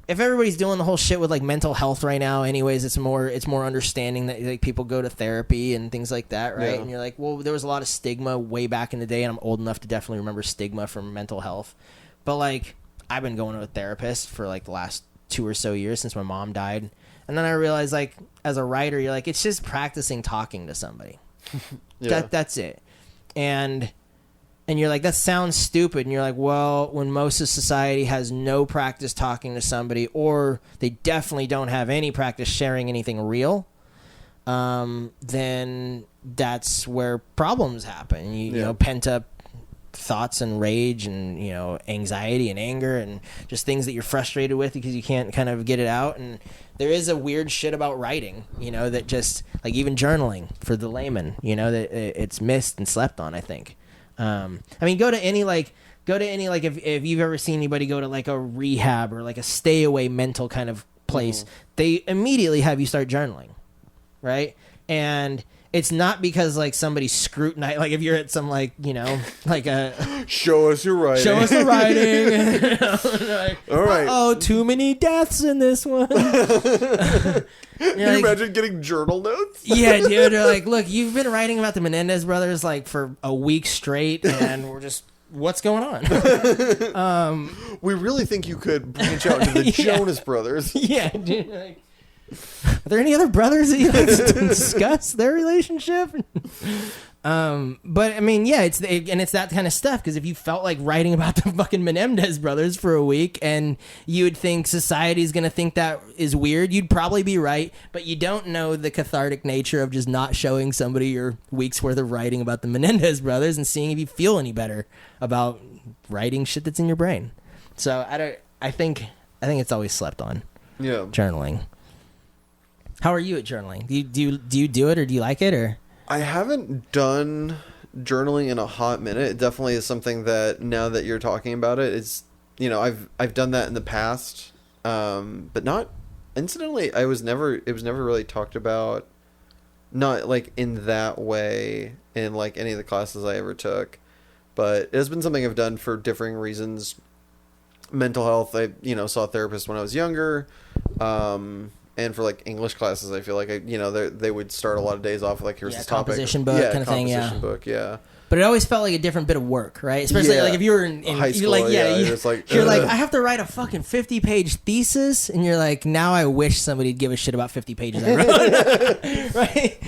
if everybody's doing the whole shit with like mental health right now anyways, it's more understanding that like people go to therapy and things like that, right? Yeah. And you're like, well, there was a lot of stigma way back in the day, and I'm old enough to definitely remember stigma from mental health. But like, I've been going to a therapist for like the last 2 or so years since my mom died. And then I realized, like, as a writer, you're like, it's just practicing talking to somebody. That's it. And you're like, that sounds stupid. And you're like, well, when most of society has no practice talking to somebody, or they definitely don't have any practice sharing anything real, then that's where problems happen. You know, pent up thoughts and rage and, you know, anxiety and anger and just things that you're frustrated with because you can't kind of get it out. And there is a weird shit about writing, you know, that just, like, even journaling for the layman, you know, that it's missed and slept on, I think. I mean, go to any, if you've ever seen anybody go to like a rehab or like a stay away mental kind of place, they immediately have you start journaling, right? And it's not because like somebody scrutinized, like if you're at some like, you know, like a show us your writing. Show us the writing. You know, like, all right. Oh, too many deaths in this one. Can you imagine getting journal notes? Yeah, dude. They're like, look, you've been writing about the Menendez brothers like for a week straight, and we're just, what's going on? We really think you could branch out to the Jonas brothers. Yeah, dude. Like, are there any other brothers that you like to discuss their relationship? But I mean, yeah, it's that kind of stuff, because if you felt like writing about the fucking Menendez brothers for a week and you would think society's gonna think that is weird, you'd probably be right, but you don't know the cathartic nature of just not showing somebody your week's worth of writing about the Menendez brothers and seeing if you feel any better about writing shit that's in your brain. So I think it's always slept on. Yeah. Journaling. How are you at journaling? Do you do it, or do you like it, or? I haven't done journaling in a hot minute. It definitely is something that, now that you're talking about it, it's, you know, I've done that in the past, but not, incidentally, it was never really talked about, not like in that way in like any of the classes I ever took, but it has been something I've done for differing reasons. Mental health, I, you know, saw a therapist when I was younger, and for like English classes, I feel like they would start a lot of days off with like, here's this topic, composition book kind of thing, composition book, yeah. But it always felt like a different bit of work, right? Especially like if you were in high school, you're like, you're like, I have to write a fucking 50-page thesis, and you're like, now I wish somebody'd give a shit about 50 pages I wrote. Right?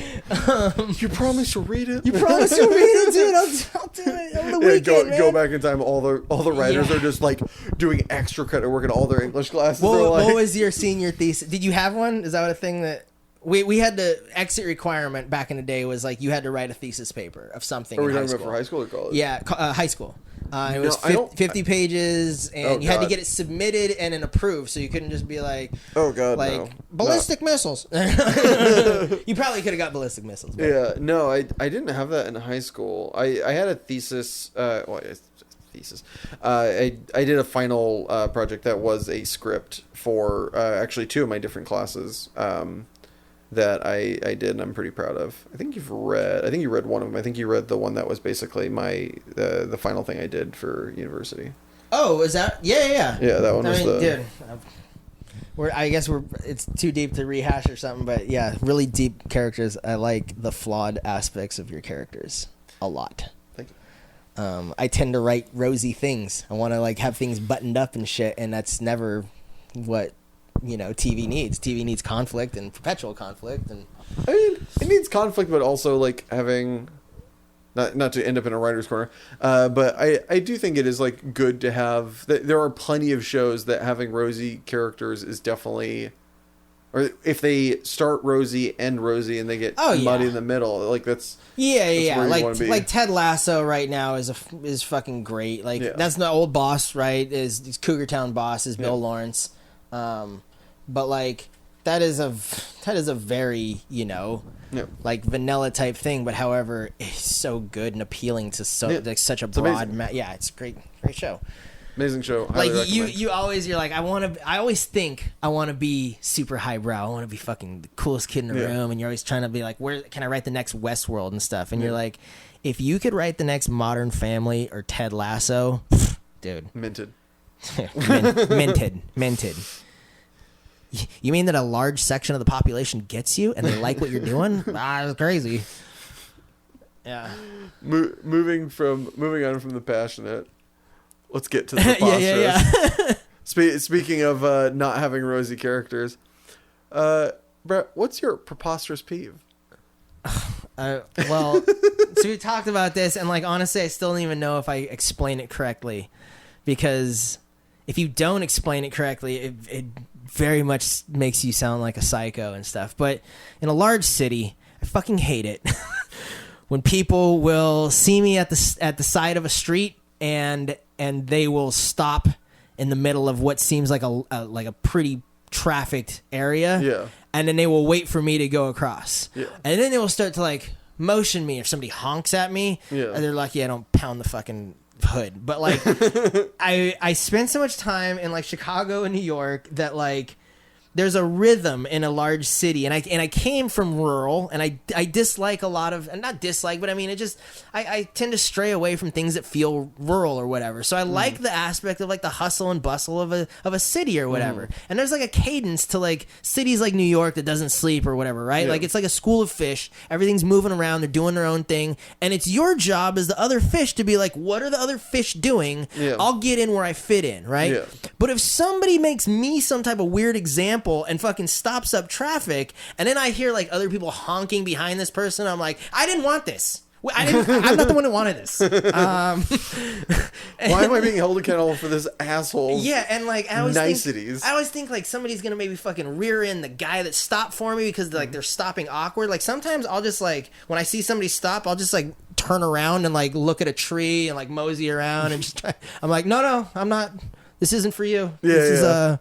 You promised to read it. You promised to read it, dude. I'll do it over the weekend, go back in time. All the writers are just like doing extra credit work in all their English classes. What was your senior thesis? Did you have one? Is that a thing that? We had the exit requirement back in the day was like you had to write a thesis paper of something. Are we talking about for high school or college? Yeah, high school. It was 50 pages, and you had to get it submitted and then approved, so you couldn't just be like, oh god, like ballistic missiles. You probably could have got ballistic missiles. But. Yeah, no, I didn't have that in high school. I had a thesis. thesis. I did a final project that was a script for actually 2 of my different classes that I did, and I'm pretty proud of. I think you read one of them. I think you read the one that was basically the final thing I did for university. Oh, is that? Yeah. Yeah, that one was dude. I guess it's too deep to rehash or something, but yeah, really deep characters. I like the flawed aspects of your characters a lot. Thank you. I tend to write rosy things. I want to like have things buttoned up and shit, and that's never what TV needs. TV needs conflict and perpetual conflict, and I mean, it needs conflict, but also like having. Not to end up in a writer's corner, but I do think it is like good to have. There are plenty of shows that having rosy characters is definitely, or if they start rosy, end rosy, and they get muddy in the middle, like that's yeah. Like Ted Lasso right now is fucking great. Like that's the old boss, right? Is Cougar Town boss is Bill Lawrence, but like that is a very like vanilla type thing, but however, it's so good and appealing to like such a broad. It's a great show. Amazing show. Like you're like I always think I want to be super highbrow. I want to be fucking the coolest kid in the room, and you're always trying to be like, where can I write the next Westworld and stuff? And you're like, if you could write the next Modern Family or Ted Lasso, dude, minted. Minted. You mean that a large section of the population gets you and they like what you're doing? It's crazy. Yeah. Moving on from the passionate, let's get to the preposterous. Yeah. Speaking of not having rosy characters, Brett, what's your preposterous peeve? Well, so we talked about this, and like honestly, I still don't even know if I explain it correctly, because if you don't explain it correctly, it very much makes you sound like a psycho and stuff. But in a large city, I fucking hate it when people will see me at the side of a street and they will stop in the middle of what seems like a pretty trafficked area, and then they will wait for me to go across, and then they will start to like motion me if somebody honks at me, and they're lucky I don't pound the fucking hood. But like I spent so much time in like Chicago and New York that like there's a rhythm in a large city, and I came from rural, and I dislike a lot of, and not dislike, but I mean it just I tend to stray away from things that feel rural or whatever. So I like the aspect of like the hustle and bustle of a city or whatever. And there's like a cadence to like cities like New York that doesn't sleep or whatever, right? Like it's like a school of fish. Everything's moving around, they're doing their own thing, and it's your job as the other fish to be like, what are the other fish doing? I'll get in where I fit in, right? But if somebody makes me some type of weird example and fucking stops up traffic, and then I hear like other people honking behind this person, I'm like, I didn't want this. I'm not the one who wanted this. Why am I being held accountable for this asshole? Yeah, and like I niceties. always think like somebody's gonna maybe fucking rear end the guy that stopped for me because like they're stopping awkward. Like sometimes I'll just like when I see somebody stop, I'll just like turn around and like look at a tree and like mosey around and just try. I'm like, no, I'm not. This isn't for you. This is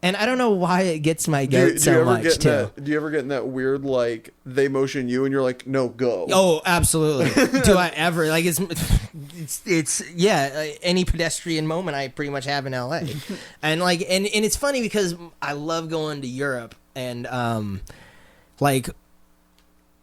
and I don't know why it gets my goat so much, too. Do you ever get in that weird, like, they motion you and you're like, no, go? Oh, absolutely. Do I ever? Like, it's any pedestrian moment I pretty much have in LA. And, like, and it's funny because I love going to Europe, and, like,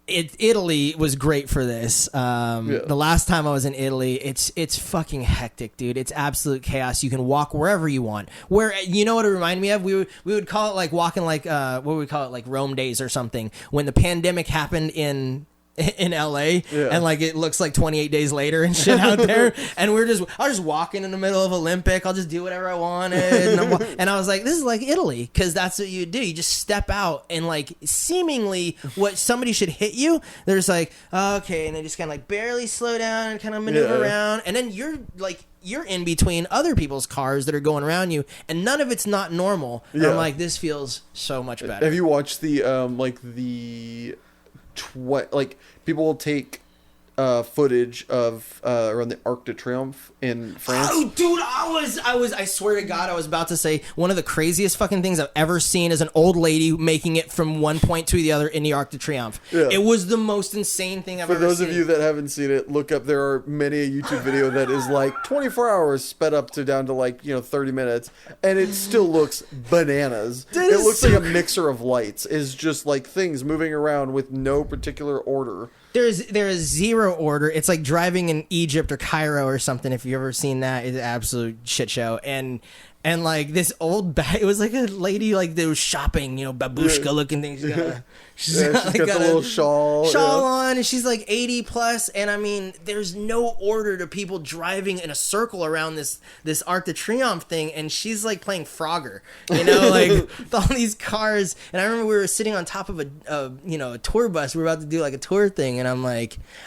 Italy was great for this. The last time I was in Italy, it's fucking hectic, dude. It's absolute chaos. You can walk wherever you want. Where you know what it reminded me of? We would call it like walking like what would we call it, like Rome days or something. When the pandemic happened in LA, and like it looks like 28 days later and shit out there, and I was just walking in the middle of Olympic. I'll just do whatever I wanted, and I was like, this is like Italy, because that's what you do. You just step out, and like seemingly what somebody should hit you, they're just like, okay, and they just kind of like barely slow down and kind of maneuver around, and then you're in between other people's cars that are going around you, and none of it's not normal. And I'm like, this feels so much better. Have you watched the like people will take footage of around the Arc de Triomphe in France. Oh, dude, I swear to God, I was about to say one of the craziest fucking things I've ever seen is an old lady making it from one point to the other in the Arc de Triomphe. Yeah. It was the most insane thing I've ever seen. For those of you that haven't seen it, look up. There are many a YouTube video that is like 24 hours sped up to down to like 30 minutes, and it still looks bananas. It looks like a mixer of lights. Is just like things moving around with no particular order. There is zero order. It's like driving in Egypt or Cairo or something. If you've ever seen that, it's an absolute shit show. And like this old bag, it was like a lady like that was shopping, babushka looking thing. She's got the little shawl on, and she's like 80 plus. And I mean, there's no order to people driving in a circle around this Arc de Triomphe thing, and she's like playing Frogger, like with all these cars. And I remember we were sitting on top of a tour bus. We were about to do like a tour thing, and I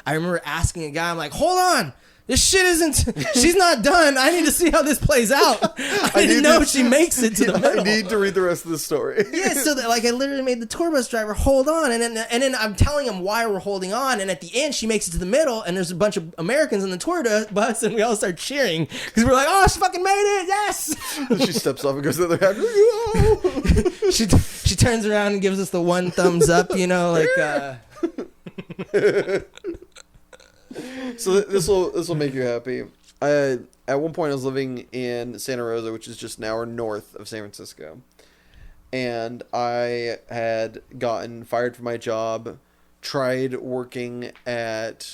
remember asking a guy, I'm like, hold on. This shit she's not done. I need to see how this plays out. I didn't know she makes it to the middle. I need to read the rest of the story. Yeah, so that, I literally made the tour bus driver hold on, and then I'm telling him why we're holding on, and at the end she makes it to the middle, and there's a bunch of Americans on the tour bus, and we all start cheering because we're like, oh, she fucking made it, yes! She steps off and goes to the other half. She turns around and gives us the one thumbs up, So this will make you happy. At one point I was living in Santa Rosa, which is just an hour north of San Francisco, and I had gotten fired from my job, tried working at,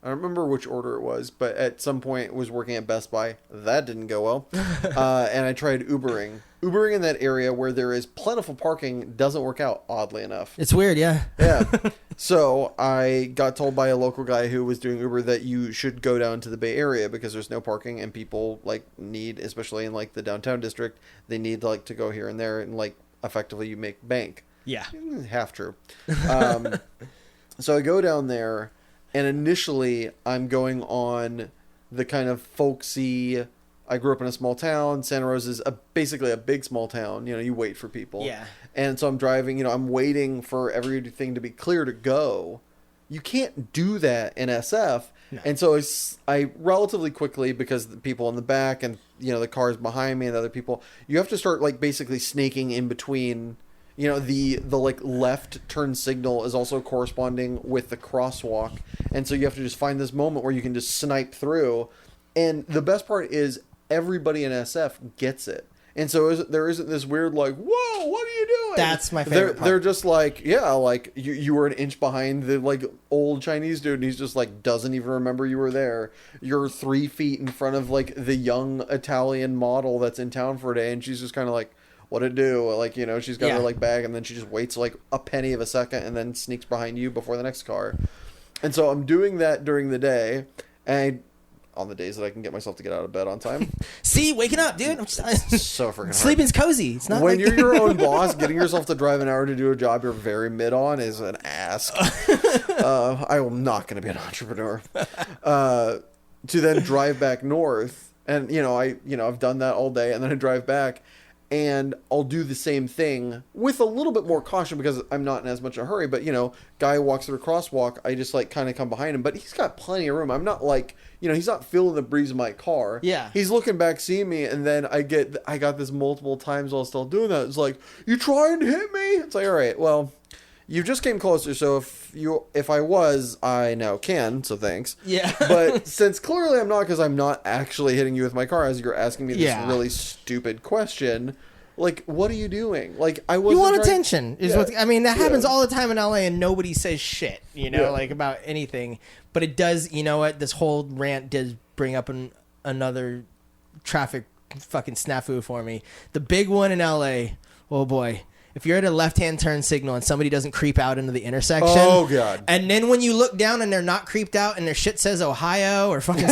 I don't remember which order it was, but at some point was working at Best Buy. That didn't go well. And I tried Ubering. Ubering in that area where there is plentiful parking doesn't work out, oddly enough. It's weird, yeah. Yeah. So I got told by a local guy who was doing Uber that you should go down to the Bay Area because there's no parking, and people need, especially in the downtown district, they need to go here and there, and effectively you make bank. Yeah. Half true. So I go down there, and initially I'm going on the kind of folksy, I grew up in a small town. Santa Rosa is basically a big small town. You wait for people. Yeah. And so I'm driving, I'm waiting for everything to be clear to go. You can't do that in SF. No. And so I relatively quickly, because the people in the back and, the cars behind me and other people, you have to start basically snaking in between. The left turn signal is also corresponding with the crosswalk. And so you have to just find this moment where you can just snipe through. And the best part is everybody in SF gets it. And so there isn't this weird whoa, what are you doing? That's my favorite part. They're just you were an inch behind the old Chinese dude, and he's just doesn't even remember you were there. You're 3 feet in front of the young Italian model that's in town for a day, and she's just kind of what to do? She's got her bag, and then she just waits a penny of a second and then sneaks behind you before the next car. And so I'm doing that during the day, and on the days that I can get myself to get out of bed on time. See, waking up, dude. So freaking hard. Sleeping's cozy. It's not when you're your own boss, getting yourself to drive an hour to do a job you're very mid on is an ask. I am not going to be an entrepreneur. To then drive back north, and I've done that all day, and then I drive back, and I'll do the same thing with a little bit more caution because I'm not in as much a hurry. But guy walks through a crosswalk, I just kind of come behind him, but he's got plenty of room. I'm not he's not feeling the breeze of my car. Yeah. He's looking back, seeing me, and then I got this multiple times while still doing that. It's you trying to hit me? It's all right, well, you just came closer, so if I was, I now can, so thanks. Yeah. But since clearly I'm not, because I'm not actually hitting you with my car as you're asking me this really stupid question, what are you doing? I wasn't. You want attention. That happens all the time in LA, and nobody says shit, about anything. But it does, this whole rant does bring up another traffic fucking snafu for me. The big one in LA, oh boy. If you're at a left-hand turn signal and somebody doesn't creep out into the intersection. Oh, God. And then when you look down and they're not creeped out and their shit says Ohio or fucking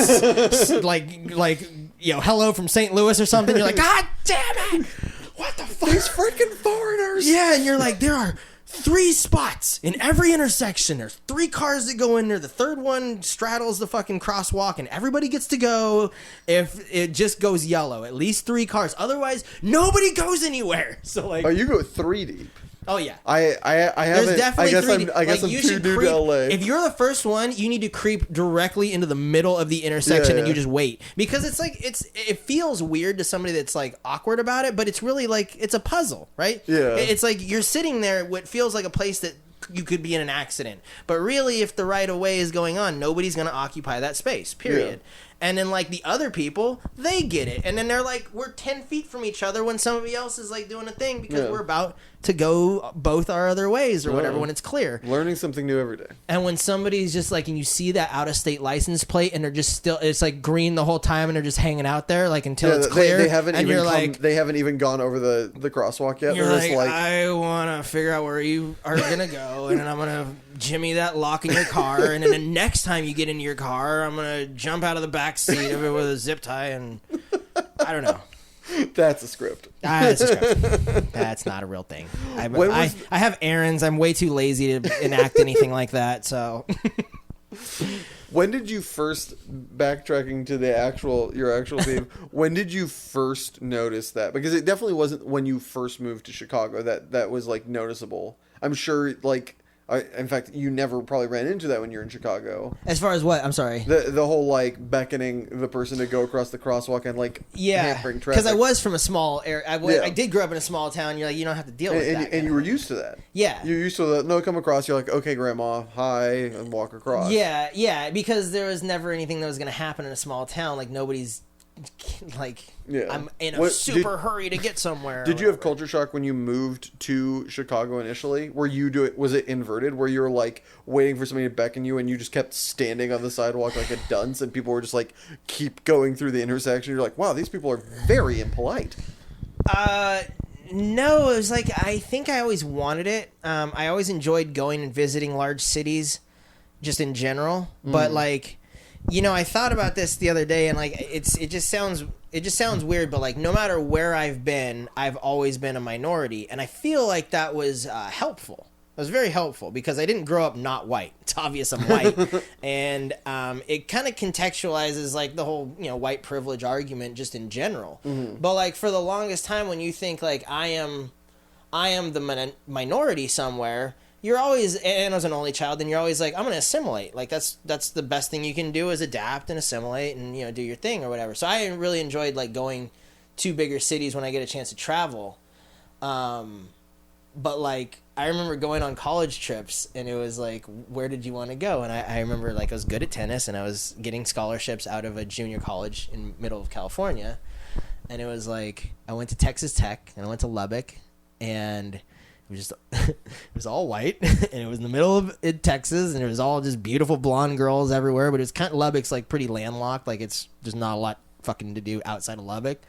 hello from St. Louis or something, you're like, God damn it! What the fuck? These freaking foreigners! Yeah, and you're like, there are 3 spots in every intersection. There's 3 cars that go in there. The third one straddles the fucking crosswalk, and everybody gets to go if it just goes yellow. At least 3 cars. Otherwise, nobody goes anywhere. So oh, you go 3 deep. Oh yeah. I haven't. There's definitely 3D. I guess I'm too new to LA. If you're the first one, you need to creep directly into the middle of the intersection and you just wait, because it's like it feels weird to somebody that's like awkward about it, but it's really like it's a puzzle, right? Yeah. It's like you're sitting there what feels like a place that you could be in an accident, but really if the right of way is going on, nobody's going to occupy that space, period. Yeah. And then like the other people, they get it, and then they're like, we're 10 feet from each other when somebody else is like doing a thing, because we're about to go both our other ways or whatever when it's clear. Learning something new every day. And when somebody's just like, and you see that out of state license plate and they're just still, it's like green the whole time and they're just hanging out there like until it's clear. They haven't and even they haven't even gone over the crosswalk yet. You're like, I want to figure out where you are going to go, and then I'm going to jimmy that lock in your car, and then the next time you get into your car, I'm going to jump out of the back seat of it with a zip tie, and I don't know. That's a script. That's a script. That's not a real thing. I have errands. I'm way too lazy to enact anything like that. So, when did you first, backtracking to your actual theme? When did you first notice that? Because it definitely wasn't when you first moved to Chicago that was like noticeable. I'm sure like. In fact, you never probably ran into that when you're in Chicago. As far as what? I'm sorry. The whole like beckoning the person to go across the crosswalk and like hampering traffic. Because I was from a small area. I did grow up in a small town. You're like, you don't have to deal with that. And you were used to that. Yeah. You're used to the come across. You're like, okay, grandma, hi, and walk across. Yeah. Because there was never anything that was going to happen in a small town. Like nobody's like, I'm in a super hurry to get somewhere. Did you have culture shock when you moved to Chicago initially? Was it inverted where you were like waiting for somebody to beckon you and you just kept standing on the sidewalk like a dunce, and people were just like keep going through the intersection? You're like, wow, these people are very impolite. No, it was like, I think I always wanted it. I always enjoyed going and visiting large cities just in general, but like, you know, I thought about this the other day, and like it just sounds weird, but like no matter where I've been, I've always been a minority, and I feel like that was helpful. It was very helpful because I didn't grow up not white. It's obvious I'm white, and it kind of contextualizes like the whole white privilege argument just in general. Mm-hmm. But like for the longest time, when you think like I am the minority somewhere. You're always, and as an only child, then you're always like, I'm going to assimilate. Like, that's the best thing you can do is adapt and assimilate and, do your thing or whatever. So I really enjoyed, like, going to bigger cities when I get a chance to travel. But, like, I remember going on college trips, and it was like, where did you want to go? And I remember, like, I was good at tennis, and I was getting scholarships out of a junior college in middle of California. And it was like, I went to Texas Tech, and I went to Lubbock, and... it was all white, and it was in the middle of Texas, and it was all just beautiful blonde girls everywhere. But it was kind of, Lubbock's like pretty landlocked, like it's just not a lot fucking to do outside of Lubbock.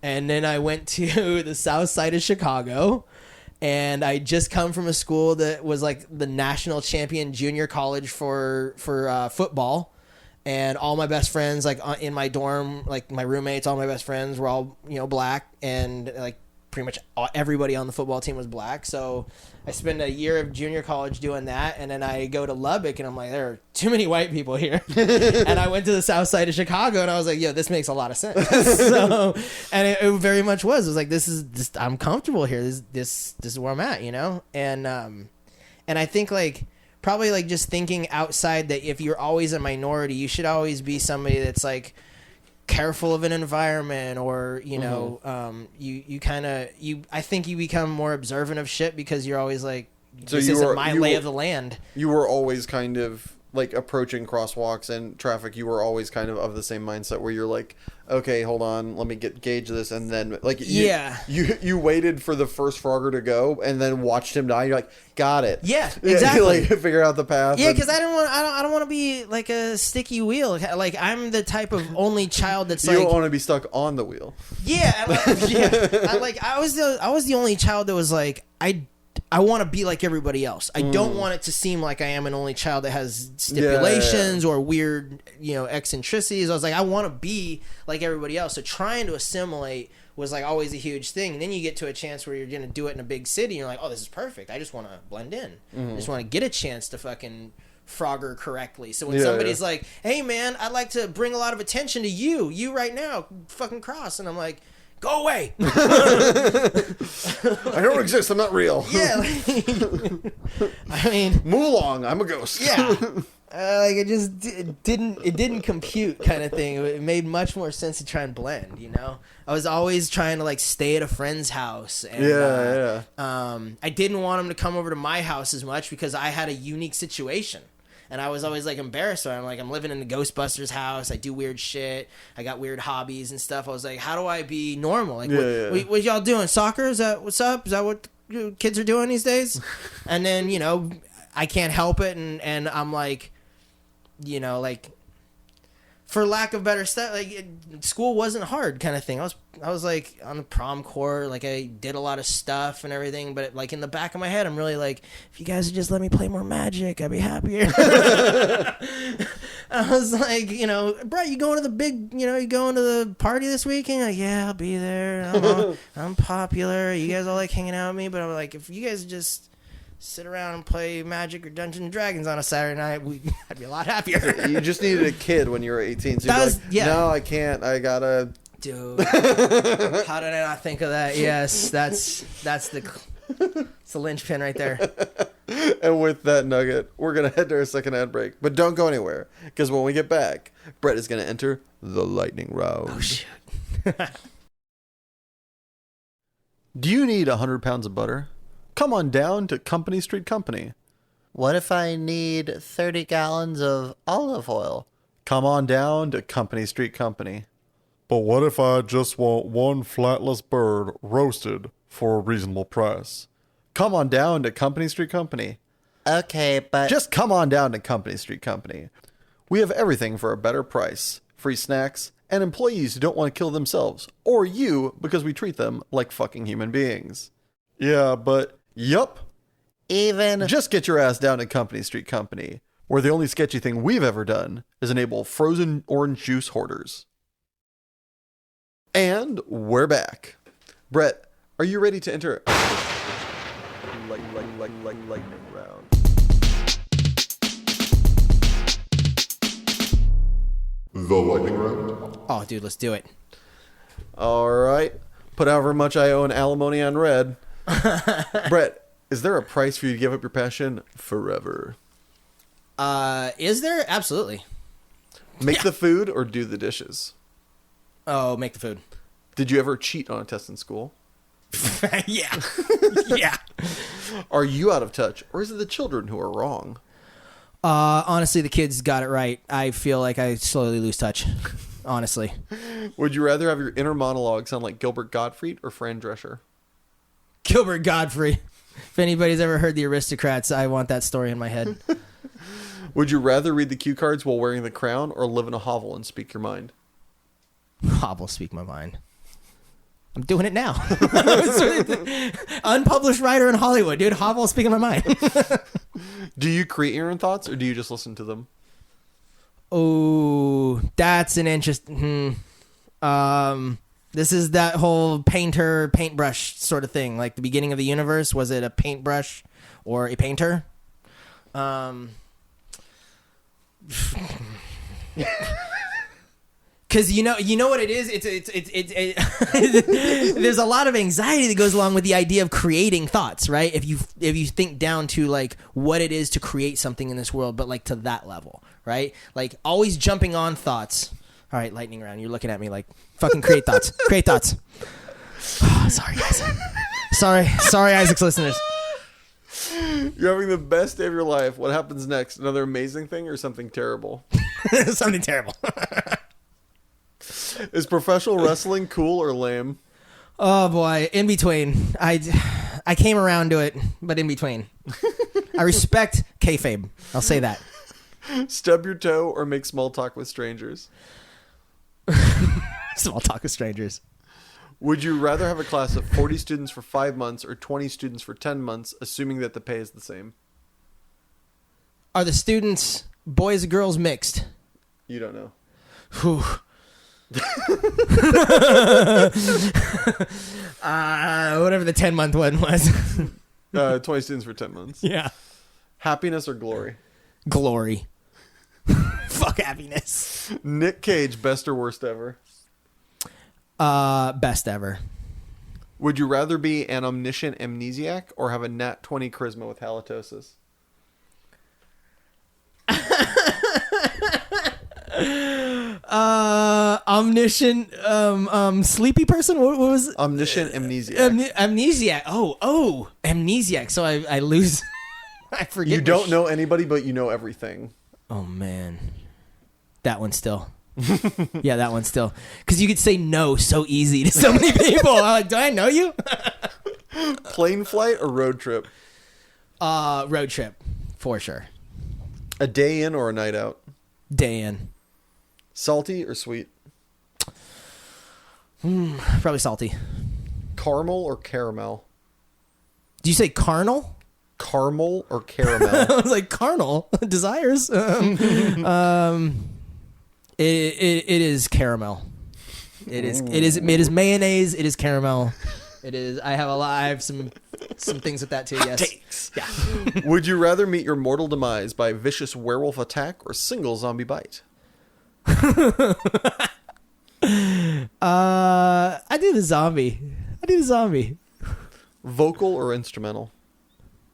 And then I went to the south side of Chicago, and I just come from a school that was like the national champion junior college for football. And all my best friends, like in my dorm, like my roommates, all my best friends were all black, and like pretty much everybody on the football team was black. So I spent a year of junior college doing that, and then I go to Lubbock, and I'm like, there are too many white people here. And I went to the south side of Chicago, and I was like, yo, this makes a lot of sense. So, and it very much was. It was like, this is I'm comfortable here. This is where I'm at, And I think like probably like just thinking outside that if you're always a minority, you should always be somebody that's like careful of an environment, or I think you become more observant of shit because you're always like, this isn't my lay of the land. You were always kind of like approaching crosswalks and traffic. You were always kind of the same mindset where you're like, okay, hold on, let me gauge this, and then like you waited for the first Frogger to go and then watched him die. You're like, got it. Yeah, exactly. Like figure out the path. Yeah, because I don't want to be like a sticky wheel. Like I'm the type of only child that's you don't want to be stuck on the wheel. Yeah, I was the only child that was like, I want to be like everybody else. I don't want it to seem like I am an only child that has stipulations or weird, eccentricities. I was like, I want to be like everybody else. So trying to assimilate was like always a huge thing. And then you get to a chance where you're going to do it in a big city, and you're like, oh, this is perfect. I just want to blend in. I just want to get a chance to fucking Frogger correctly. So when somebody's like, hey man, I'd like to bring a lot of attention to you right now, fucking cross. And I'm like, go away. I don't exist. I'm not real. Yeah. I mean, move along. I'm a ghost. Yeah. Like it didn't compute kind of thing. It made much more sense to try and blend, you know? I was always trying to like stay at a friend's house. And, I didn't want him to come over to my house as much because I had a unique situation. And I was always like embarrassed. So I'm living in the Ghostbusters house. I do weird shit. I got weird hobbies and stuff. I was like, how do I be normal? Like, what y'all doing? Soccer? Is that what's up? Is that what kids are doing these days? And then, you know, I can't help it. And I'm like, you know, like, for lack of better stuff, like school wasn't hard kind of thing. I was like on the prom court, like I did a lot of stuff and everything, but like in the back of my head, I'm really like, if you guys would just let me play more Magic, I'd be happier. I was like, you know, Brett, you going to the party this weekend? Like, yeah, I'll be there. I'm popular. You guys all like hanging out with me, but I'm like, if you guys just sit around and play Magic or Dungeons and Dragons on a Saturday night, I'd be a lot happier. You just needed a kid when you were 18. So you're like, no, I can't. I gotta. Dude, how did I not think of that? Yes, that's the linchpin right there. And with that nugget, we're gonna head to our second ad break, but don't go anywhere because when we get back, Brett is gonna enter the lightning round. Oh shoot! Do you need 100 pounds of butter? Come on down to Company Street Company. What if I need 30 gallons of olive oil? Come on down to Company Street Company. But what if I just want one flatless bird roasted for a reasonable price? Come on down to Company Street Company. Okay, but... Just come on down to Company Street Company. We have everything for a better price, free snacks, and employees who don't want to kill themselves, or you, because we treat them like fucking human beings. Yeah, but... Yup. Even... Just get your ass down to Company Street Company, where the only sketchy thing we've ever done is enable frozen orange juice hoarders. And we're back. Brett, are you ready to enter lightning round? The lightning round? Oh, dude, let's do it. All right. Put however much I owe in alimony on red. Brett, is there a price for you to give up your passion forever? Is there? Absolutely. Make the food or do the dishes? Oh, make the food. Did you ever cheat on a test in school? Yeah. Yeah. Are you out of touch, or is it the children who are wrong? Honestly, the kids got it right. I feel like I slowly lose touch. Honestly. Would you rather have your inner monologue sound like Gilbert Gottfried or Fran Drescher? Gilbert Godfrey. If anybody's ever heard The Aristocrats, I want that story in my head. Would you rather read the cue cards while wearing the crown or live in a hovel and speak your mind? Hovel, speak my mind. I'm doing it now. Unpublished writer in Hollywood, dude. Hovel, speaking my mind. Do you create your own thoughts or do you just listen to them? Oh, that's an interesting... This is that whole paintbrush sort of thing. Like the beginning of the universe, was it a paintbrush or a painter? Because you know what it is. It's there's a lot of anxiety that goes along with the idea of creating thoughts, right? If you think down to like what it is to create something in this world, but like to that level, right? Like always jumping on thoughts. All right, lightning round. You're looking at me like fucking create thoughts. Create thoughts. Sorry, guys. Sorry, Isaac's listeners. You're having the best day of your life. What happens next? Another amazing thing or something terrible? Something terrible. Is professional wrestling cool or lame? Oh boy, in between. I came around to it, but in between. I respect kayfabe. I'll say that. Stub your toe or make small talk with strangers? Small talk with strangers. Would you rather have a class of 40 students for 5 months or 20 students for 10 months, assuming that the pay is the same? Are the students boys or girls mixed? You don't know. Whew. Whatever the 10-month one was. 20 students for 10 months. Yeah. Happiness or glory? Glory. Fuck happiness. Nick Cage, best or worst ever? Best ever. Would you rather be an omniscient amnesiac or have a nat 20 charisma with halitosis? Omniscient, sleepy person. What was it? Omniscient amnesiac. Amnesiac. Oh, amnesiac. So I lose. I forget. You don't know anybody, but you know everything. Oh man, that one still. Yeah, that one still. Because you could say no so easy to so many people. I'm like, do I know you? Plane flight or road trip? Road trip for sure. A day in or a night out? Day in. Salty or sweet? Probably salty. Caramel or caramel? Do you say carnal? Caramel or caramel? I was like, carnal desires. It is caramel. It is mayonnaise. It is caramel. It is. I have some things with that too. Yes. Takes. Yeah. Would you rather meet your mortal demise by vicious werewolf attack or single zombie bite? I do the zombie. Vocal or instrumental?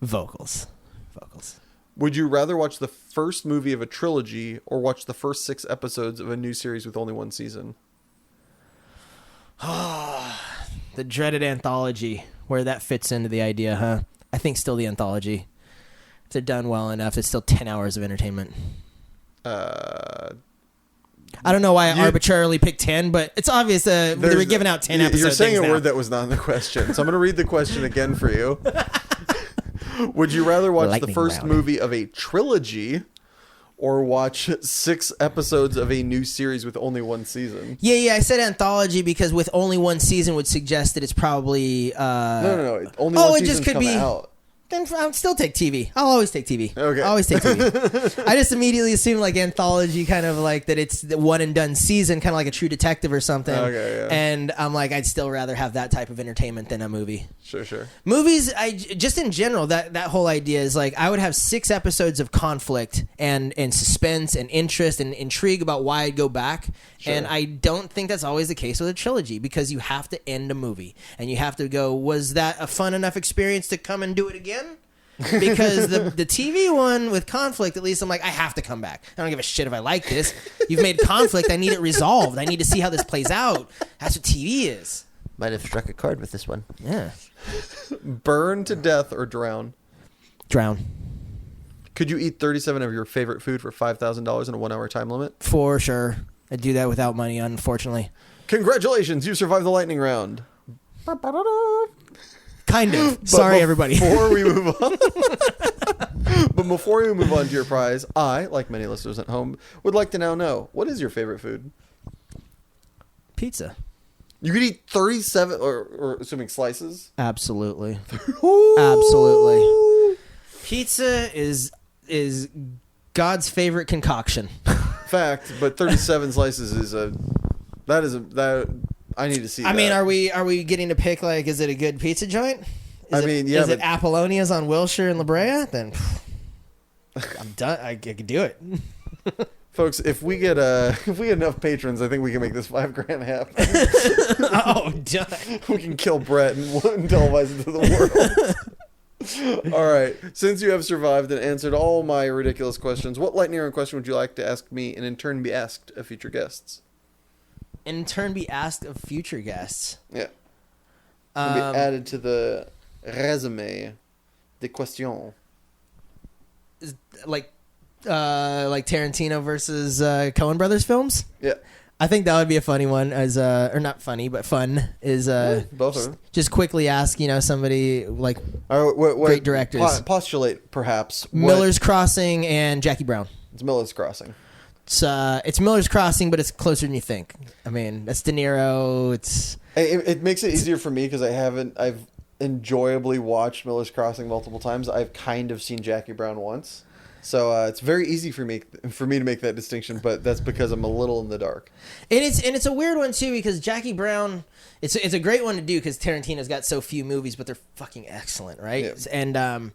Vocals. Would you rather watch the first movie of a trilogy or watch the first 6 episodes of a new series with only 1 season? The dreaded anthology, where that fits into the idea, huh? I think still the anthology. If they're done well enough, it's still 10 hours of entertainment. I don't know why I arbitrarily picked 10, but it's obvious they were giving out 10 episodes. You're saying a word that was not in the question, so I'm going to read the question again for you. Would you rather watch the first movie of a trilogy or watch 6 episodes of a new series with only 1 season? Yeah, I said anthology because with only 1 season would suggest that it's probably... No. Only one season's coming out. Then I'll still take TV. I'll always take TV. Okay. I'll always take TV. I just immediately assume like anthology, kind of like that it's the one and done season, kind of like a True Detective or something. Okay, yeah. And I'm like, I'd still rather have that type of entertainment than a movie. Sure. Movies, just in general, that whole idea is like I would have 6 episodes of conflict and suspense and interest and intrigue about why I'd go back. Sure. And I don't think that's always the case with a trilogy because you have to end a movie and you have to go, was that a fun enough experience to come and do it again? Because the TV one with conflict, at least I'm like, I have to come back. I don't give a shit if I like this. You've made conflict. I need it resolved. I need to see how this plays out. That's what TV is. Might have struck a chord with this one. Yeah. Burn to death or drown? Drown. Could you eat 37 of your favorite food for $5,000 in a 1-hour time limit? For sure. I'd do that without money, unfortunately. Congratulations, you survived the lightning round. Kind of. Sorry, everybody. Before we move on, to your prize, I, like many listeners at home, would like to now know, what is your favorite food? Pizza. You could eat 37, or assuming slices? Absolutely. Absolutely. Pizza is God's favorite concoction. Fact, but 37 slices is I need to see that. I mean, are we getting to pick, like, is it a good pizza joint? Is it Apollonia's on Wilshire and La Brea? Then I'm done. I could do it. Folks, if we get enough patrons, I think we can make this $5,000 happen. Oh, done. We can kill Brett and televise it to the world. All right. Since you have survived and answered all my ridiculous questions, what lightning round question would you like to ask me and in turn be asked of future guests? In turn be asked of future guests. Yeah. And be added to the resume de question. Like Tarantino versus Coen Brothers films? Yeah. I think that would be a funny one or not funny, but fun is both of them. Just quickly ask, somebody like what great directors. Postulate perhaps. Miller's Crossing and Jackie Brown. It's Miller's Crossing. It's Miller's Crossing, but it's closer than you think. I mean, that's De Niro. It makes it easier for me because I've enjoyably watched Miller's Crossing multiple times. I've kind of seen Jackie Brown once. So it's very easy for me to make that distinction, but that's because I'm a little in the dark. And it's a weird one too because Jackie Brown, it's a great one to do because Tarantino's got so few movies, but they're fucking excellent, right? Yeah.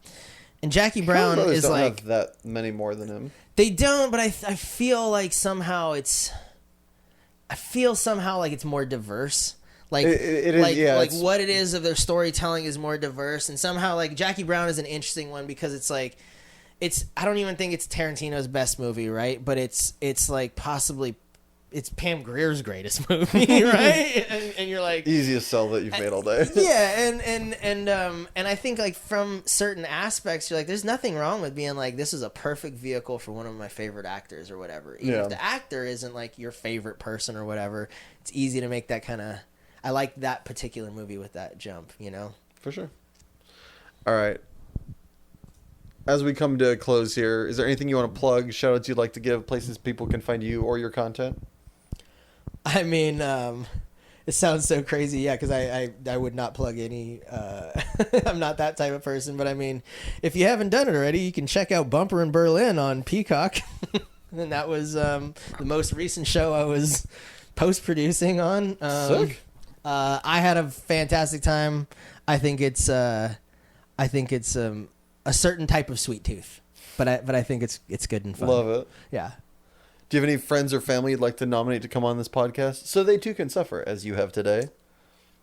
And Jackie Brown is don't like have that many more than him. They don't, but I feel like somehow it's more diverse. Like It is, like yeah, like it's- what it is of their storytelling is more diverse, and somehow like Jackie Brown is an interesting one because it's like I don't even think it's Tarantino's best movie, right? But it's like possibly it's Pam Grier's greatest movie, right? And you're like, Easiest sell that you've made all day. yeah, and I think like from certain aspects, you're like, there's nothing wrong with being like, this is a perfect vehicle for one of my favorite actors or whatever. Even Yeah. if the actor isn't like your favorite person or whatever, it's easy to make that kind of. I like that particular movie with that jump, you know. For sure. All right. As we come to a close here, is there anything you want to plug, shout outs you'd like to give, places people can find you or your content? I mean, it sounds so crazy, yeah, because I would not plug any. I'm not that type of person, but I mean, if you haven't done it already, you can check out Bumper in Berlin on Peacock, and that was the most recent show I was post-producing on. Sick. I had a fantastic time. I think it's a certain type of sweet tooth, but I think it's good and fun. Love it. Yeah. Do you have any friends or family you'd like to nominate to come on this podcast so they too can suffer as you have today?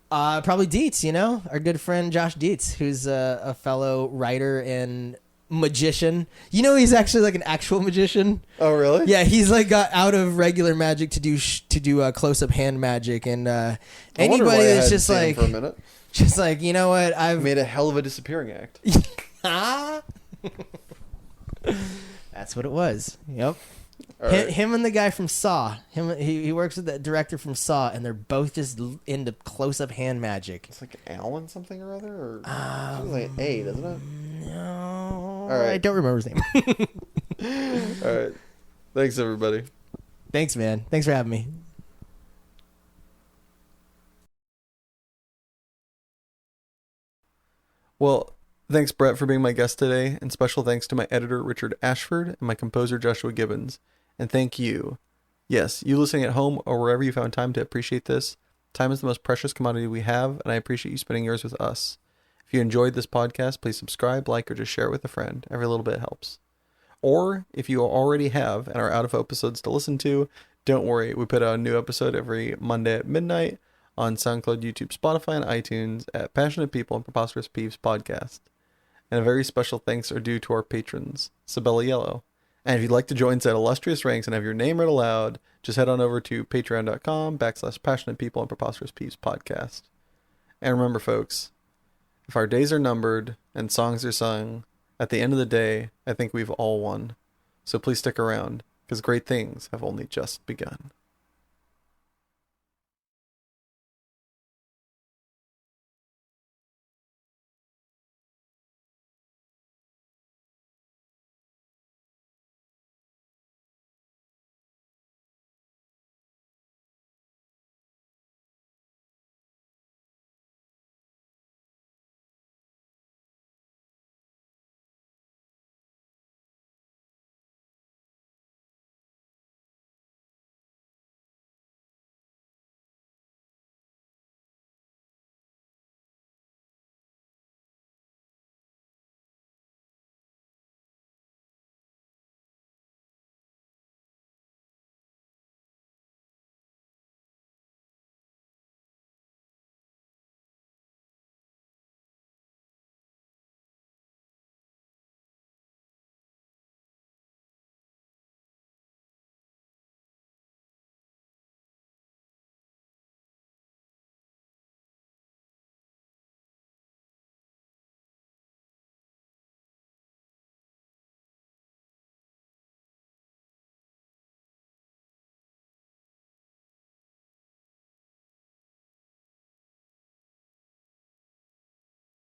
Probably Dietz, you know, our good friend Josh Dietz, who's a fellow writer and magician. You know, he's actually like an actual magician. Oh, really? Yeah, he's like got out of regular magic to do close up hand magic, and I wonder anybody why I that's hadn't just seen him like for a minute. just like, you know what, I've Made a hell of a disappearing act. That's what it was. Yep. All right. Him and the guy from Saw. He works with the director from Saw, and they're both just into close up hand magic. It's like Alan something or other, or something like A, doesn't it? No, All right. I don't remember his name. All right. Thanks, everybody. Thanks, man. Thanks for having me. Well, thanks, Brett, for being my guest today, and special thanks to my editor, Richard Ashford, and my composer, Joshua Gibbons. And thank you. Yes, you listening at home or wherever you found time to appreciate this. Time is the most precious commodity we have, and I appreciate you spending yours with us. If you enjoyed this podcast, please subscribe, like, or just share it with a friend. Every little bit helps. Or, if you already have and are out of episodes to listen to, don't worry. We put out a new episode every Monday at midnight on SoundCloud, YouTube, Spotify, and iTunes at Passionate People and Preposterous Peeves Podcast. And a very special thanks are due to our patrons, Sabella Yellow. And if you'd like to join said illustrious ranks and have your name read aloud, just head on over to patreon.com/Passionate People and Preposterous Peeves Podcast. And remember, folks, if our days are numbered and songs are sung, at the end of the day, I think we've all won. So please stick around, because great things have only just begun.